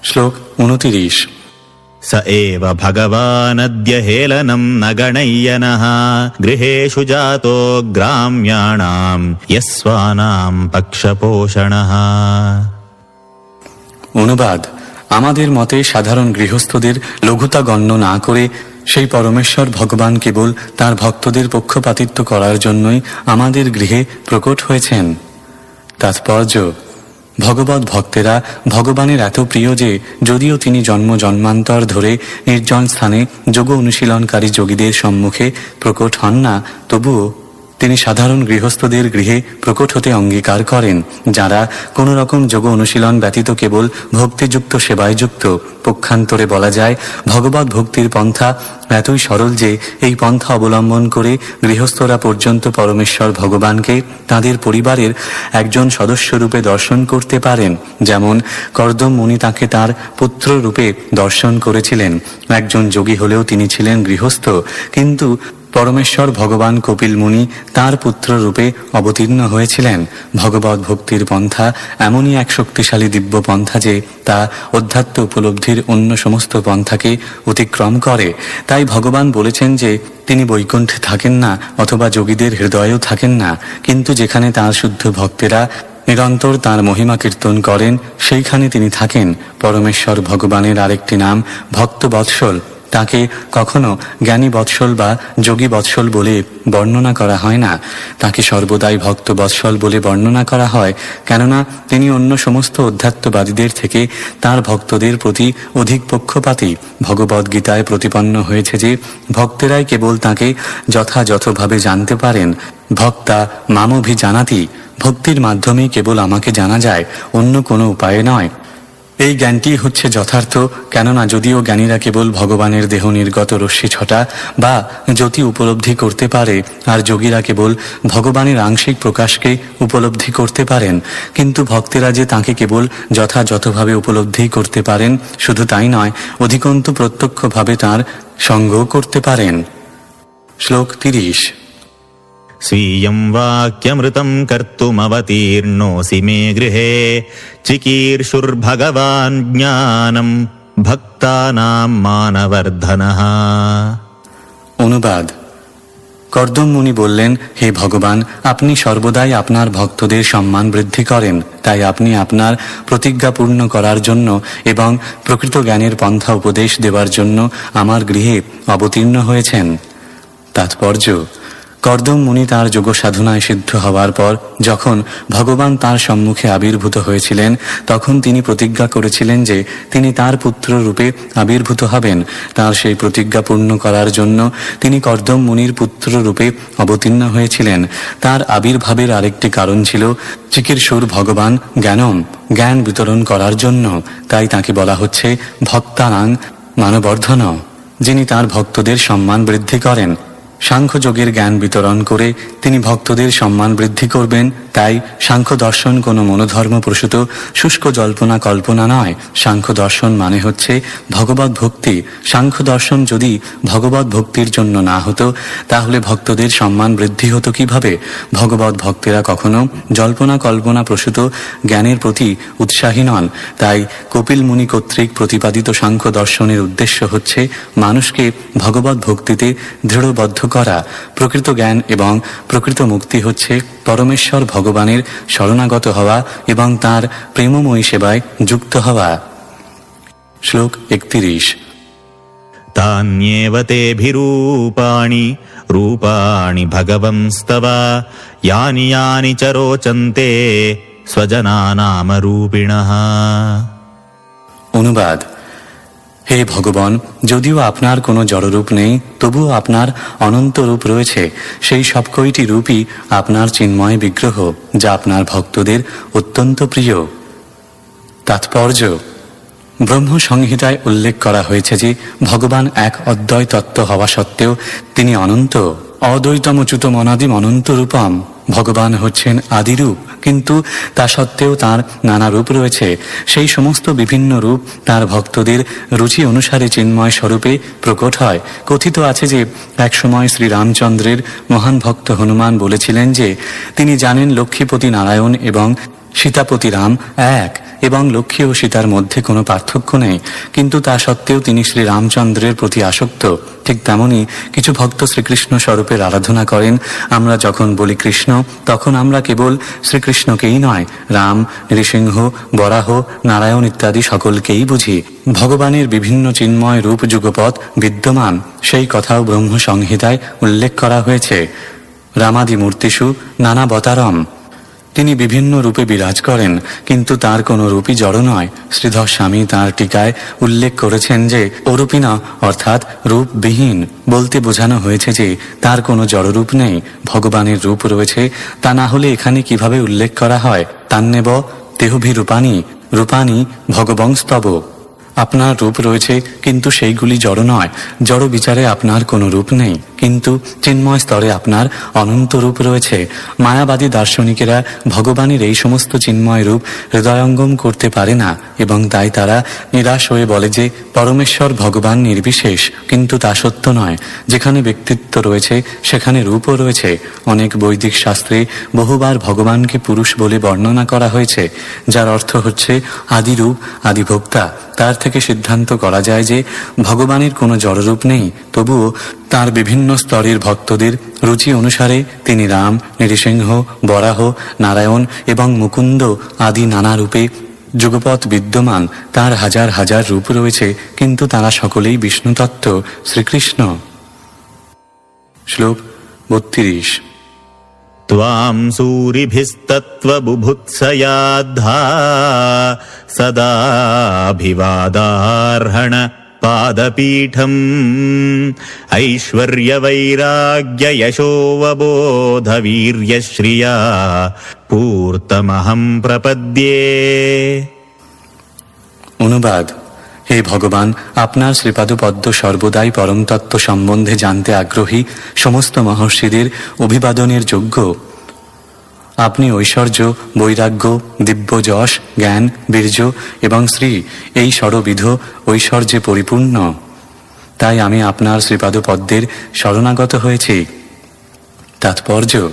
শ্লোক 29। स एव भगवानद्य हेलनं न गणय्यनः गृहेषु जातो ग्राम्याणां यस्वानां पक्षपोषणः। অনুবাদ: আমাদের মতে সাধারণ গৃহস্থদের লঘুতা গণ্য না করে সেই পরমেশ্বর ভগবান কেবল তার ভক্তদের পক্ষপাতিত্ব করার জন্যই আমাদের গৃহে প্রকট হয়েছেন। তাৎপর্য: ভগবত ভক্তেরা ভগবানের এত প্রিয় যে যদিও তিনি জন্ম জন্মান্তর ধরে নির্জন স্থানে যোগ অনুশীলনকারী যোগীদের সম্মুখে প্রকট হন না, তবুও তিনি সাধারণ গৃহস্থদের গৃহে প্রকট হতে অঙ্গীকার করেন, যারা কোনো রকম যোগ অনুশীলন ব্যতীত কেবল ভক্তিযুক্ত সেবায় যুক্ত। পক্ষান্তরে বলা যায়, ভগবত ভক্তির পন্থা এতই সরল যে এই পন্থা অবলম্বন করে গৃহস্থরা পর্যন্ত পরমেশ্বর ভগবানকে তাদের পরিবারের একজন সদস্যরূপে দর্শন করতে পারেন। যেমন কর্দম মুনি তাকে তার পুত্র রূপে দর্শন করেছিলেন। একজন যোগী হলেও তিনি ছিলেন গৃহস্থ, কিন্তু পরমেশ্বর ভগবান কপিল মুনি তার পুত্র রূপে অবতীর্ণ হয়েছিলেন। ভগবত ভক্তির পন্থা এমনই এক শক্তিশালী দিব্য পন্থা যে তা অধ্যাত্ম উপলব্ধির অন্য সমস্ত পন্থাকে অতিক্রম করে। তাই ভগবান বলেছেন যে তিনি বৈকুণ্ঠে থাকেন না অথবা যোগীদের হৃদয়েও থাকেন না, কিন্তু যেখানে তাঁর শুদ্ধ ভক্তেরা নিরন্তর তাঁর মহিমা কীর্তন করেন সেইখানে তিনি থাকেন। পরমেশ্বর ভগবানের আরেকটি নাম ভক্ত বৎসল। তাকে কখনো জ্ঞানী বৎসল বা যোগী বৎসল বলে বর্ণনা করা হয় না, তাকে সর্বদাই ভক্ত বৎসল বলে বর্ণনা করা হয়, কেননা তিনি অন্য সমস্ত অধ্যাত্মবাদীদের থেকে তার ভক্তদের প্রতি অধিক পক্ষপাতী। ভগবদ্ গীতায় প্রতিপন্ন হয়েছে যে ভক্তেরাই কেবল তাঁকে যথাযথভাবে জানতে পারেন। ভক্তা মামভিজানাতি, ভক্তির মাধ্যমেই কেবল আমাকে জানা যায়, অন্য কোনো উপায়ে নয়। এই জ্ঞানটি হচ্ছে যথার্থ, কেননা যদিও জ্ঞানীরা কেবল ভগবানের দেহ নির্গত রশ্মি ছটা বা জ্যোতি উপলব্ধি করতে পারে আর যোগীরা কেবল ভগবানের আংশিক প্রকাশকে উপলব্ধি করতে পারেন, কিন্তু ভক্তেরা যে তাঁকে কেবল যথাযথভাবে উপলব্ধি করতে পারেন শুধু তাই নয়, অধিকন্তু প্রত্যক্ষভাবে তাঁর সঙ্গ করতে পারেন। শ্লোক 30। स्वीयं वाक्यमृतं कर्तुमवतीर्णोऽसि मे गृहे चिकीर्षुर्भगवान् ज्ञानं भक्तानां मानवर्धनः। অনুবাদ: কর্দম মুনি বললেন, হে ভগবান, আপনি সর্বদাই আপনার ভক্তদের সম্মান বৃদ্ধি করেন, তাই আপনি আপনার প্রতিজ্ঞা পূর্ণ করার জন্য এবং প্রকৃত জ্ঞানের পন্থা উপদেশ দেওয়ার জন্য আমার গৃহে অবতীর্ণ হয়েছেন। তাৎপর্য: কর্দম মুনি তাঁর যোগ সাধনায় সিদ্ধ হওয়ার পর যখন ভগবান তাঁর সম্মুখে আবির্ভূত হয়েছিলেন তখন তিনি প্রতিজ্ঞা করেছিলেন যে তিনি তাঁর পুত্র রূপে আবির্ভূত হবেন। তাঁর সেই প্রতিজ্ঞা পূর্ণ করার জন্য তিনি কর্দম মুনির পুত্র রূপে অবতীর্ণ হয়েছিলেন। তাঁর আবির্ভাবের আরেকটি কারণ ছিল চিকিৎসুর ভগবান জ্ঞানম, জ্ঞান বিতরণ করার জন্য। তাই তাঁকে বলা হচ্ছে ভক্তানাং মানবর্ধন, যিনি তাঁর ভক্তদের সম্মান বৃদ্ধি করেন। সাংখ্যযোগের জ্ঞান বিতরণ করে তিনি ভক্তদের সম্মান বৃদ্ধি করবেন। তাই সাংখ্য দর্শন কোনো মনোধর্মপ্রসূত শুষ্ক জল্পনা কল্পনা নয়। সাংখ্য দর্শন মানে হচ্ছে ভগবত ভক্তি। সাংখ্য দর্শন যদি ভগবত ভক্তির জন্য না হতো তাহলে ভক্তদের সম্মান বৃদ্ধি হতো কিভাবে? ভগবত ভক্তেরা কখনো জল্পনা কল্পনা প্রসূত জ্ঞানের প্রতি উৎসাহী নন। তাই কপিল মুনি কর্তৃক প্রতিপাদিত সাংখ্য দর্শনের উদ্দেশ্য হচ্ছে মানুষকে ভগবত ভক্তিতে দৃঢ়বদ্ধ করা। প্রকৃত জ্ঞান এবং প্রকৃত মুক্তি হচ্ছে পরমেশ্বর ভগবানের শরণাগত হওয়া এবং তাঁর প্রেমময়ী সেবায় যুক্ত হওয়া। শ্লোক 31। तान्येव तेभिरूपाणि रूपाणि भगवंस्तव यानि यानि च रोचन्ते स्वजनानामरूपिणः। অনুবাদ: হে ভগবান, যদিও আপনার কোনো জড়রূপ নেই, তবুও আপনার অনন্ত রূপ রয়েছে। সেই সব কয়টি রূপই আপনার চিন্ময় বিগ্রহ, যা আপনার ভক্তদের অত্যন্ত প্রিয়। তাৎপর্য: ব্রহ্ম সংহিতায় উল্লেখ করা হয়েছে যে ভগবান এক অদ্বয় তত্ত্ব হওয়া সত্ত্বেও তিনি অনন্ত। অদ্বৈতমচ্যুত মনাদিম অনন্ত রূপম। ভগবান হচ্ছেন আদিরূপ, কিন্তু তা সত্ত্বেও তাঁর নানা রূপ রয়েছে। সেই সমস্ত বিভিন্ন রূপ তাঁর ভক্তদের রুচি অনুসারে চিন্ময় স্বরূপে প্রকট হয়। কথিত আছে যে একসময় শ্রীরামচন্দ্রের মহান ভক্ত হনুমান বলেছিলেন যে তিনি জানেন লক্ষ্মীপতি নারায়ণ এবং সীতাপতি রাম এক, এবং লক্ষ্মী ও সীতার মধ্যে কোনো পার্থক্য নেই, কিন্তু তা সত্ত্বেও তিনি শ্রী রামচন্দ্রের প্রতি আসক্ত। ঠিক তেমনি কিছু ভক্ত শ্রীকৃষ্ণ স্বরূপের আরাধনা করেন। আমরা যখন বলি কৃষ্ণ, তখন আমরা কেবল শ্রীকৃষ্ণকেই নয়, রাম, নৃসিংহ, বরাহ, নারায়ণ ইত্যাদি সকলকেই বুঝি। ভগবানের বিভিন্ন চিন্ময় রূপ যুগপৎ বিদ্যমান, সেই কথাও ব্রহ্ম সংহিতায় উল্লেখ করা হয়েছে। রামাদি মূর্তিষু নানাবতারম। তিনি বিভিন্ন রূপে বিরাজ করেন, কিন্তু তার কোনো রূপই জড় নয়। শ্রীধর স্বামী তাঁর টিকায় উল্লেখ করেছেন যে অরূপিণা অর্থাৎ রূপবিহীন বলতে বোঝানো হয়েছে যে তার কোনো জড়রূপ নেই। ভগবানের রূপ রয়েছে, তা না হলে এখানে কিভাবে উল্লেখ করা হয় তান্নেব দেহভিরূপাণি রূপাণি ভগবংস্তব। আপনার রূপ রয়েছে, কিন্তু সেইগুলি জড় নয়। জড় বিচারে আপনার কোনো রূপ নেই, কিন্তু চিন্ময় স্তরে আপনার অনন্ত রূপ রয়েছে। মায়াবাদী দার্শনিকেরা ভগবানের এই সমস্ত চিন্ময় রূপ হৃদয়ঙ্গম করতে পারে না, এবং তাই তারা নিরাশ হয়ে বলে যে পরমেশ্বর ভগবান নির্বিশেষ, কিন্তু তা সত্য নয়। যেখানে ব্যক্তিত্ব রয়েছে সেখানে রূপও রয়েছে। অনেক বৈদিক শাস্ত্রে বহুবার ভগবানকে পুরুষ বলে বর্ণনা করা হয়েছে, যার অর্থ হচ্ছে আদিরূপ, আদিভোক্তা। তার থেকে সিদ্ধান্ত করা যায় যে ভগবানের কোনো জড়রূপ নেই, তবুও তার বিভিন্ন স্তরের ভক্তদের রুচি অনুসারে তিনি রাম, নৃসিংহ, বরাহ, নারায়ণ এবং মুকুন্দ আদি নানা রূপে যুগপৎ বিদ্যমান। তার হাজার হাজার রূপ রয়েছে, কিন্তু তারা সকলেই বিষ্ণুতত্ত্ব শ্রীকৃষ্ণ। শ্লোক 32। त्वां सूरिभिस्तत्त्वबुभुत्सयाद्धा सदाभिवादार्हण पादपीठम् ऐश्वर्यवैराग्ययशोवबोधवीर्यश्रिया पूर्तमहं प्रपद्ये। অনুবাদ: হে ভগবান, আপনার শ্রীপাদপদ্ম সর্বদাই পরমতত্ত্ব সম্বন্ধে জানতে আগ্রহী সমস্ত মহর্ষিদের অভিবাদনের যোগ্য। আপনি ঐশ্বর্য, বৈরাগ্য, দিব্য যশ, জ্ঞান, বীর্য এবং শ্রী এই ষড়বিধ ঐশ্বর্যে পরিপূর্ণ। তাই আমি আপনার শ্রীপাদপদ্মের শরণাগত হয়েছি। তাৎপর্য: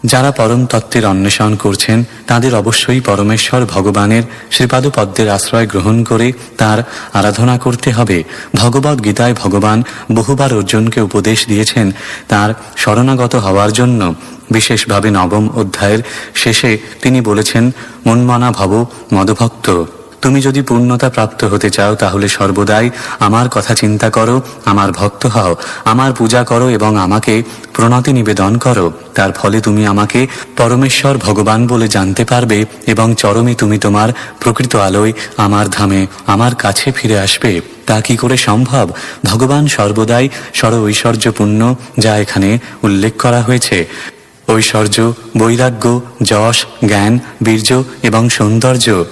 যারা পরম তত্ত্বের অন্বেষণ করছেন তাদের অবশ্যই পরমেশ্বর ভগবানের শ্রীপাদপদ্মের আশ্রয় গ্রহণ করে তার আরাধনা করতে হবে। ভগবদ্ গীতায় ভগবান বহুবার অর্জুনকে উপদেশ দিয়েছেন তার শরণাগত হওয়ার জন্য। বিশেষভাবে 9ম অধ্যায়ের শেষে তিনি বলেছেন, মন্মনা ভব মদভক্ত। তুমি যদি পূর্ণতা প্রাপ্ত হতে চাও তাহলে সর্বদাই আমার কথা চিন্তা করো, আমার ভক্ত হও, আমার পূজা করো এবং আমাকে প্রণতি নিবেদন করো। তার ফলে তুমি আমাকে পরমেশ্বর ভগবান বলে জানতে পারবে এবং চরমে তুমি তোমার প্রকৃত আলোয় আমার ধামে আমার কাছে ফিরে আসবে। তা কি করে সম্ভব? ভগবান সর্বদাই ঐশ্বর্যপূর্ণ, যা এখানে উল্লেখ করা হয়েছে। ঐশ্বর্য, বৈরাগ্য, যশ, জ্ঞান, বীর্য এবং সৌন্দর্য।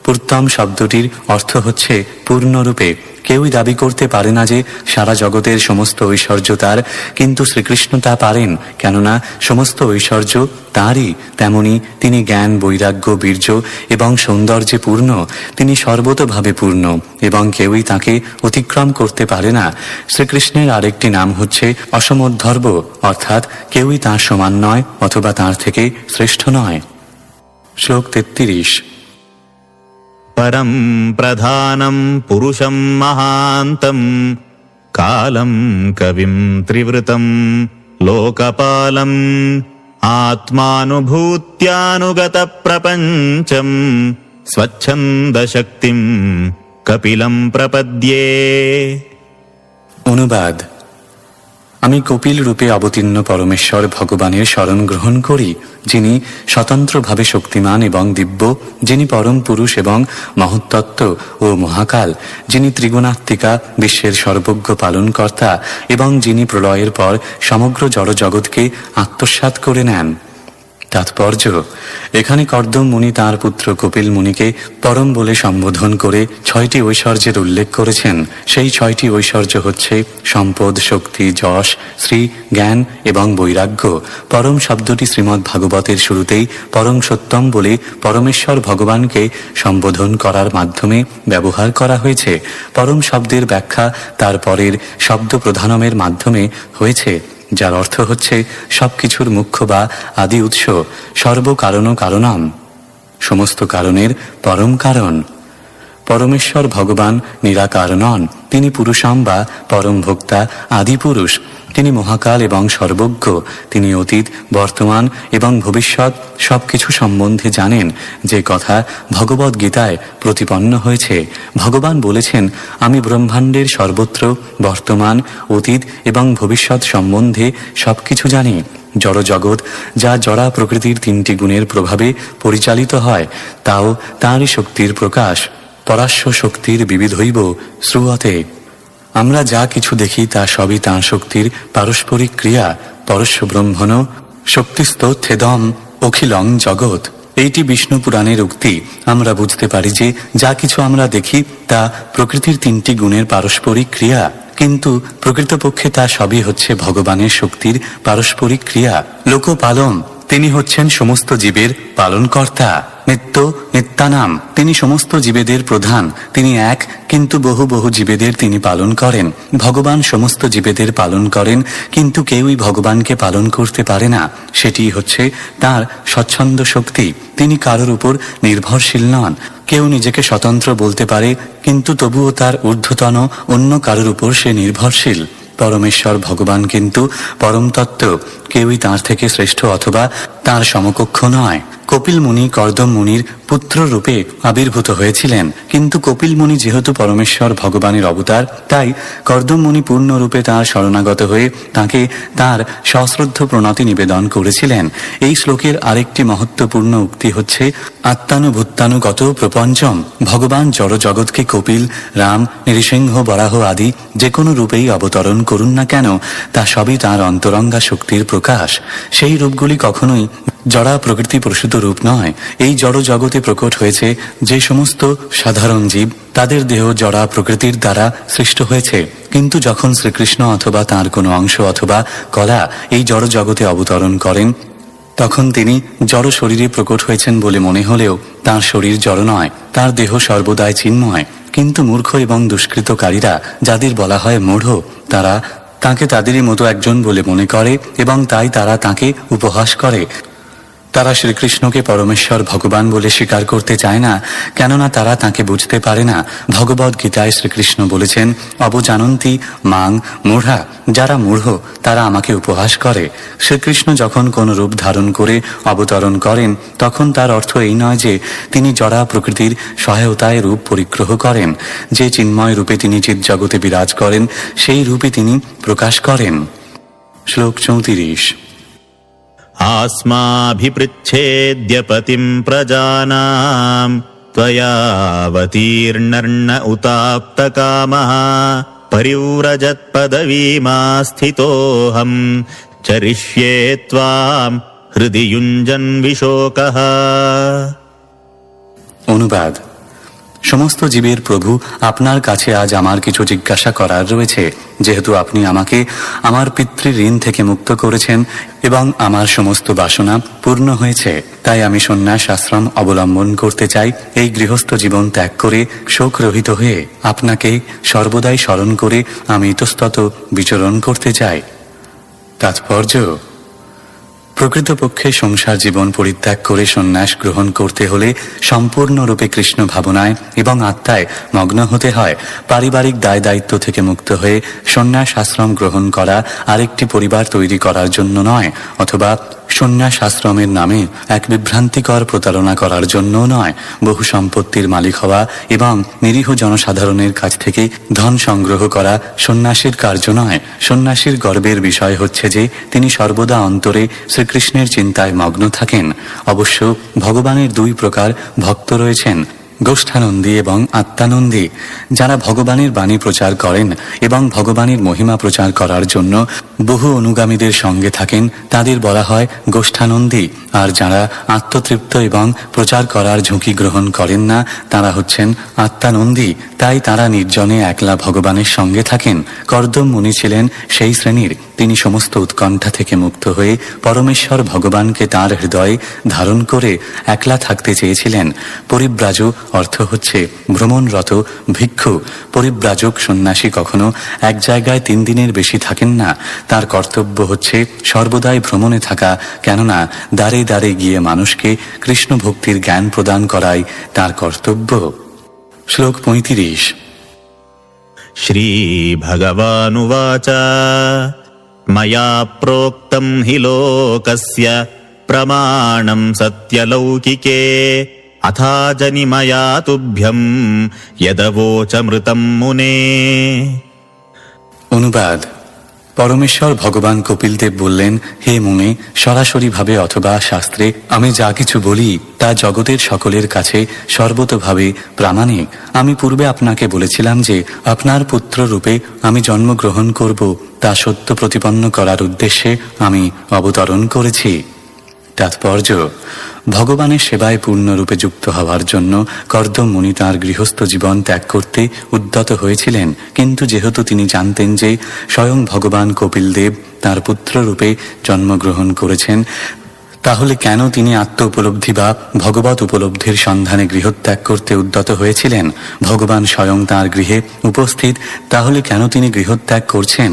পূর্তম শব্দটির অর্থ হচ্ছে পূর্ণরূপে। কেউই দাবি করতে পারে না যে সারা জগতের সমস্ত ঐশ্বর্য তার, কিন্তু শ্রীকৃষ্ণ তা পারেন, কেননা সমস্ত ঐশ্বর্য তাঁরই। তেমনি তিনি জ্ঞান, বৈরাগ্য, বীর্য এবং সৌন্দর্যে পূর্ণ। তিনি সর্বতোভাবে পূর্ণ এবং কেউই তাকে অতিক্রম করতে পারে না। শ্রীকৃষ্ণের আরেকটি নাম হচ্ছে অসমোদ্ধর্ব, অর্থাৎ কেউই তাঁর সমান নয় অথবা তাঁর থেকে শ্রেষ্ঠ নয়। শ্লোক 33। परं प्रधानं पुरुषं महान्तं कालं कविं त्रिवृतं लोकपालम् आत्मानुभूत्यानुगतप्रपञ्चम् स्वच्छन्दशक्तिं कपिलं प्रपद्ये। অনুবাদ। আমি কপিল রূপে অবতীর্ণ পরমেশ্বর ভগবানের শরণ গ্রহণ করি, যিনি স্বতন্ত্রভাবে শক্তিমান এবং দিব্য, যিনি পরম পুরুষ এবং মহত্তত্ত্ব ও মহাকাল, যিনি ত্রিগুণাত্মিকা বিশ্বের সর্বজ্ঞ পালনকর্তা এবং যিনি প্রলয়ের পর সমগ্র জড়জগৎকে আত্মসাৎ করে নেন। তাৎপর্য: এখানে কর্দম মুনি তাঁর পুত্র কপিল মুনিকে পরম বলে সম্বোধন করে 6টি ঐশ্বর্যের উল্লেখ করেছেন। সেই 6টি ঐশ্বর্য হচ্ছে সম্পদ, শক্তি, যশ, শ্রী, জ্ঞান এবং বৈরাগ্য। পরম শব্দটি শ্রীমদ্ ভাগবতের শুরুতেই পরম সত্যম বলে পরমেশ্বর ভগবানকে সম্বোধন করার মাধ্যমে ব্যবহার করা হয়েছে। পরম শব্দের ব্যাখ্যা তার পরের শব্দ প্রধানমের মাধ্যমে হয়েছে, যার অর্থ হচ্ছে সবকিছুর মুখ্য বা আদি উৎস, সর্বকারণ কারণম, সমস্ত কারণের পরম কারণ। পরমেশ্বর ভগবান নিরাকার নন, তিনি পুরুষাম বা পরম ভোক্তা, আদি পুরুষ। তিনি মহাকাল এবং সর্বজ্ঞ। তিনি অতীত, বর্তমান এবং ভবিষ্যৎ সবকিছু সম্বন্ধে জানেন, যে কথা ভগবদ্ গীতায় প্রতিপন্ন হয়েছে। ভগবান বলেছেন, আমি ব্রহ্মাণ্ডের সর্বত্র বর্তমান, অতীত এবং ভবিষ্যৎ সম্বন্ধে সবকিছু জানি। জড়জগৎ যা জড়া প্রকৃতির 3টি গুণের প্রভাবে পরিচালিত হয়, তাও তাঁরই শক্তির প্রকাশ। পরাস্য শক্তির বিবিধৈব শ্রুয়তে। আমরা যা কিছু দেখি তা সবই তাঁর শক্তির পারস্পরিক ক্রিয়া। পরস্য ব্রহ্মণ শক্তিস্তথেদম অখিলং জগৎ। এইটি বিষ্ণু পুরাণের উক্তি। আমরা বুঝতে পারি যে যা কিছু আমরা দেখি তা প্রকৃতির 3টি গুণের পারস্পরিক ক্রিয়া, কিন্তু প্রকৃতপক্ষে তা সবই হচ্ছে ভগবানের শক্তির পারস্পরিক ক্রিয়া। লোকপালম, তিনি হচ্ছেন সমস্ত জীবের পালনকর্তা। নিত্য নিত্যানাম, তিনি সমস্ত জীবেদের প্রধান। তিনি এক, কিন্তু বহু বহু জীবেদের তিনি পালন করেন। ভগবান সমস্ত জীবেদের পালন করেন, কিন্তু কেউই ভগবানকে পালন করতে পারে না। সেটি হচ্ছে তার স্বচ্ছন্দ শক্তি। তিনি কারোর উপর নির্ভরশীল নন। কেউ নিজেকে স্বতন্ত্র বলতে পারে, কিন্তু তবুও তার ঊর্ধ্বতন অন্য কারোর উপর সে নির্ভরশীল। পরমেশ্বর ভগবান কিন্তু পরম তত্ত্ব, কেউই তাঁর থেকে শ্রেষ্ঠ অথবা তাঁর সমকক্ষ নয়। কপিল মুনি কর্দম মুনির পুত্র রূপে আবির্ভূত হয়েছিলেন, কিন্তু কপিল মুনি যেহেতু পরমেশ্বর ভগবানের অবতার, তাই কর্দম মুনি পূর্ণরূপে তাঁর শরণাগত হয়ে তাঁকে তাঁর সশ্রদ্ধ প্রণতি নিবেদন করেছিলেন। এই শ্লোকের আরেকটি মহত্বপূর্ণ উক্তি হচ্ছে আত্মানুভূত্যানুগত প্রপঞ্চম। ভগবান জড়জগৎকে কপিল, রাম, নৃসিংহ, বরাহ আদি যে কোনো রূপেই অবতরণ করুন না কেন, তা সবই তাঁর অন্তরঙ্গা শক্তির প্রকাশ। সেই রূপগুলি কখনোই জড়া প্রকৃতি প্রসূত রূপ নয়। এই জড় জগতে প্রকট হয়েছে যে সমস্ত সাধারণ জীব, তাদের দেহ জড়া প্রকৃতির দ্বারা সৃষ্ট হয়েছে। কিন্তু যখন শ্রীকৃষ্ণ অথবা তাঁর কোনো অংশ অথবা কলা এই জড় জগতে অবতরণ করেন, তখন তিনি জড় শরীরে প্রকট হয়েছেন বলে মনে হলেও তাঁর শরীর জড় নয়, তাঁর দেহ সর্বদাই চিন্ময়। কিন্তু মূর্খ এবং দুষ্কৃতকারীরা, যাদের বলা হয় মূঢ়, তারা তাঁকে তাদেরই মতো একজন বলে মনে করে এবং তাই তারা তাঁকে উপহাস করে। তারা শ্রীকৃষ্ণকে পরমেশ্বর ভগবান বলে স্বীকার করতে চায় না, কেননা তারা তাঁকে বুঝতে পারে না। ভগবদ্ গীতায় শ্রীকৃষ্ণ বলেছেন, অবজানন্তি মাং মূঢ়া, যারা মূঢ় তারা আমাকে উপহাস করে। শ্রীকৃষ্ণ যখন কোন রূপ ধারণ করে অবতরণ করেন, তখন তার অর্থ এই নয় যে তিনি জড়া প্রকৃতির সহায়তায় রূপ পরিগ্রহ করেন। যে চিন্ময় রূপে তিনি চিৎ জগতে বিরাজ করেন, সেই রূপে তিনি প্রকাশ করেন। শ্লোক 34। आस्माभिपृच्छेद्य पतिं प्रजानां त्वयावतीर्णर्न उताप्तकामः परिव्रजत्पदवीमास्थितोऽहं चरिष्ये त्वां हृदि युञ्जन् विशोकः। অনুবাদ। সমস্ত জীবের প্রভু, আপনার কাছে আজ আমার কিছু জিজ্ঞাসা করার রয়েছে। যেহেতু আপনি আমাকে আমার পিতৃ ঋণ থেকে মুক্ত করেছেন এবং আমার সমস্ত বাসনা পূর্ণ হয়েছে, তাই আমি সন্ন্যাস আশ্রম অবলম্বন করতে চাই। এই গৃহস্থ জীবন ত্যাগ করে শোকরহিত হয়ে আপনাকে সর্বদাই স্মরণ করে আমি ইতস্তত বিচরণ করতে চাই। তাৎপর্য: প্রকৃতপক্ষে সংসার জীবন পরিত্যাগ করে সন্ন্যাস গ্রহণ করতে হলে সম্পূর্ণরূপে কৃষ্ণ ভাবনায় এবং আত্মায় মগ্ন হতে হয়। পারিবারিক দায় দায়িত্ব থেকে মুক্ত হয়ে সন্ন্যাস আশ্রম গ্রহণ করা আরেকটি পরিবার তৈরি করার জন্য নয়, অথবা সন্ন্যাস আশ্রমের নামে এক বিভ্রান্তিকর প্রতারণা করার জন্য নয়। বহু সম্পত্তির মালিক হওয়া এবং নিরীহ জনসাধারণের কাছ থেকে ধন সংগ্রহ করা সন্ন্যাসীর কার্য নয়। সন্ন্যাসীর গর্বের বিষয় হচ্ছে যে তিনি সর্বদা অন্তরে শ্রীকৃষ্ণের চিন্তায় মগ্ন থাকেন। অবশ্য ভগবানের দুই প্রকার ভক্ত রয়েছেন, গোষ্ঠানন্দী এবং আত্মানন্দী। যারা ভগবানের বাণী প্রচার করেন এবং ভগবানের মহিমা প্রচার করার জন্য বহু অনুগামীদের সঙ্গে থাকেন তাদের বলা হয় গোষ্ঠানন্দী। আর যারা আত্মতৃপ্ত এবং প্রচার করার ঝুঁকি গ্রহণ করেন না তারা হচ্ছেন আত্মানন্দী। তাই তারা নির্জনে একলা ভগবানের সঙ্গে থাকেন। কর্দম মুনি ছিলেন সেই শ্রেণীর। তিনি সমস্ত উৎকণ্ঠা থেকে মুক্ত হয়ে পরমেশ্বর ভগবানকে তাঁর হৃদয়ে ধারণ করে একলা থাকতে চেয়েছিলেন। পরিব্রাজক অর্থ হচ্ছে ভ্রমণরত ভিক্ষু। পরিব্রাজক সন্ন্যাসী কখনো এক জায়গায় 3 দিনের বেশি থাকেন না। তার কর্তব্য হচ্ছে সর্বদাই ভ্রমণে থাকা, কেননা দ্বারে দ্বারে গিয়ে মানুষকে কৃষ্ণ ভক্তির জ্ঞান প্রদান করাই তার কর্তব্য। শ্লোক 35। श्रीभगवानुवाच मया प्रोक्तं हि लोकस्य प्रमाणं सत्यलौकिके अथा जनिमया तुभ्यं यदवोचमृतं मुने। অনুবাদ। পরমেশ্বর ভগবান কপিলদেব বললেন, হে মুনে, সরাসরিভাবে অথবা শাস্ত্রে আমি যা কিছু বলি তা জগতের সকলের কাছে সর্বতোভাবে প্রামাণিক। আমি পূর্বে আপনাকে বলেছিলাম যে আপনার পুত্র রূপে আমি জন্মগ্রহণ করব, তা সত্য প্রতিপন্ন করার উদ্দেশ্যে আমি অবতরণ করেছি। তাৎপর্য: ভগবানের সেবায় পূর্ণরূপে যুক্ত হওয়ার জন্য কর্দম মুনি তাঁর গৃহস্থ জীবন ত্যাগ করতে উদ্যত হয়েছিলেন। কিন্তু যেহেতু তিনি জানতেন যে স্বয়ং ভগবান কপিলদেব তাঁর পুত্ররূপে জন্মগ্রহণ করেছেন, তাহলে কেন তিনি আত্ম উপলব্ধি বা ভগবত উপলব্ধির সন্ধানে গৃহত্যাগ করতে উদ্যত হয়েছিলেন? ভগবান স্বয়ং তাঁর গৃহে উপস্থিত, তাহলে কেন তিনি গৃহত্যাগ করছেন?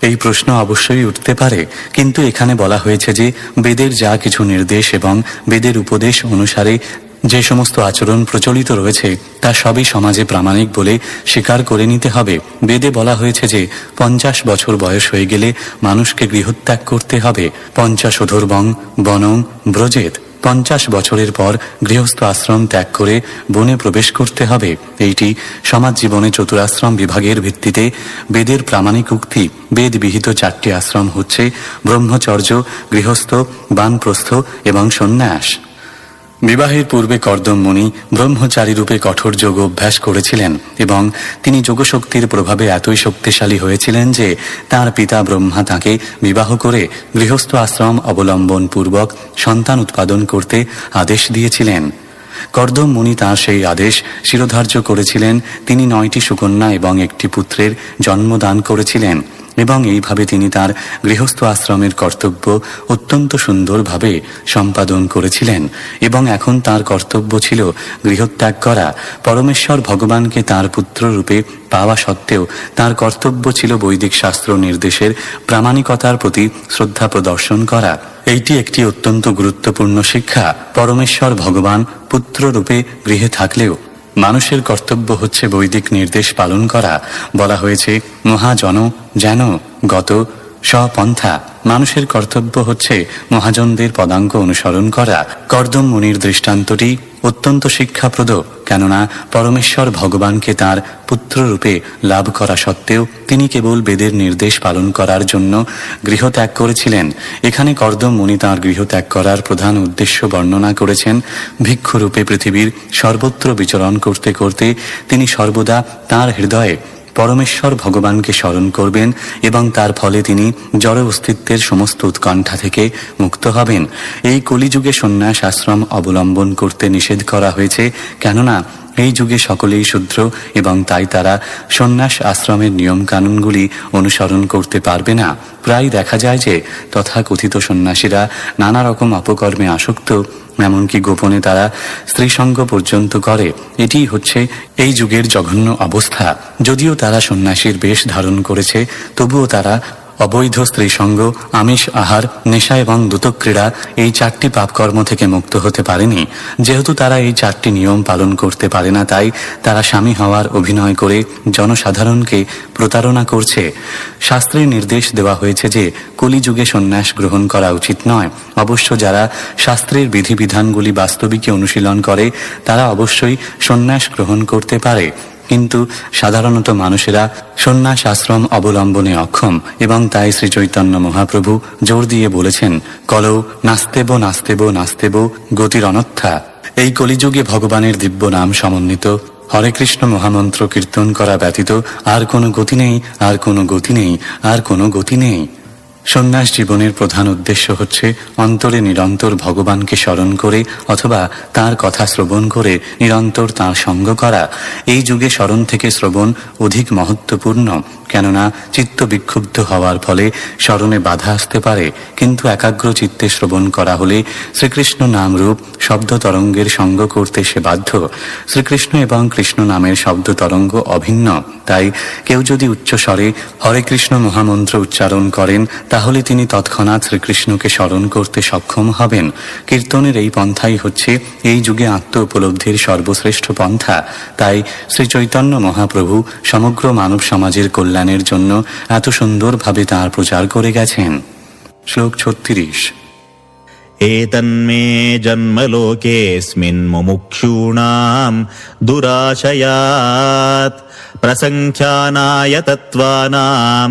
এই প্রশ্ন অবশ্যই উঠতে পারে, কিন্তু এখানে বলা হয়েছে যে বেদের যা কিছু নির্দেশ এবং বেদের উপদেশ অনুসারে যে সমস্ত আচরণ প্রচলিত রয়েছে তা সবই সমাজে প্রামাণিক বলে স্বীকার করে নিতে হবে। বেদে বলা হয়েছে যে 50 বছর বয়স হয়ে গেলে মানুষকে গৃহত্যাগ করতে হবে। 50 অধর্বং বনং ব্রজেত। 50 বছরের পর গৃহস্থ আশ্রম ত্যাগ করে বনে প্রবেশ করতে হবে। এইটি সমাজ জীবনে চতুরাশ্রম বিভাগের ভিত্তিতে বেদের প্রামাণিক উক্তি। বেদ বিহিত 4টি আশ্রম হচ্ছে ব্রহ্মচর্য, গৃহস্থ, বানপ্রস্থ এবং সন্ন্যাস। বিবাহের পূর্বে কর্দম মুনি ব্রহ্মচারী রূপে কঠোর যোগ অভ্যাস করেছিলেন এবং তিনি যোগশক্তির প্রভাবে এতই শক্তিশালী হয়েছিলেন যে তার পিতা ব্রহ্মা তাঁকে বিবাহ করে গৃহস্থ আশ্রম অবলম্বন পূর্বক সন্তান উৎপাদন করতে আদেশ দিয়েছিলেন। কর্দম মুনি তাঁর সেই আদেশ শিরোধার্য করেছিলেন। তিনি 9টি সুকন্যা এবং একটি পুত্রের জন্মদান করেছিলেন এবং এইভাবে তিনি তার গৃহস্থ আশ্রমের কর্তব্য অত্যন্ত সুন্দরভাবে সম্পাদন করেছিলেন। এবং এখন তার কর্তব্য ছিল গৃহত্যাগ করা। পরমেশ্বর ভগবানকে তার পুত্র রূপে পাওয়া সত্ত্বেও তার কর্তব্য ছিল বৈদিক শাস্ত্র নির্দেশের প্রামাণিকতার প্রতি শ্রদ্ধা প্রদর্শন করা। এইটি একটি অত্যন্ত গুরুত্বপূর্ণ শিক্ষা। পরমেশ্বর ভগবান পুত্র রূপে গৃহে থাকলেও মানুষের কর্তব্য হচ্ছে বৈদিক নির্দেশ পালন করা। বলা হয়েছে, মহাজন যেন গত স্বপন্থা। মানুষের কর্তব্য হচ্ছে মহাজনদের পদাঙ্ক অনুসরণ করা। কর্দম মুনির দৃষ্টান্তটি অত্যন্ত শিক্ষাপ্রদ, কেননা পরমেশ্বর ভগবানকে তাঁর পুত্ররূপে লাভ করা সত্ত্বেও তিনি কেবল বেদের নির্দেশ পালন করার জন্য গৃহত্যাগ করেছিলেন। এখানে কর্দম মুনি তাঁর গৃহত্যাগ করার প্রধান উদ্দেশ্য বর্ণনা করেছেন। ভিক্ষুরূপে পৃথিবীর সর্বত্র বিচরণ করতে করতে তিনি সর্বদা তাঁর হৃদয়ে পরমেশ্বর ভগবানকে স্মরণ করবেন এবং তার ফলে তিনি জড় অস্তিত্বের সমস্ত উৎকণ্ঠা থেকে মুক্ত হবেন। এই কলিযুগে সন্ন্যাস আশ্রম অবলম্বন করতে নিষেধ করা হয়েছে, কেননা এই যুগে সকলেই শূদ্র এবং তাই তারা সন্ন্যাস আশ্রমের নিয়মকানুনগুলি অনুসরণ করতে পারবে না। প্রায় দেখা যায় যে তথাকথিত সন্ন্যাসীরা নানা রকম অপকর্মে আসক্ত, এমনকি গোপনে তারা স্ত্রীসঙ্গ পর্যন্ত করে। এটি হচ্ছে এই যুগের জঘন্য অবস্থা। যদিও তারা সন্ন্যাসীর বেশ ধারণ করেছে, তবুও তারা অবৈধ স্ত্রী সঙ্গ, আমিষ আহার, নেশা এবং দ্রুতক্রীড়া এই 4টি পাপকর্ম থেকে মুক্ত হতে পারেনি। যেহেতু তারা এই 4টি নিয়ম পালন করতে পারে না, তাই তারা স্বামী হওয়ার অভিনয় করে জনসাধারণকে প্রতারণা করছে। শাস্ত্রের নির্দেশ দেওয়া হয়েছে যে কলিযুগে সন্ন্যাস গ্রহণ করা উচিত নয়। অবশ্য যারা শাস্ত্রের বিধিবিধানগুলি বাস্তবিকে অনুশীলন করে তারা অবশ্যই সন্ন্যাস গ্রহণ করতে পারে, কিন্তু সাধারণত মানুষেরা সন্ন্যাস আশ্রম অবলম্বনে অক্ষম, এবং তাই শ্রী চৈতন্য মহাপ্রভু জোর দিয়ে বলেছেন, কলৌ নাস্তেব নাস্তেব নাস্তেব গতির অনর্থা। এই কলিযুগে ভগবানের দিব্য নাম সমন্বিত হরে কৃষ্ণ মহামন্ত্র কীর্তন করা ব্যতীত আর কোনো গতি নেই, আর কোনো গতি নেই, আর কোনো গতি নেই। সন্ন্যাস জীবনের প্রধান উদ্দেশ্য হচ্ছে অন্তরে নিরন্তর ভগবানকে স্মরণ করে অথবা তাঁর কথা শ্রবণ করে নিরন্তর তাঁর সঙ্গ করা। এই যুগে স্মরণ থেকে শ্রবণ অধিক মহত্বপূর্ণ, কেননা চিত্ত বিক্ষুব্ধ হওয়ার ফলে স্মরণে বাধা আসতে পারে, কিন্তু একাগ্র চিত্তে শ্রবণ করা হলে শ্রীকৃষ্ণ নামরূপ শব্দ তরঙ্গের সঙ্গ করতে সে বাধ্য। শ্রীকৃষ্ণ এবং কৃষ্ণ নামের শব্দ তরঙ্গ অভিন্ন, তাই কেউ যদি উচ্চ স্বরে হরে কৃষ্ণ মহামন্ত্র উচ্চারণ করেন তাহলে তিনি তৎক্ষণাৎ শ্রীকৃষ্ণকে স্মরণ করতে সক্ষম হবেন। কীর্তনের এই পন্থাই হচ্ছে এই যুগে আত্ম উপলব্ধির সর্বশ্রেষ্ঠ পন্থা। তাই শ্রী চৈতন্য মহাপ্রভু সমগ্র মানব সমাজের কল্যাণের জন্য এত সুন্দরভাবে তাঁর প্রচার করে গেছেন। শ্লোক 36। एतन्मे जन्मलोकेऽस्मिन् मुमुक्षूणां दुराशयात् प्रसङ्ख्यानाय तत्त्वानां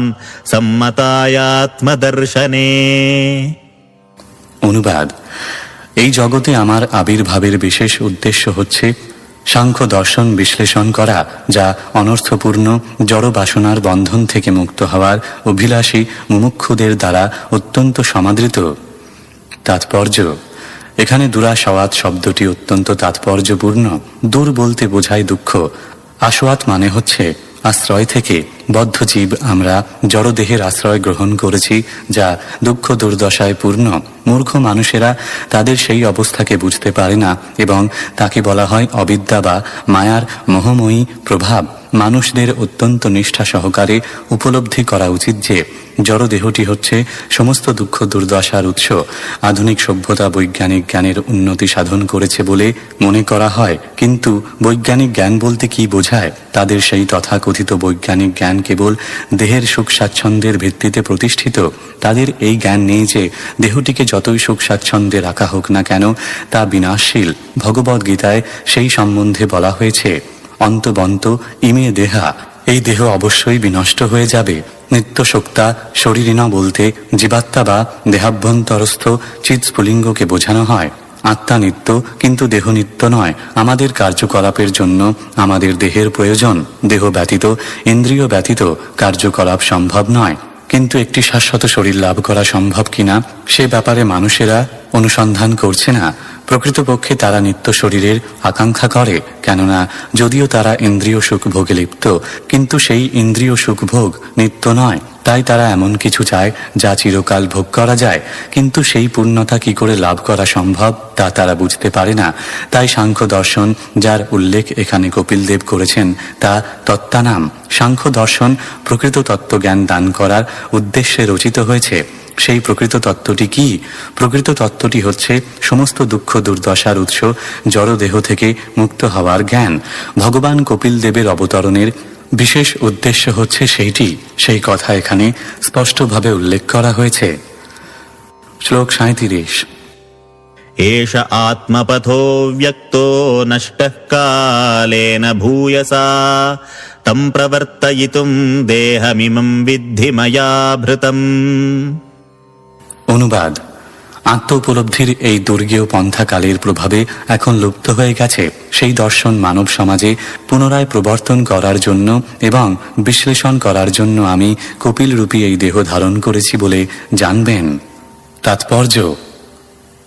सम्मतायात्मदर्शने। অনুবাদ: এই জগতে আমার আবির্ভাবের বিশেষ উদ্দেশ্য হচ্ছে সাংখ্য দর্শন বিশ্লেষণ করা, যা অনর্থপূর্ণ জড় বাসনার বন্ধন থেকে মুক্ত হওয়ার অভিলাষী মুমুক্ষুদের দ্বারা অত্যন্ত সমাদৃত। তাৎপর্য: এখানে দুরাশাওয়াত শব্দটি অত্যন্ত তাৎপর্যপূর্ণ। দূর বলতে বোঝায় দুঃখ, আশোয়াত মানে হচ্ছে আশ্রয় থেকে। বদ্ধ জীব আমরা জড়দেহের আশ্রয় গ্রহণ করেছি, যা দুঃখ দুর্দশায় পূর্ণ। মূর্খ মানুষেরা তাদের সেই অবস্থাকে বুঝতে পারে না এবং তাকে বলা হয় অবিদ্যা বা মায়ার মোহময়ী প্রভাব। মানুষদের অত্যন্ত নিষ্ঠা সহকারে উপলব্ধি করা উচিত যে জড়দেহটি হচ্ছে সমস্ত দুঃখ দুর্দশার উৎস। আধুনিক সভ্যতা বৈজ্ঞানিক জ্ঞানের উন্নতি সাধন করেছে বলে মনে করা হয়, কিন্তু বৈজ্ঞানিক জ্ঞান বলতে কি বোঝায়? তাদের সেই তথাকথিত বৈজ্ঞানিক জ্ঞান কেবল দেহের সুখ স্বাচ্ছন্দ্যের ভিত্তিতে প্রতিষ্ঠিত। তাদের এই জ্ঞান নেই যে দেহটিকে যতই সুখ স্বাচ্ছন্দ্যে রাখা হোক না কেন তা বিনাশশীল। ভগবদ্গীতায় সেই সম্বন্ধে বলা হয়েছে, অন্তবন্ত ইমে দেহা, এই দেহ অবশ্যই বিনষ্ট হয়ে যাবে। নিত্যশোক্তা শরীরিণ বলতে জীবাত্মা বা দেহাভ্যন্তরস্থ চিৎ স্ফুলিঙ্গকে বোঝানো হয়। আত্মা নিত্য, কিন্তু দেহ নিত্য নয়। আমাদের কার্যকলাপের জন্য আমাদের দেহের প্রয়োজন। দেহ ব্যতীত, ইন্দ্রিয় ব্যতীত কার্যকলাপ সম্ভব নয়। কিন্তু একটি শাশ্বত শরীর লাভ করা সম্ভব কিনা সে ব্যাপারে মানুষেরা অনুসন্ধান করছে না। প্রকৃতপক্ষে তারা নিত্য শরীরের আকাঙ্ক্ষা করে, কেননা যদিও তারা ইন্দ্রিয় সুখ ভোগে লিপ্ত, কিন্তু সেই ইন্দ্রিয় সুখ ভোগ নিত্য নয়। তাই তারা এমন কিছু চায় যা চিরকাল ভোগ করা যায়, কিন্তু সেই পূর্ণতা কি করে লাভ করা সম্ভব তা তারা বুঝতে পারে না। তাই সাংখ্য দর্শন, যার উল্লেখ এখানে কপিল দেব করেছেন, তা তত্ত্বানাম। সাংখ্য দর্শন প্রকৃত তত্ত্বজ্ঞান দান করার উদ্দেশ্যে রচিত হয়েছে। সেই প্রকৃত তত্ত্বটি কি? প্রকৃত তত্ত্বটি হচ্ছে সমস্ত দুঃখ দুর্দশার উৎস জড়দেহ থেকে মুক্ত হওয়ার জ্ঞান। ভগবান কপিল দেবের অবতরণের বিশেষ উদ্দেশ্য হচ্ছে সেইটি। সেই কথা এখানে স্পষ্টভাবে উল্লেখ করা হয়েছে। শ্লোক 37। एष आत्मपथो व्यक्तो नष्टः कालेन भूयसा तं प्रवर्तयितुं देहमिमं विद्धि मया भृतम्। অনুবাদ: আত্ম উপলব্ধির এই দুর্গেয় পন্থাকালের প্রভাবে এখন লুপ্ত হয়ে গেছে। সেই দর্শন মানব সমাজে পুনরায় প্রবর্তন করার জন্য এবং বিশ্লেষণ করার জন্য আমি কপিলরূপী এই দেহ ধারণ করেছি বলে জানবেন। তাৎপর্য: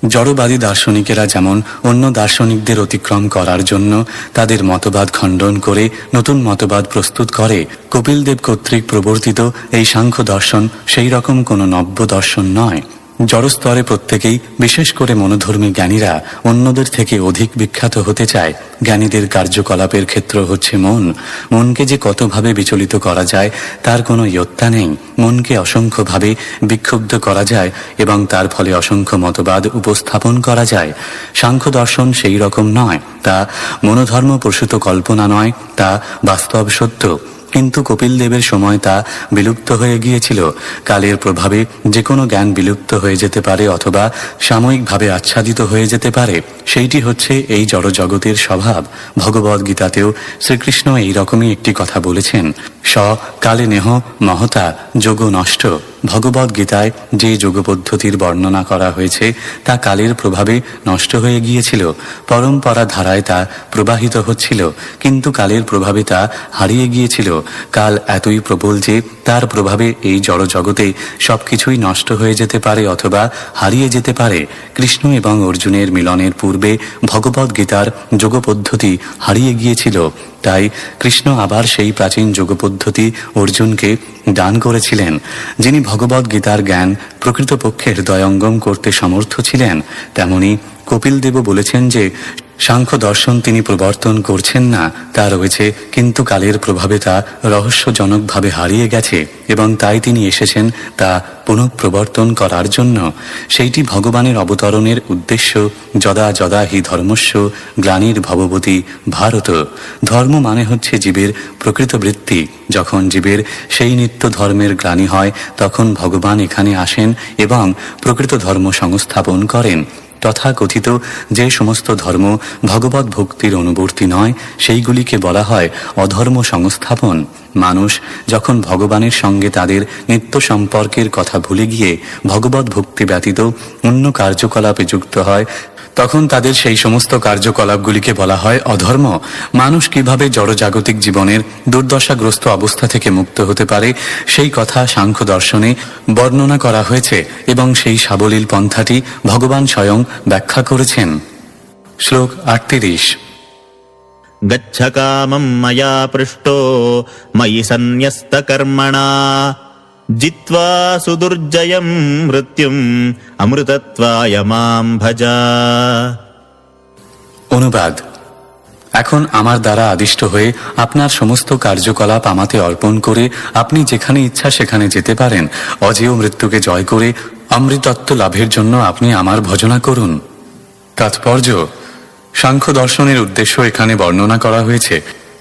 জড়বাদী দার্শনিকেরা যেমন অন্য দার্শনিকদের অতিক্রম করার জন্য তাদের মতবাদ খণ্ডন করে নতুন মতবাদ প্রস্তুত করে, কপিল দেব কর্তৃক প্রবর্তিত এই সাংখ্য দর্শন সেই রকম কোনো নব্য দর্শন নয়। জড়স্তরে প্রত্যেকেই, বিশেষ করে মনোধর্মী জ্ঞানীরা অন্যদের থেকে অধিক বিখ্যাত হতে চায়। জ্ঞানীদের কার্যকলাপের ক্ষেত্র হচ্ছে মন। মনকে যে কতভাবে বিচলিত করা যায় তার কোনো ইয়ত্তা নেই। মনকে অসংখ্যভাবে বিক্ষুব্ধ করা যায় এবং তার ফলে অসংখ্য মতবাদ উপস্থাপন করা যায়। সাংখ্য দর্শন সেই রকম নয়, তা মনোধর্ম প্রসূত কল্পনা নয়, তা বাস্তব সত্য। কিন্তু কপিল দেবের সময় তা বিলুপ্ত হয়ে গিয়েছিল। কালের প্রভাবে যে কোনো জ্ঞান বিলুপ্ত হয়ে যেতে পারে অথবা সাময়িকভাবে আচ্ছাদিত হয়ে যেতে পারে। সেইটি হচ্ছে এই জড়জগতের স্বভাব। ভগবদ্গীতাতেও শ্রীকৃষ্ণ এই রকমই একটি কথা বলেছেন, স কালে নেহ মহতা যোগ নষ্ট। ভগবদ্গীতায় যে যোগ পদ্ধতির বর্ণনা করা হয়েছে তা কালের প্রভাবে নষ্ট হয়ে গিয়েছিল। পরম্পরা ধারায় তা প্রবাহিত হচ্ছিল, কিন্তু কালের প্রভাবে তা হারিয়ে গিয়েছিল। কাল এতই প্রবল যে তার প্রভাবে এই জড়জগতে সবকিছুই নষ্ট হয়ে যেতে পারে অথবা হারিয়ে যেতে পারে। কৃষ্ণ এবং অর্জুনের মিলনের পূর্বে ভগবদ্গীতার যোগ পদ্ধতি হারিয়ে গিয়েছিল। তাই কৃষ্ণ আবার সেই প্রাচীন যোগ পদ্ধতি অর্জুনকে দান করেছিলেন। যিনি ভগবদ্গীতার জ্ঞান প্রকৃতপক্ষে হৃদয়ঙ্গম করতে সমর্থ ছিলেন, তেমনি কপিল দেবও বলেছেন যে সাংখ্য দর্শন তিনি প্রবর্তন করছেন না, তা রয়েছে, কিন্তু কালের প্রভাবে তা রহস্যজনকভাবে হারিয়ে গেছে এবং তাই তিনি এসেছেন তা পুনঃপ্রবর্তন করার জন্য। সেইটি ভগবানের অবতরণের উদ্দেশ্য। যদা যদা হি ধর্মস্য গ্লানির ভববতী ভারত। ধর্ম মানে হচ্ছে জীবের প্রকৃত বৃত্তি। যখন জীবের সেই নিত্য ধর্মের গ্লানি হয় তখন ভগবান এখানে আসেন এবং প্রকৃত ধর্ম সংস্থাপন করেন। তথাকথিত যে সমস্ত ধর্ম ভগবত ভক্তির অনুবর্তী নয় সেইগুলিকে বলা হয় অধর্ম সংস্থাপন। মানুষ যখন ভগবানের সঙ্গে তাদের নিত্য সম্পর্কের কথা ভুলে গিয়ে ভগবত ভক্তি ব্যতীত অন্য কার্যকলাপে যুক্ত হয় তখন তাদের সেই সমস্ত কার্যকলাপগুলিকে বলা হয় অধর্ম। মানুষ কিভাবে জড়জাগতিক জীবনের দুর্দশাগ্রস্ত অবস্থা থেকে মুক্ত হতে পারে সেই কথা সাংখ্য দর্শনে বর্ণনা করা হয়েছে এবং সেই সাবলীল পন্থাটি ভগবান স্বয়ং ব্যাখ্যা করেছেন। শ্লোক 38। গচ্ছ কামম ময়া পৃষ্টো ময়ি সন্ন্যস্ত কর্মণা জিত্বা সুদুর্জয়ম মৃত্যুম অমৃতত্বায় মাম ভজা। অনুবাদ: এখন আমার দ্বারা আদিষ্ট হয়ে আপনার সমস্ত কার্যকলাপ আমাতে অর্পণ করে আপনি যেখানে ইচ্ছা সেখানে যেতে পারেন। অজেয় মৃত্যুকে জয় করে অমৃতত্ব লাভের জন্য আপনি আমার ভজনা করুন। তাৎপর্য: সাংখ্য দর্শনের উদ্দেশ্য এখানে বর্ণনা করা হয়েছে।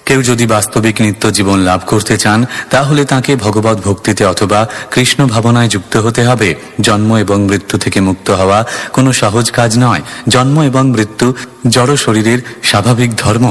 কেউ যদি বাস্তবিক নিত্য জীবন লাভ করতে চান তাহলে তাকে ভগবত ভক্তিতে অথবা কৃষ্ণ ভাবনায় যুক্ত হতে হবে। জন্ম এবং মৃত্যু থেকে মুক্ত হওয়া কোনো সহজ কাজ নয়। জন্ম এবং মৃত্যু জড় শরীরের স্বাভাবিক ধর্ম।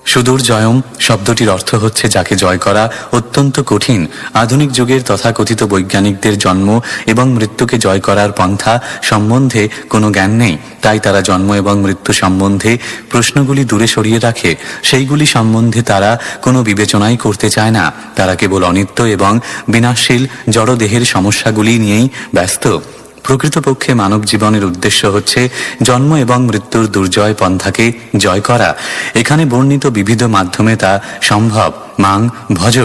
সুদূরজয়ম শব্দটির অর্থ হচ্ছে যাকে জয় করা অত্যন্ত কঠিন। আধুনিক যুগের তথাকথিত বৈজ্ঞানিকদের জন্ম এবং মৃত্যুকে জয় করার পন্থা সম্বন্ধে কোনো জ্ঞান নেই। তাই তারা জন্ম এবং মৃত্যু সম্বন্ধে প্রশ্নগুলি দূরে সরিয়ে রাখে। সেইগুলি সম্বন্ধে তারা কোনো বিবেচনাই করতে চায় না। তারা কেবল অনিত্য এবং বিনাশশীল জড়দেহের সমস্যাগুলি নিয়েই ব্যস্ত। প্রকৃতপক্ষে মানব জীবনের উদ্দেশ্য হচ্ছে জন্ম এবং মৃত্যুর দুর্জয় পন্থাকে জয় করা। এখানে বর্ণিত বিবিধ মাধ্যমে তা সম্ভব। মাং ভজ,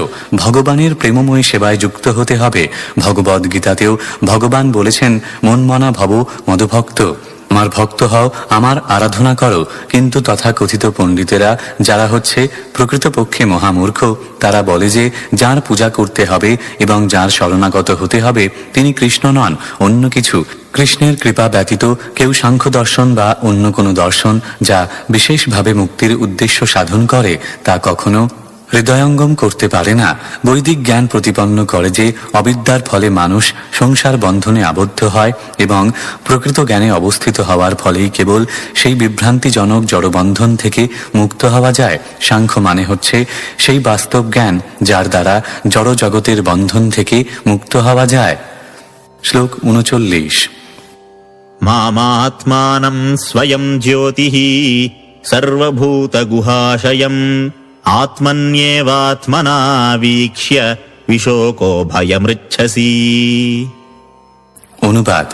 ভগবানের প্রেমময়ী সেবায় যুক্ত হতে হবে। ভগবদ্গীতাতেও ভগবান বলেছেন, মনমনা ভব মদভক্ত, আমার ভক্ত হও, আমার আরাধনা করো। কিন্তু তথাকথিত পণ্ডিতেরা যারা হচ্ছে প্রকৃতপক্ষে মহামূর্খ, তারা বলে যে যার পূজা করতে হবে এবং যার শরণাগত হতে হবে তিনি কৃষ্ণ নন, অন্য কিছু। কৃষ্ণের কৃপা ব্যতীত কেউ সাংখ্য দর্শন বা অন্য কোনো দর্শন যা বিশেষভাবে মুক্তির উদ্দেশ্য সাধন করে তা কখনো হৃদয়ঙ্গম করতে পারে না। বৈদিক জ্ঞান প্রতিপন্ন করে যে অবিদ্যার ফলে মানুষ সংসার বন্ধনে আবদ্ধ হয় এবং প্রকৃত জ্ঞানে অবস্থিত হওয়ার ফলেই কেবল সেই বিভ্রান্তিজনক জড়বন্ধন থেকে মুক্ত হওয়া যায়। সাংখ্য মানে হচ্ছে সেই বাস্তব জ্ঞান যার দ্বারা জড় জগতের বন্ধন থেকে মুক্ত হওয়া যায়। শ্লোক 39। মামাত্মানম স্বয়ং জ্যোতিঃ সর্বভূত গুহাশয়ম আত্মন্যেবাত্মনা বীক্ষ্য বিশোকো ভয়মৃচ্ছসি। অনুবাদ: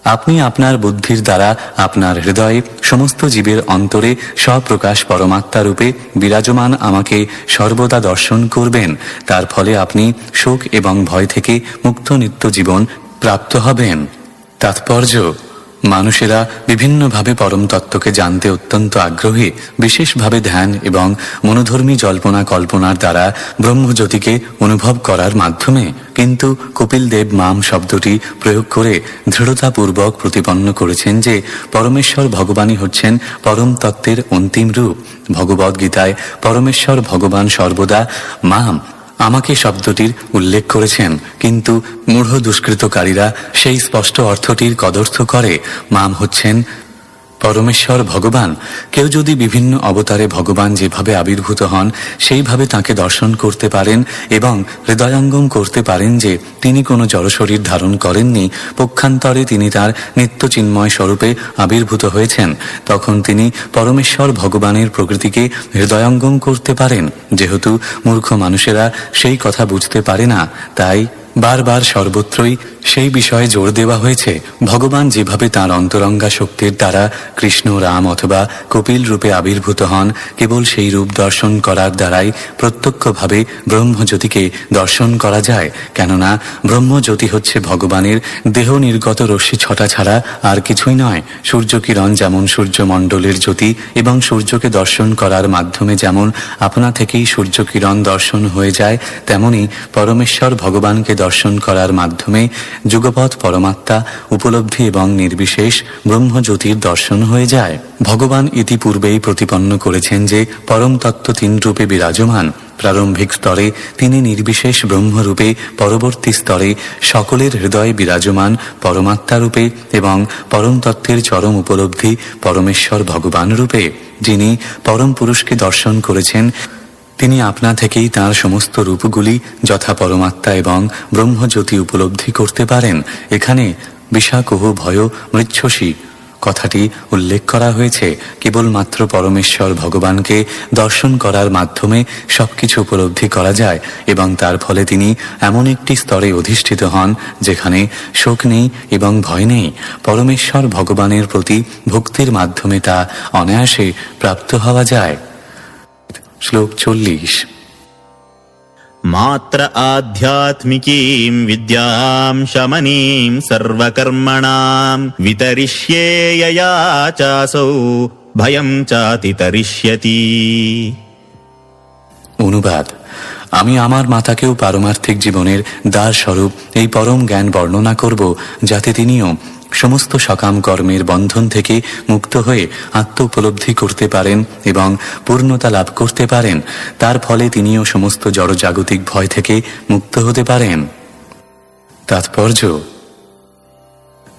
আপনি আপনার বুদ্ধির দ্বারা আপনার হৃদয়ে সমস্ত জীবের অন্তরে স্বপ্রকাশ পরমাত্মা রূপে বিরাজমান আমাকে সর্বদা দর্শন করবেন। তার ফলে আপনি শোক এবং ভয় থেকে মুক্ত নিত্য জীবন প্রাপ্ত হবেন। তাৎপর্য: মানুষেরা বিভিন্নভাবে পরম তত্ত্বকে জানতে অত্যন্ত আগ্রহী। বিশেষভাবে ধ্যান এবং মনোধর্মী জল্পনা কল্পনার দ্বারা ব্রহ্মজ্যোতিকে অনুভব করার মাধ্যমে। কিন্তু কপিল দেব মাম শব্দটি প্রয়োগ করে দৃঢ়তাপূর্বক প্রতিপন্ন করেছেন যে পরমেশ্বর ভগবানই হচ্ছেন পরম তত্ত্বের অন্তিম রূপ। ভগবদ্গীতায় পরমেশ্বর ভগবান সর্বদা মাম আমাকে শব্দটির উল্লেখ করেছেন, কিন্তু মূঢ় দুষ্কৃতকারীরা সেই স্পষ্ট অর্থটির কদর্থ করে। মাম হচ্ছেন পরমেশ্বর ভগবান। কেউ যদি বিভিন্ন অবতারে ভগবান যেভাবে আবির্ভূত হন সেইভাবে তাকে দর্শন করতে পারেন এবং হৃদয়ঙ্গম করতে পারেন যে তিনি কোনো জড়শরীর ধারণ করেননি, পক্ষান্তরে তিনি তার নিত্য চিন্ময় স্বরূপে আবির্ভূত হয়েছেন, তখন তিনি পরমেশ্বর ভগবানের প্রকৃতিকে হৃদয়ঙ্গম করতে পারেন। যেহেতু মূর্খ মানুষেরা সেই কথা বুঝতে পারে না, তাই বারবার সর্বত্রই সেই বিষয়ে জোর দেওয়া হয়েছে। ভগবান যেভাবে তাঁর অন্তরঙ্গা শক্তির দ্বারা কৃষ্ণ, রাম অথবা কপিল রূপে আবির্ভূত হন, কেবল সেই রূপ দর্শন করার দ্বারাই প্রত্যক্ষভাবে ব্রহ্মজ্যোতিকে দর্শন করা যায়। কেননা ব্রহ্মজ্যোতি হচ্ছে ভগবানের দেহ নির্গত রশ্মি ছটা ছাড়া আর কিছুই নয়। সূর্যকিরণ যেমন সূর্যমণ্ডলের জ্যোতি এবং সূর্যকে দর্শন করার মাধ্যমে যেমন আপনা থেকেই সূর্যকিরণ দর্শন হয়ে যায়, তেমনি পরমেশ্বর ভগবানকে দর্শন করার মাধ্যমে যুগপৎ পরমাত্মা উপলব্ধি এবং নির্বিশেষ ব্রহ্মজ্যোতির দর্শন হয়ে যায়। ভগবান ইতিপূর্বেই প্রতিপন্ন করেছেন যে পরম তত্ত্ব তিন রূপে বিরাজমান। প্রারম্ভিক স্তরে তিনি নির্বিশেষ ব্রহ্মরূপে, পরবর্তী স্তরে সকলের হৃদয়ে বিরাজমান পরমাত্মা রূপে এবং পরম তত্ত্বের চরম উপলব্ধি পরমেশ্বর ভগবান রূপে। যিনি পরম পুরুষকে দর্শন করেছেন তিনি আপনা থেকেই তাঁর সমস্ত রূপগুলি যথা পরমাত্মা এবং ব্রহ্মজ্যোতি উপলব্ধি করতে পারেন। এখানে বিষাকোহ ভয় মৃচ্ছসী কথাটি উল্লেখ করা হয়েছে। কেবলমাত্র পরমেশ্বর ভগবানকে দর্শন করার মাধ্যমে সবকিছু উপলব্ধি করা যায় এবং তার ফলে তিনি এমন একটি স্তরে অধিষ্ঠিত হন যেখানে শোক নেই এবং ভয় নেই। পরমেশ্বর ভগবানের প্রতি ভক্তির মাধ্যমে তা অনায়াসে প্রাপ্ত হওয়া যায়। শ্লোক 40। মাত্র আধ্যাত্মিকীম বিদ্যাম শমনীম সর্বকর্মণাম বিতরিষ্যে যয়া চাসৌ ভয়ং চাতি তরিষ্যতি। অনুবাদ: আমি আমার মাতাকেও পারমার্থিক জীবনের দ্বার স্বরূপ এই পরম জ্ঞান বর্ণনা করব, যাতে তিনিও সমস্ত সকাম কর্মের বন্ধন থেকে মুক্ত হয়ে আত্ম উপলব্ধি করতে পারেন এবং পূর্ণতা লাভ করতে পারেন। তার ফলে তিনিও সমস্ত জড়জাগতিক ভয় থেকে মুক্ত হতে পারেন। তাৎপর্য: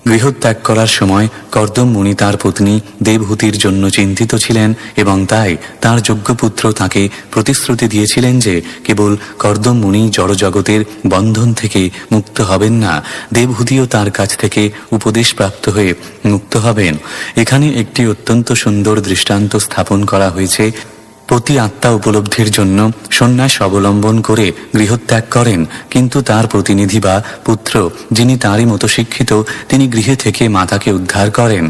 গৃহত্যাগ করার সময় কর্দম মুনি তাঁর পত্নী দেবহূতির জন্য চিন্তিত ছিলেন এবং তাই তাঁর যোগ্য পুত্র তাঁকে প্রতিশ্রুতি দিয়েছিলেন যে কেবল কর্দম মুনি জড়জগতের বন্ধন থেকে মুক্ত হবেন না, দেবহূতিও তাঁর কাছ থেকে উপদেশ প্রাপ্ত হয়ে মুক্ত হবেন। এখানে একটি অত্যন্ত সুন্দর দৃষ্টান্ত স্থাপন করা হয়েছে। প্রতি আত্মা উপলব্ধির জন্য সন্ন্যাস অবলম্বন করে গৃহত্যাগ করেন, কিন্তু তার প্রতিনিধি বা পুত্র যিনি তাঁরই মতো শিক্ষিত তিনি গৃহে থেকে মাতাকে উদ্ধার করেন।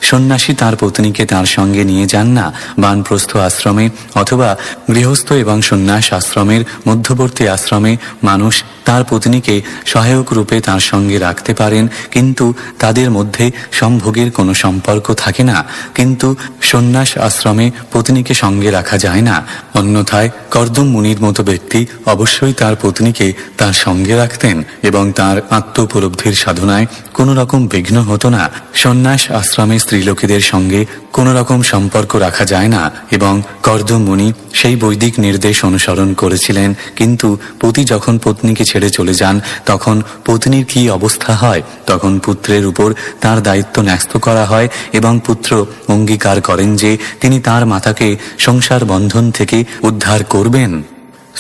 সন্ন্যাসী তার পত্নীকে তার সঙ্গে নিয়ে যান না। বানপ্রস্থ আশ্রমে অথবা গৃহস্থ এবং সন্ন্যাস আশ্রমের মধ্যবর্তী আশ্রমে মানুষ তার পত্নীকে সহায়ক রূপে তার সঙ্গে রাখতে পারেন, কিন্তু তাদের মধ্যে সম্ভোগের কোনো সম্পর্ক থাকে না। কিন্তু সন্ন্যাস আশ্রমে পত্নীকে সঙ্গে রাখা যায় না। অন্যথায় কর্দম মুনির মতো ব্যক্তি অবশ্যই তার পত্নীকে তার সঙ্গে রাখতেন এবং তার আত্ম উপলব্ধির সাধনায় কোনো রকম বিঘ্ন হতো না। সন্ন্যাস আশ্রমে স্ত্রীলোকেদের সঙ্গে কোনো রকম সম্পর্ক রাখা যায় না এবং কর্দম মুনি সেই বৈদিক নির্দেশ অনুসরণ করেছিলেন। কিন্তু পতি যখন পত্নীকে ছেড়ে চলে যান তখন পত্নীর কী অবস্থা হয়? তখন পুত্রের উপর তার দায়িত্ব ন্যস্ত করা হয় এবং পুত্র অঙ্গীকার করেন যে তিনি তার মাতাকে সংসার বন্ধন থেকে উদ্ধার করবেন।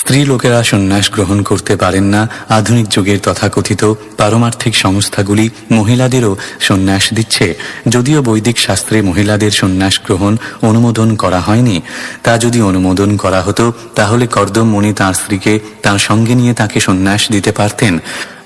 স্ত্রী লোকেরা সন্ন্যাস গ্রহণ করতে পারেন না। আধুনিক যুগের তথাকথিত পারমার্থিক সংস্থাগুলি মহিলাদেরও সন্ন্যাস দিচ্ছে, যদিও বৈদিক শাস্ত্রে মহিলাদের সন্ন্যাস গ্রহণ অনুমোদন করা হয়নি। তা যদি অনুমোদন করা হতো তাহলে কর্দম মুনি তাঁর স্ত্রীকে তাঁর সঙ্গে নিয়ে তাকে সন্ন্যাস দিতে পারতেন।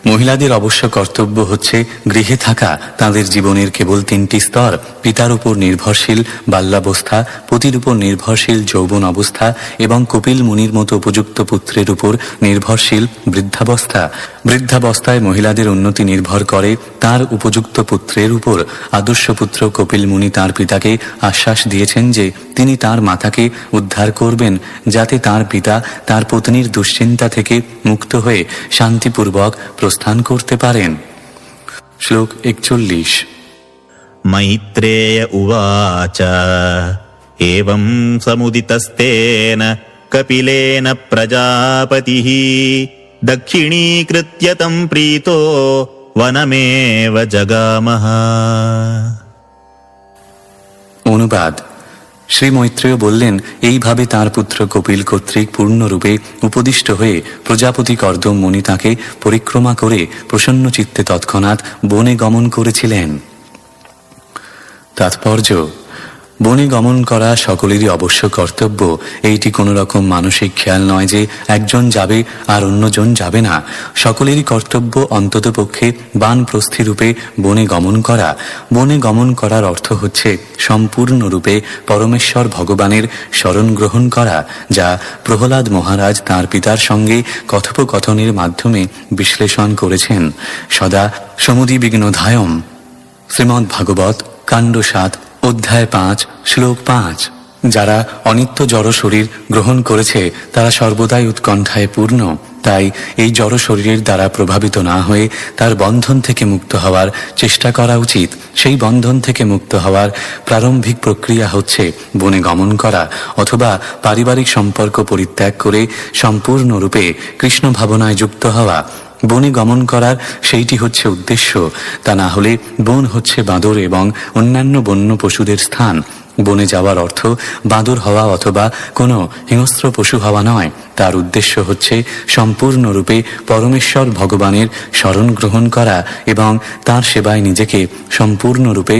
মহিলাদের অবশ্য কর্তব্য হচ্ছে গৃহে থাকা। তাদের জীবনের কেবল তিনটি স্তর: পিতার উপর নির্ভরশীল বাল্যাবস্থা, পতির উপর নির্ভরশীল যৌবন অবস্থা এবং কপিল মুনির মতো উপযুক্ত পুত্রের উপর নির্ভরশীল বৃদ্ধাবস্থা। বৃদ্ধাবস্থায় মহিলাদের উন্নতি নির্ভর করে তার উপযুক্ত পুত্রের উপর। আদর্শ পুত্র কপিল মুনি তার পিতাকে আশ্বাস দিয়েছেন যে তিনি তার মাতাকে উদ্ধার করবেন, যাতে তার পিতা তার পত্নীর দুশ্চিন্তা থেকে মুক্ত হয়ে শান্তিপূর্বক প্রস্থান করতে পারেন। শ্লোক 41। मैत्रेय उवाच एवं समुदितस्तेन कपिलेन प्रजापतिः दक्षिणीकृत्य तं प्रीतो वनमेव जगामः। অনুবাদ: শ্রী মৈত্রেয় বললেন, এইভাবে তার পুত্র কপিল কর্তৃক পূর্ণরূপে উপদিষ্ট হয়ে প্রজাপতি কর্দম মুনি তাঁকে পরিক্রমা করে প্রসন্ন চিত্তে তৎক্ষণাৎ বনে গমন করেছিলেন। তাৎপর্য: বনে গমন করা সকলেরই অবশ্য কর্তব্য। এইটি কোনো রকম মানসিক খেয়াল নয় যে একজন যাবে আর অন্যজন যাবে না। সকলেরই কর্তব্য অন্ততপক্ষে বানপ্রস্থি রূপে বনে গমন করা। বনে গমন করার অর্থ হচ্ছে সম্পূর্ণরূপে পরমেশ্বর ভগবানের শরণ গ্রহণ করা, যা প্রহ্লাদ মহারাজ তাঁর পিতার সঙ্গে কথোপকথনের মাধ্যমে বিশ্লেষণ করেছেন। সদা সমুদিবিঘ্নধায়ম। শ্রীমদ্ ভাগবত কাণ্ড 7 অধ্যায় 5 শ্লোক 5। যারা অনিত্য জড় শরীর গ্রহণ করেছে তারা সর্বদাই উৎকণ্ঠায় পূর্ণ। তাই এই জড় শরীরের দ্বারা প্রভাবিত না হয়ে তার বন্ধন থেকে মুক্ত হওয়ার চেষ্টা করা উচিত। সেই বন্ধন থেকে মুক্ত হওয়ার প্রারম্ভিক প্রক্রিয়া হচ্ছে বনে গমন করা, অথবা পারিবারিক সম্পর্ক পরিত্যাগ করে সম্পূর্ণরূপে কৃষ্ণ ভাবনায় যুক্ত হওয়া। বনে গমন করার সেইটি হচ্ছে উদ্দেশ্য। তা না হলে বন হচ্ছে বাঁদর এবং অন্যান্য বন্য পশুদের স্থান। বনে যাওয়ার অর্থ বাঁদর হওয়া অথবা কোনো হিংস্র পশু হওয়া নয়। তার উদ্দেশ্য হচ্ছে সম্পূর্ণরূপে পরমেশ্বর ভগবানের শরণ গ্রহণ করা এবং তার সেবায় নিজেকে সম্পূর্ণরূপে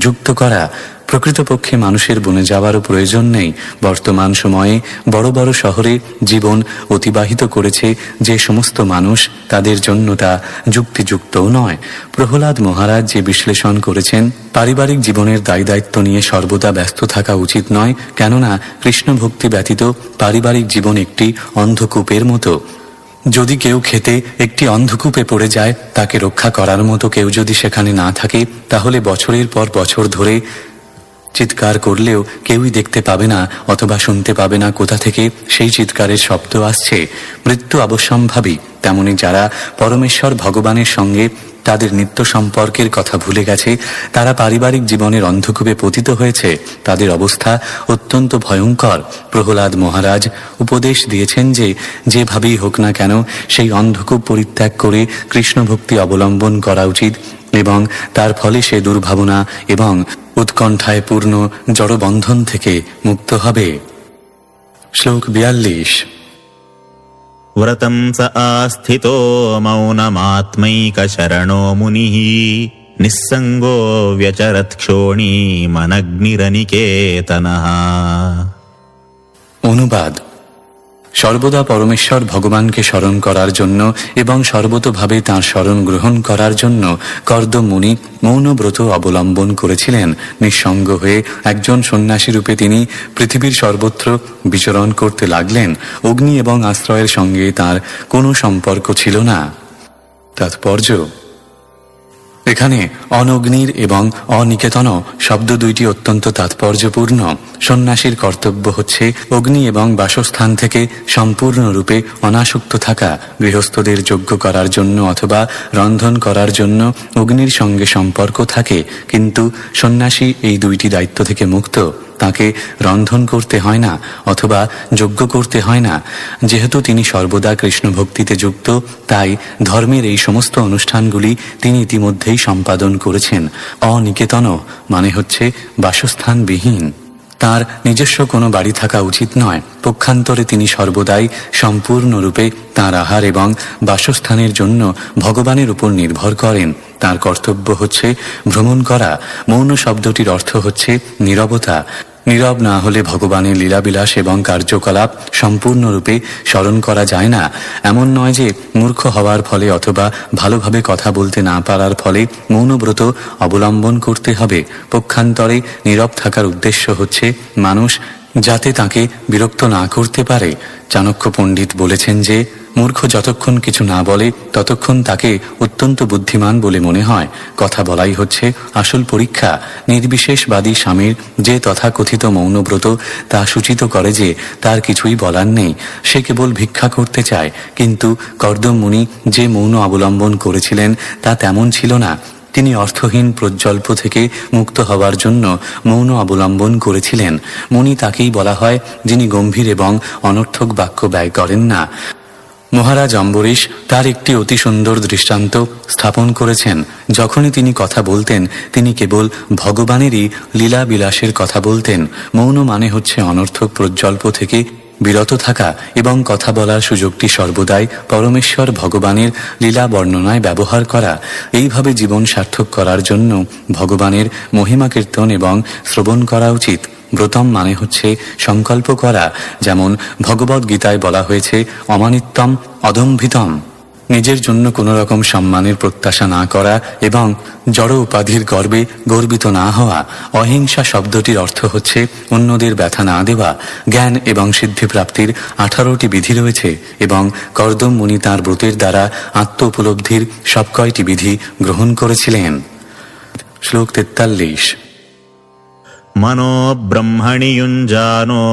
যুক্ত করা। প্রকৃতপক্ষে মানুষের বনে যাওয়ারও প্রয়োজন নেই। বর্তমান সময়ে বড় বড় শহরে জীবন অতিবাহিত করেছে যে সমস্ত মানুষ, তাদের জন্য তা যুক্তিযুক্তও নয়। প্রহ্লাদ মহারাজ যে বিশ্লেষণ করেছেন, পারিবারিক জীবনের দায় দায়িত্ব নিয়ে সর্বদা ব্যস্ত থাকা উচিত নয়, কেননা কৃষ্ণ ভক্তি ব্যতীত পারিবারিক জীবন একটি অন্ধকূপের মতো। যদি কেউ খেতে একটি অন্ধকূপে পড়ে যায়, তাকে রক্ষা করার মতো কেউ যদি সেখানে না থাকে, তাহলে বছরের পর বছর ধরে চিৎকার করলেও কেউই দেখতে পাবে না অথবা শুনতে পাবে না কোথা থেকে সেই চিৎকারের শব্দ আসছে। মৃত্যু অবশ্যম্ভাবী। তেমনি যারা পরমেশ্বর ভগবানের সঙ্গে তাদের নিত্য সম্পর্কের কথা ভুলে গেছে, তারা পারিবারিক জীবনের অন্ধকূপে পতিত হয়েছে। তাদের অবস্থা অত্যন্ত ভয়ঙ্কর। প্রহ্লাদ মহারাজ উপদেশ দিয়েছেন যে যেভাবেই হোক না কেন সেই অন্ধকূপ পরিত্যাগ করে কৃষ্ণ ভক্তি অবলম্বন করা উচিত, এবং তার ফলে সে দুর্ভাবনা এবং উৎকণ্ঠায় পূর্ণ জড়বন্ধন থেকে মুক্ত হবে। শ্লোক 42। व्रतं स आस्थितो मौनमात्मैकशरणो मुनिः निस्सङ्गो व्यचरत्क्षोणीमनग्निरनिकेतनः। অনুবাদ: সর্বদা পরমেশ্বর ভগবানকে স্মরণ করার জন্য এবং সর্বতোভাবে তাঁর স্মরণ গ্রহণ করার জন্য কর্দম মুনি মৌনব্রত অবলম্বন করেছিলেন। নিঃসঙ্গ হয়ে একজন সন্ন্যাসী রূপে তিনি পৃথিবীর সর্বত্র বিচরণ করতে লাগলেন। অগ্নি এবং আশ্রয়ের সঙ্গে তার কোনো সম্পর্ক ছিল না। তাৎপর্য: এখানে অনগ্নির এবং অনিকেতন শব্দ দুইটি অত্যন্ত তাৎপর্যপূর্ণ। সন্ন্যাসীর কর্তব্য হচ্ছে অগ্নি এবং বাসস্থান থেকে সম্পূর্ণরূপে অনাসক্ত থাকা। গৃহস্থদের যজ্ঞ করার জন্য অথবা রন্ধন করার জন্য অগ্নির সঙ্গে সম্পর্ক থাকে, কিন্তু সন্ন্যাসী এই দুইটি দায়িত্ব থেকে মুক্ত। তাকে রন্ধন করতে হয় না অথবা যজ্ঞ করতে হয় না। যেহেতু তিনি সর্বদা কৃষ্ণ ভক্তিতে যুক্ত, তাই ধর্মের এই সমস্ত অনুষ্ঠানগুলি তিনি ইতিমধ্যেই সম্পাদন করেছেন। অনিকেতন মানে হচ্ছে বাসস্থানবিহীন। তার নিজস্ব কোনো বাড়ি থাকা উচিত নয়। পক্ষান্তরে তিনি সর্বদাই সম্পূর্ণরূপে তাঁর আহার এবং বাসস্থানের জন্য ভগবানের উপর নির্ভর করেন। তার কর্তব্য হচ্ছে ভ্রমণ করা। মৌন শব্দটির অর্থ হচ্ছে নীরবতা। নীরব না হলে ভগবানের লীলাবিলাস এবং কার্যকলাপ সম্পূর্ণরূপে স্মরণ করা যায় না। এমন নয় যে মূর্খ হওয়ার ফলে অথবা ভালোভাবে কথা বলতে না পারার ফলে মৌনব্রত অবলম্বন করতে হবে। পক্ষান্তরে নীরব থাকার উদ্দেশ্য হচ্ছে মানুষ যাতে তাকে বিরক্ত না করতে পারে। চাণক্য পণ্ডিত বলেছেন যে মূর্খ যতক্ষণ কিছু না বলে ততক্ষণ তাকে অত্যন্ত বুদ্ধিমান বলে মনে হয়। কথা বলাই হচ্ছে আসল পরীক্ষা। নির্বিশেষবাদী স্বামীর যে তথাকথিত মৌনব্রত তা সূচিত করে যে তার কিছুই বলার নেই, সে কেবল ভিক্ষা করতে চায়। কিন্তু কর্দম মুনি যে মৌন অবলম্বন করেছিলেন তা তেমন ছিল না। তিনি অর্থহীন প্রজ্বল্প থেকে মুক্ত হওয়ার জন্য মৌন অবলম্বন করেছিলেন। মুনি তাকেই বলা হয় যিনি গম্ভীর এবং অনর্থক বাক্য ব্যয় করেন না। মহারাজ অম্বরীশ তার একটি অতি সুন্দর দৃষ্টান্ত স্থাপন করেছেন। যখনই তিনি কথা বলতেন তিনি কেবল ভগবানেরই লীলা বিলাসের কথা বলতেন। মৌন মানে হচ্ছে অনর্থক প্রজ্বল্প থেকে বিরত থাকা এবং কথা বলার সুযোগটি সর্বদাই পরমেশ্বর ভগবানের লীলা বর্ণনায় ব্যবহার করা। এইভাবে জীবন সার্থক করার জন্য ভগবানের মহিমা কীর্তন এবং শ্রবণ করা উচিত। ব্রতম মানে হচ্ছে সংকল্প করা, যেমন ভগবদ গীতায় বলা হয়েছে অমানিত্যম অদম্ভিতম। নিজের জন্য কোনো রকম সম্মানের প্রত্যাশা না করা এবং জড় উপাধির গর্বে গর্বিত না হওয়া। অহিংসা শব্দটির অর্থ হচ্ছে অন্যদের ব্যথা না দেওয়া। জ্ঞান এবং সিদ্ধিপ্রাপ্তির 18টি বিধি রয়েছে এবং কর্দম মুনি তাঁর ব্রতের দ্বারা আত্ম উপলব্ধির সব কয়টি বিধি গ্রহণ করেছিলেন। শ্লোক 43। মনো ব্রহ্মণি যুঞ্জানো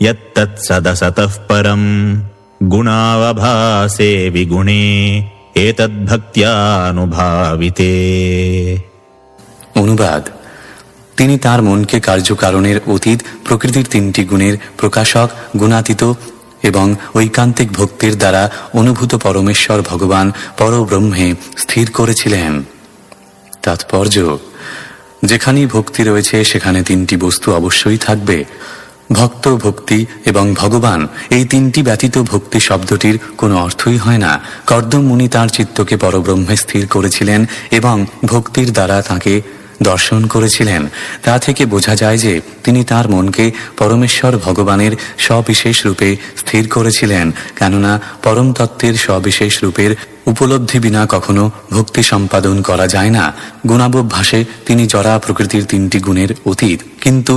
যত্তৎ সদসতঃ পরম গুণাবভাসে বিগুণে এতদ্ভক্ত্যানুভাবিতে। অনুবাদ: তিনি তার মনকে কার্যকারণের অতীত প্রকৃতির 3টি গুণের প্রকাশক, গুণাতীত এবং ঐকান্তিক ভক্তির দ্বারা অনুভূত পরমেশ্বর ভগবান পরব্রহ্মে স্থির করেছিলেন। তাৎপর্য: যেখানেই ভক্তি রয়েছে সেখানে 3টি বস্তু অবশ্যই থাকবে, ভক্ত, ভক্তি এবং ভগবান। এই 3টি ব্যতীত ভক্তি শব্দটির কোনো অর্থই হয় না। কর্দম মুনি তাঁর চিত্তকে পরব্রহ্মে স্থির করেছিলেন এবং ভক্তির দ্বারা তাঁকে দর্শন করেছিলেন। তা থেকে বোঝা যায় যে তিনি তাঁর মনকে পরমেশ্বর ভগবানের সবিশেষ রূপে স্থির করেছিলেন, কেননা পরম তত্ত্বের সবিশেষ রূপের উপলব্ধি বিনা কখনো ভক্তি সম্পাদন করা যায় না। গুণাবভাসে তিনি জরা প্রকৃতির 3টি গুণের অতীত, কিন্তু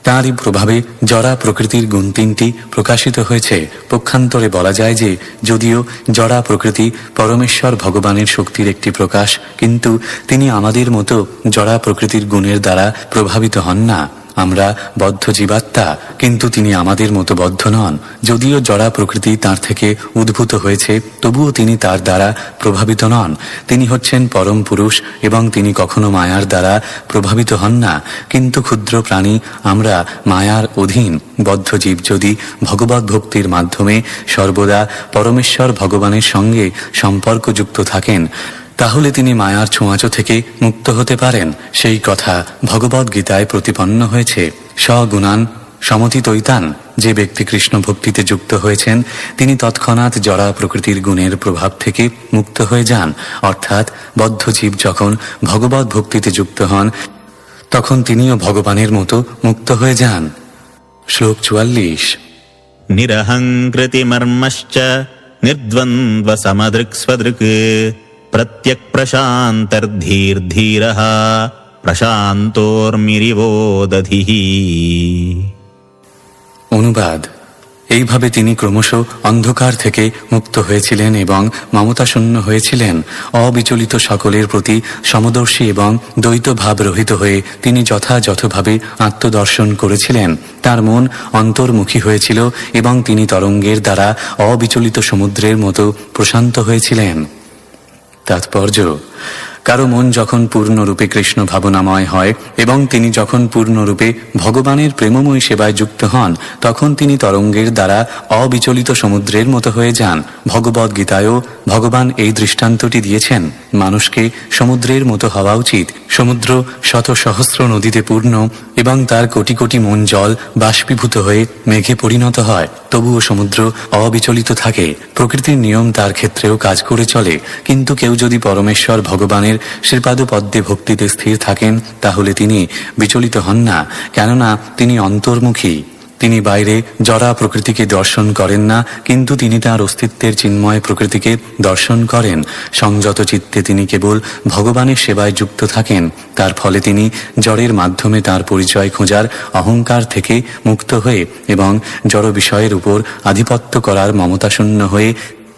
তাঁরই প্রভাবে জরা প্রকৃতির গুণ 3টি প্রকাশিত হয়েছে। পক্ষান্তরে বলা যায় যে যদিও জরা প্রকৃতি পরমেশ্বর ভগবানের শক্তির একটি প্রকাশ, কিন্তু তিনি আমাদের মতো জরা প্রকৃতির গুণের দ্বারা প্রভাবিত হন না। আমরা বদ্ধ জীবাত্মা, কিন্তু তিনি আমাদের মতো বদ্ধ নন। যদিও জড়া প্রকৃতি তার থেকে উদ্ভূত হয়েছে, তবুও তিনি তার দ্বারা প্রভাবিত নন। তিনি হচ্ছেন পরম পুরুষ এবং তিনি কখনো মায়ার দ্বারা প্রভাবিত হন না। কিন্তু ক্ষুদ্র প্রাণী আমরা মায়ার অধীন। বদ্ধ জীব যদি ভগবত ভক্তির মাধ্যমে সর্বদা পরমেশ্বর ভগবানের সঙ্গে সম্পর্কযুক্ত থাকেন, তাহলে তিনি মায়ার ছোঁয়াচো থেকে মুক্ত হতে পারেন। সেই কথা ভগবদ গীতায় প্রতিপন্ন হয়েছে। স্বগুণান সমতিতৈতান। যে ব্যক্তি কৃষ্ণ ভক্তিতে যুক্ত হয়েছেন তিনি তৎক্ষণাৎ জড়া প্রকৃতির গুণের প্রভাব থেকে মুক্ত হয়ে যান। অর্থাৎ বদ্ধ জীব যখন ভগবত ভক্তিতে যুক্ত হন তখন তিনিও ভগবানের মতো মুক্ত হয়ে যান। শ্লোক 44। নিরহংকৃতিমর্মশ্চ নির্দ্বন্দ্ব সমদৃক্ স্বদৃক্ প্রত্যক প্রশান্তর্ধীর্ধীরঃ প্রশান্তোর্মিরিবোদধিঃ। অনুবাদ: এইভাবে তিনি ক্রমশ অন্ধকার থেকে মুক্ত হয়েছিলেন এবং মমতাশূন্য হয়েছিলেন। অবিচলিত সকলের প্রতি সমদর্শী এবং দ্বৈত ভাব রহিত হয়ে তিনি যথাযথভাবে আত্মদর্শন করেছিলেন। তার মন অন্তর্মুখী হয়েছিল এবং তিনি তরঙ্গের দ্বারা অবিচলিত সমুদ্রের মতো প্রশান্ত হয়েছিলেন। তাৎপর্য: কারো মন যখন পূর্ণরূপে কৃষ্ণ ভাবনাময় হয় এবং তিনি যখন পূর্ণরূপে ভগবানের প্রেমময় সেবায় যুক্ত হন তখন তিনি তরঙ্গের দ্বারা অবিচলিত সমুদ্রের মতো হয়ে যান। ভগবদ গীতায়ও ভগবান এই দৃষ্টান্তটি দিয়েছেন। মানুষকে সমুদ্রের মতো হওয়া উচিত। সমুদ্র শত সহস্র নদীতে পূর্ণ এবং তার কোটি কোটি মন জল বাষ্পীভূত হয়ে মেঘে পরিণত হয়, তবুও সমুদ্র অবিচলিত থাকে। প্রকৃতির নিয়ম তার ক্ষেত্রেও কাজ করে চলে। কিন্তু কেউ যদি পরমেশ্বর ভগবানের শ্রীপাদ পদ্মে ভক্তিতে স্থির থাকেন তাহলে তিনি বিচলিত হন না, কেননা তিনি অন্তর্মুখী। তিনি বাইরে জড়া প্রকৃতিকে দর্শন করেন না, কিন্তু তিনি তাঁর অস্তিত্বের চিন্ময় প্রকৃতিকে দর্শন করেন। সংযত চিত্তে তিনি কেবল ভগবানের সেবায় যুক্ত থাকেন। তার ফলে তিনি জড়ের মাধ্যমে তার পরিচয় খোঁজার অহংকার থেকে মুক্ত হয়ে এবং জড় বিষয়ের উপর আধিপত্য করার মমতাশূন্য হয়ে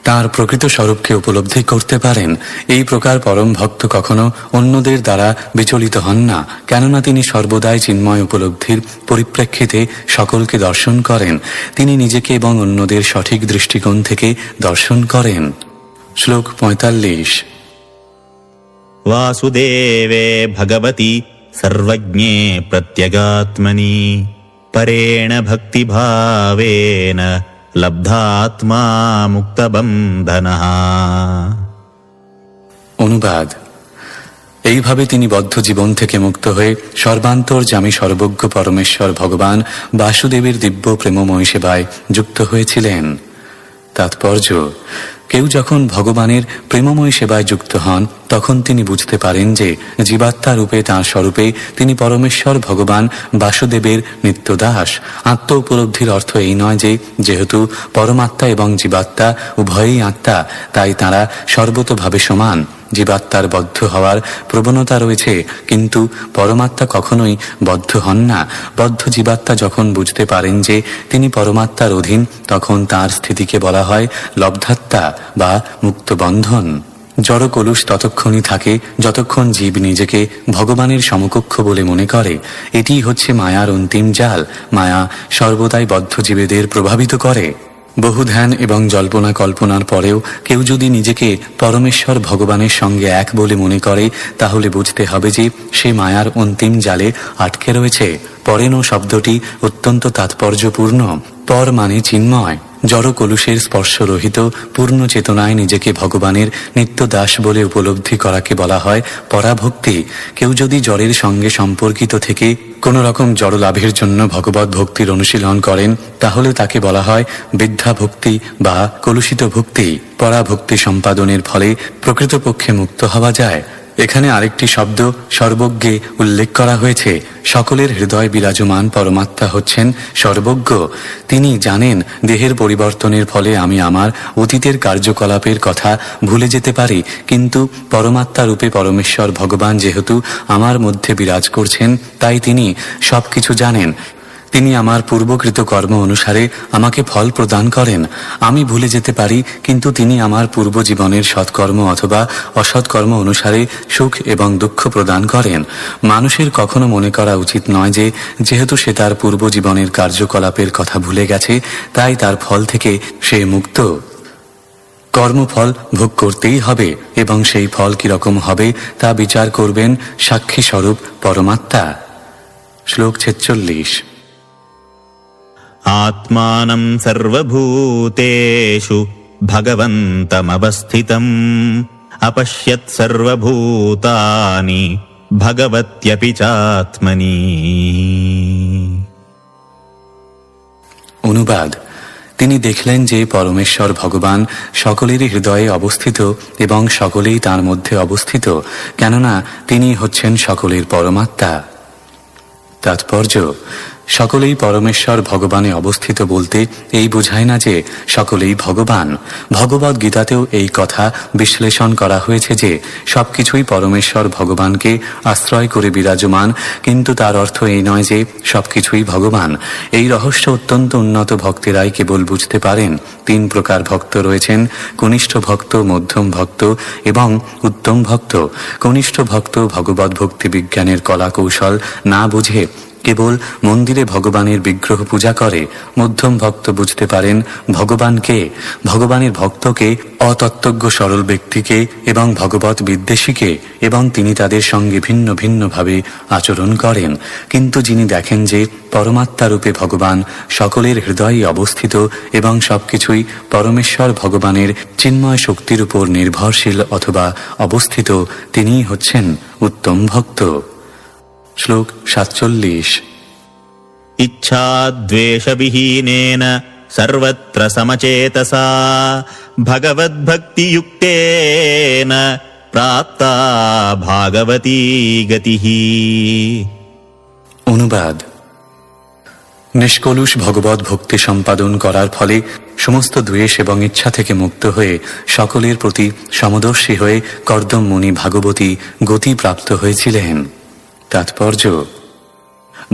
তার প্রকৃত স্বরূপকে উপলব্ধি করতে পারেন। এই প্রকার পরম ভক্ত কখনো অন্যদের দ্বারা বিচলিত হন না, কেননা তিনি সর্বদাই চিন্ময় উপলব্ধির পরিপ্রেক্ষিতে সকলকে দর্শন করেন। তিনি নিজেকে এবং অন্যদের সঠিক দৃষ্টিকোণ থেকে দর্শন করেন। শ্লোক 45। वासुदेवे भगवति सर्वज्ञे प्रत्यगात्मनि परेण भक्तिभावेन लब्धात्मा मुक्तबन्धनः। অনুবাদ: এইভাবে তিনি বদ্ধ জীবন থেকে মুক্ত হয়ে সর্বান্তর্যামী সর্বজ্ঞ পরমেশ্বর ভগবান বাসুদেবের দিব্য প্রেমময় সেবায় যুক্ত হয়েছিলেন। তাৎপর্য: কেউ যখন ভগবানের প্রেমময় সেবায় যুক্ত হন তখন তিনি বুঝতে পারেন যে জীবাত্মা রূপে তাঁর স্বরূপে তিনি পরমেশ্বর ভগবান বাসুদেবের নিত্য দাস। আত্ম উপলব্ধির অর্থ এই নয় যে যেহেতু পরমাত্মা এবং জীবাত্মা উভয়ই আত্মা, তাই তাঁরা সর্বতোভাবে সমান। জীবাত্মার বদ্ধ হওয়ার প্রবণতা রয়েছে, কিন্তু পরমাত্মা কখনোই বদ্ধ হন না। বদ্ধ জীবাত্মা যখন বুঝতে পারেন যে তিনি পরমাত্মার অধীন, তখন তাঁর স্থিতিকে বলা হয় লব্ধাত্মা বা মুক্তবন্ধন। জড় কলুষ ততক্ষণই থাকে যতক্ষণ জীব নিজেকে ভগবানের সমকক্ষ বলে মনে করে। এটিই হচ্ছে মায়ার অন্তিম জাল। মায়া সর্বদাই বদ্ধ জীবেদের প্রভাবিত করে। বহু ধ্যান এবং জল্পনা কল্পনার পরেও কেউ যদি নিজেকে পরমেশ্বর ভগবানের সঙ্গে এক বলে মনে করে, তাহলে বুঝতে হবে যে সে মায়ার অন্তিম জালে আটকে রয়েছে। পরেণ শব্দটি অত্যন্ত তাৎপর্যপূর্ণ। পর মানে চিন্ময়। জড় কলুষের স্পর্শরহিত পূর্ণ চেতনায় নিজেকে ভগবানের নিত্য দাস বলে উপলব্ধি করাকে বলা হয় পরাভক্তি। কেউ যদি জড়ের সঙ্গে সম্পর্কিত থেকে কোন রকম জড় লাভের জন্য ভগবত ভক্তির অনুশীলন করেন, তাহলে তাকে বলা হয় বৃদ্ধা ভক্তি বা কলুষিত ভক্তি। পরাভক্তি সম্পাদনের ফলে প্রকৃতপক্ষে মুক্ত হওয়া যায়। এখানে আরেকটি শব্দ সর্বজ্ঞে উল্লেখ করা হয়েছে। সকলের হৃদয় বিরাজমান পরমাত্মা হচ্ছেন সর্বজ্ঞ। তিনি জানেন দেহের পরিবর্তনের ফলে আমি আমার অতীতের কার্যকলাপের কথা ভুলে যেতে পারি, কিন্তু পরমাত্মা রূপে পরমেশ্বর ভগবান যেহেতু আমার মধ্যে বিরাজ করছেন, তাই তিনি সবকিছু জানেন। তিনি আমার পূর্বকৃত কর্ম অনুসারে আমাকে ফল প্রদান করেন। আমি ভুলে যেতে পারি, কিন্তু তিনি আমার পূর্ব জীবনের সৎকর্ম অথবা অসৎকর্ম অনুসারে সুখ এবং দুঃখ প্রদান করেন। মানুষের কখনো মনে করা উচিত নয় যে যেহেতু সে তার পূর্ব জীবনের কার্যকলাপের কথা ভুলে গেছে, তাই তার ফল থেকে সে মুক্ত। কর্মফল ভোগ করতেই হবে এবং সেই ফল কিরকম হবে তা বিচার করবেন সাক্ষী স্বরূপ পরমাত্মা। শ্লোক 46। आत्मानं सर्वभूतेषु भगवन्तमवस्थितम् अपश्यत् सर्वभूतानि भगवत्यपि चात्मनि। অনুবাদ: তিনি দেখলেন যে পরমেশ্বর ভগবান সকলেরই হৃদয়ে অবস্থিত এবং সকলেই তার মধ্যে অবস্থিত, কেননা তিনি হচ্ছেন সকলের পরমাত্মা। তাৎপর্য: সকলেই পরমেশ্বর ভগবানে অবস্থিত বলতে এই বোঝায় না যে সকলেই ভগবান। ভগবদ গীতাতেও এই কথা বিশ্লেষণ করা হয়েছে যে সবকিছুই পরমেশ্বর ভগবানকে আশ্রয় করে বিরাজমান, কিন্তু তার অর্থ এই নয় যে সবকিছুই ভগবান। এই রহস্য অত্যন্ত উন্নত ভক্তেরাই কেবল বুঝতে পারেন। 3 প্রকার ভক্ত রয়েছেন: কনিষ্ঠ ভক্ত, মধ্যম ভক্ত এবং উত্তম ভক্ত। কনিষ্ঠ ভক্ত ভগবত ভক্তি বিজ্ঞানের কলা কৌশল না বুঝে কেবল মন্দিরে ভগবানের বিগ্রহ পূজা করে। মধ্যম ভক্ত বুঝতে পারেন ভগবানকে, ভগবানের ভক্তকে, অতত্ত্বজ্ঞ সরল ব্যক্তিকে এবং ভগবত বিদ্বেষীকে, এবং তিনি তাদের সঙ্গে ভিন্ন ভিন্নভাবে আচরণ করেন। কিন্তু যিনি দেখেন যে পরমাত্মা রূপে ভগবান সকলের হৃদয়ে অবস্থিত এবং সবকিছুই পরমেশ্বর ভগবানের চিন্ময় শক্তির উপর নির্ভরশীল অথবা অবস্থিত, তিনিই হচ্ছেন উত্তম ভক্ত। শ্লোক 47। इच्छाद्वेषविहीनेन सर्वत्र समचेतसा भगवद्भक्तियुक्तेन প্রাপ্তা ভাগবতী গতিঃ। অনুবাদ: নিষ্কলুষ ভগবত ভক্তি সম্পাদন করার ফলে সমস্ত দ্বেষ এবং ইচ্ছা থেকে মুক্ত হয়ে সকলের প্রতি সমদর্শী হয়ে কর্দম মুনি ভাগবতী গতি প্রাপ্ত হয়েছিলেন। তাৎপর্য: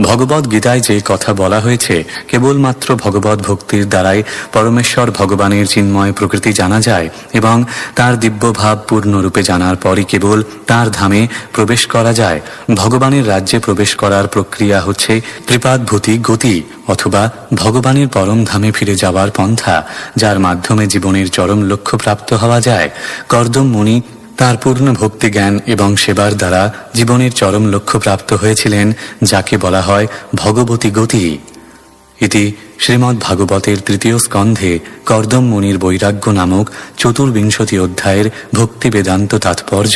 ভগবদ গীতায় যে কথা বলা হয়েছে, কেবলমাত্র ভগবত ভক্তির দ্বারাই পরমেশ্বর ভগবানের চিন্ময় প্রকৃতি জানা যায় এবং তার দিব্যভাব পূর্ণরূপে জানার পরই কেবল তার ধামে প্রবেশ করা যায়। ভগবানের রাজ্যে প্রবেশ করার প্রক্রিয়া হচ্ছে ত্রিপাদভূতি গতি অথবা ভগবানের পরম ধামে ফিরে যাওয়ার পন্থা, যার মাধ্যমে জীবনের চরম লক্ষ্য প্রাপ্ত হওয়া যায়। কর্দম মুনি তার পূর্ণ ভক্তি জ্ঞান এবং সেবার দ্বারা জীবনের চরম লক্ষ্য প্রাপ্ত হয়েছিলেন, যাকে বলা হয় ভগবতী গতি। ইতি শ্রীমদ্ ভাগবতের ৩য় স্কন্ধে কর্দম মুনির বৈরাগ্য নামক ৪৪ অধ্যায়ের ভক্তি বেদান্ত তাৎপর্য।